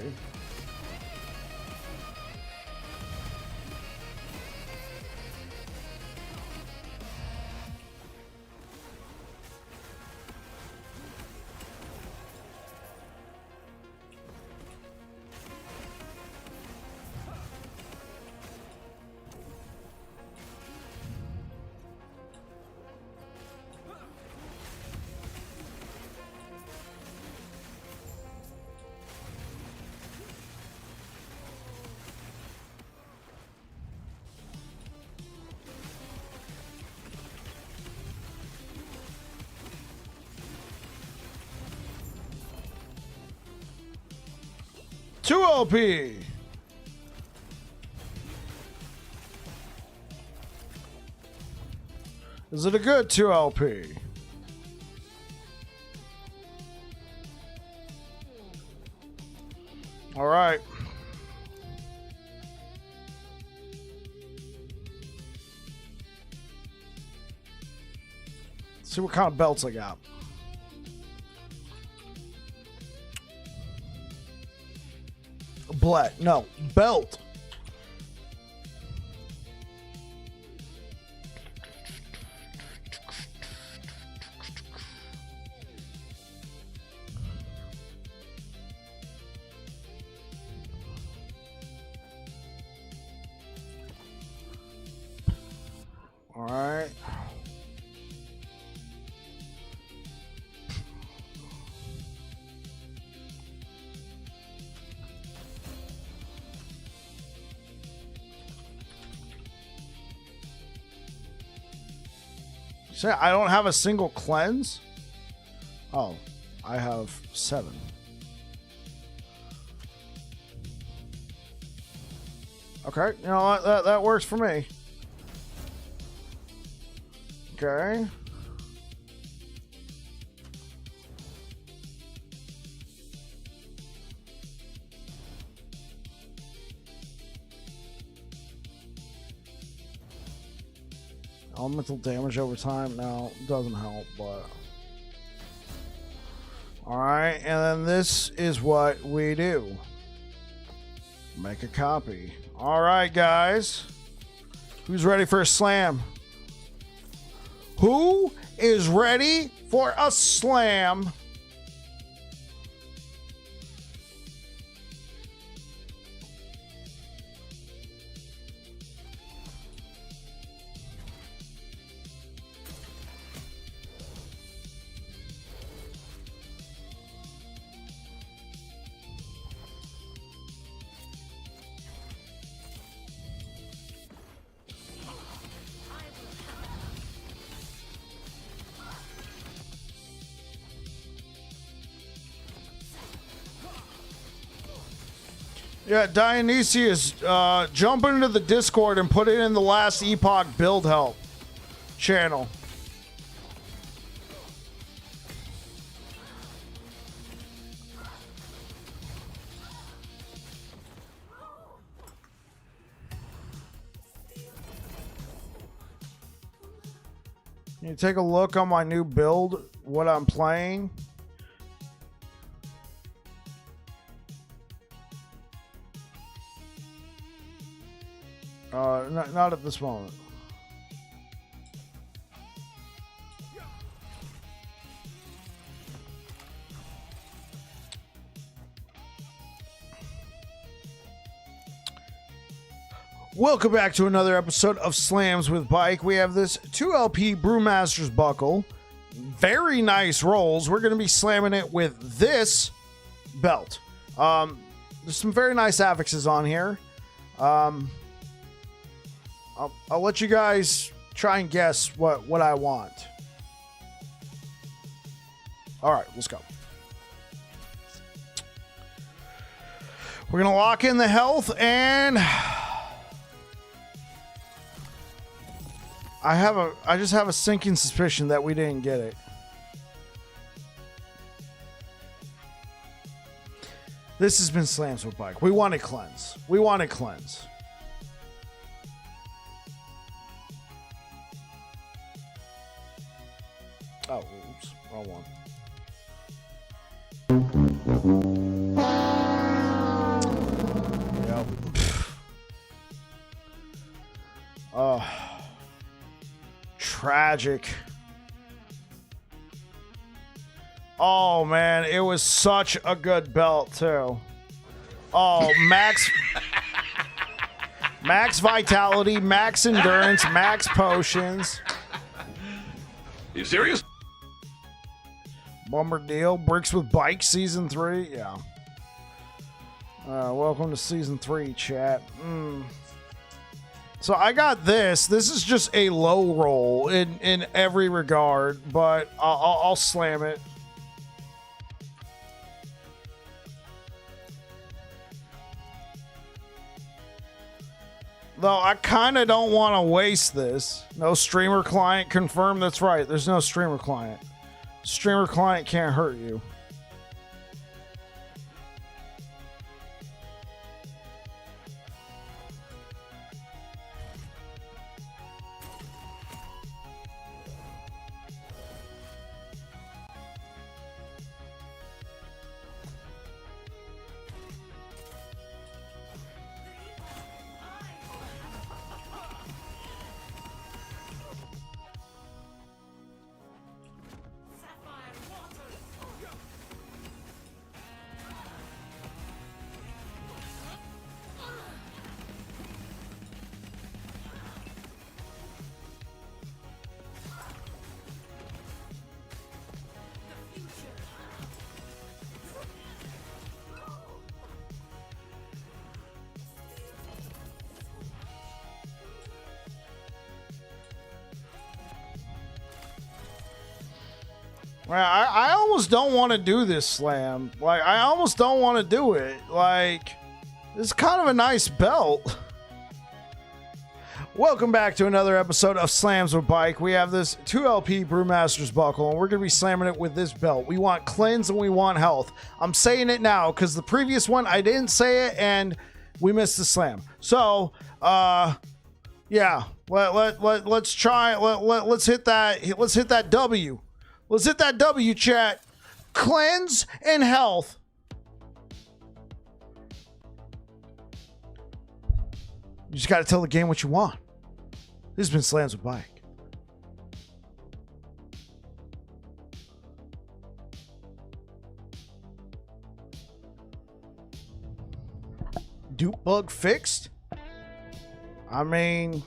[SPEAKER 1] Two LP. Is it a good 2 LP? All right. Let's see what kind of belts I got. Blet. No, belt. All right. Say I don't have a single cleanse? Oh, I have 7. Okay, you know what? That works for me. Okay. Elemental damage over time? No, doesn't help, but... Alright, and then this is what we do. Make a copy. Alright, guys. Who's ready for a slam? Who is ready for a slam? Yeah, Dionysius, jump into the Discord and put it in the last Epoch build help channel. Can you take a look on my new build, what I'm playing? Not at this moment. Welcome back to another episode of Slams with Bike. We have this 2LP Brewmaster's Buckle. Very nice rolls. We're going to be slamming it with this belt. There's some very nice affixes on here. I'll let you guys try and guess what I want. All right, let's go. We're going to lock in the health, and I just have a sinking suspicion that we didn't get it. This has been Slams with Bike. We want to cleanse. We want to cleanse. Oh, oops, wrong one. Yep. Tragic. Oh man, it was such a good belt too. Oh, max vitality, max endurance, max potions.
[SPEAKER 3] You serious?
[SPEAKER 1] Bummer deal. Bricks with Bike Season 3. Yeah. Welcome to Season 3, chat. So I got this. This is just a low roll in every regard, but I'll slam it. Though I kind of don't want to waste this. No streamer client confirmed. That's right. There's no streamer client. Streamer client can't hurt you. I almost don't want to do this slam. Like, I almost don't want to do it. Like, it's kind of a nice belt. Welcome back to another episode of Slams with Bike. We have this 2LP Brewmaster's buckle, and we're going to be slamming it with this belt. We want cleanse and we want health. I'm saying it now because the previous one, I didn't say it, and we missed the slam. So, yeah, let's try. Let's hit that. Let's hit that W. Let's hit that W, chat. Cleanse and health. You just got to tell the game what you want. This has been Slams with Bike. Dupe bug fixed? I mean,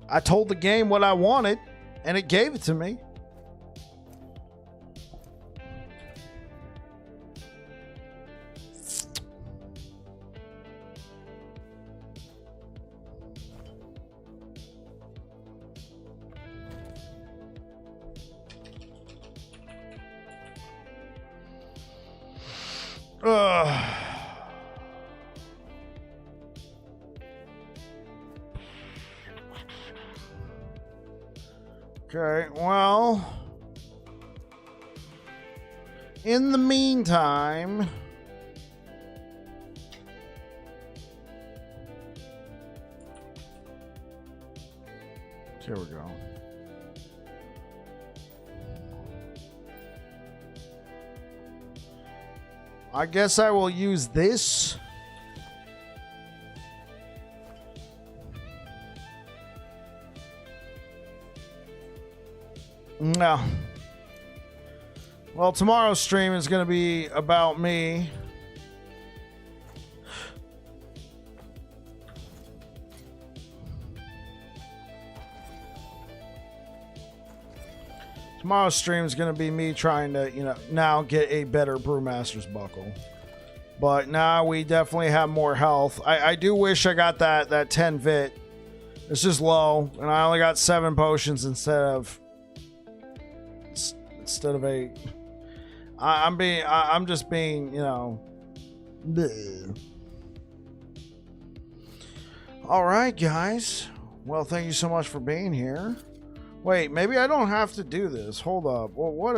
[SPEAKER 1] I told the game what I wanted, and it gave it to me. Okay, well, in the meantime, here we go. I guess I will use this. No. Well, tomorrow's stream is going to be about me. Tomorrow's stream is going to be me trying to, now get a better Brewmaster's buckle. But now we definitely have more health. I do wish I got that 10 vit. It's just low, and I only got 7 potions instead of 8. I'm just being, bleh. All right, guys. Well, thank you so much for being here. Wait, maybe I don't have to do this. Hold up. Well, what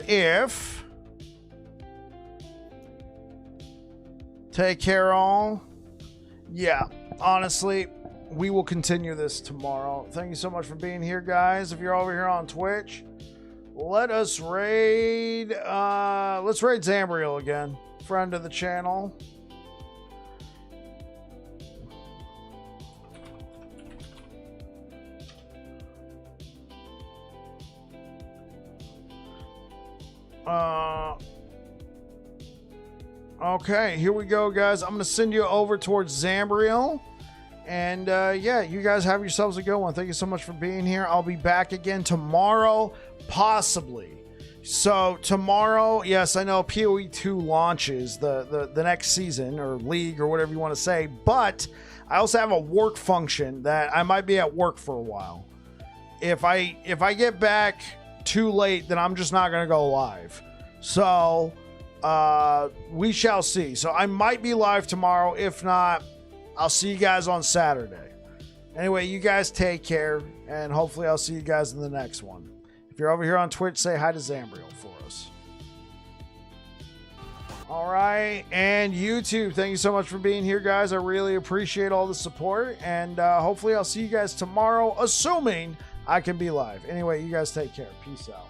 [SPEAKER 1] if take care all? Yeah, honestly, we will continue this tomorrow. Thank you so much for being here, guys. If you're over here on Twitch, let's raid Zambriel again. Friend of the channel. Okay, here we go, guys. I'm going to send you over towards Zambriel. And, yeah, you guys have yourselves a good one. Thank you so much for being here. I'll be back again tomorrow, possibly. So, tomorrow, yes, I know PoE 2 launches the next season, or league, or whatever you want to say. But I also have a work function that I might be at work for a while. If I get back too late, then I'm just not going to go live. So, we shall see. So, I might be live tomorrow. If not, I'll see you guys on Saturday. Anyway, you guys take care, and hopefully I'll see you guys in the next one. If you're over here on Twitch, say hi to Zambriel for us. All right, and YouTube, thank you so much for being here, guys. I really appreciate all the support, and hopefully I'll see you guys tomorrow, assuming I can be live. Anyway, you guys take care. Peace out.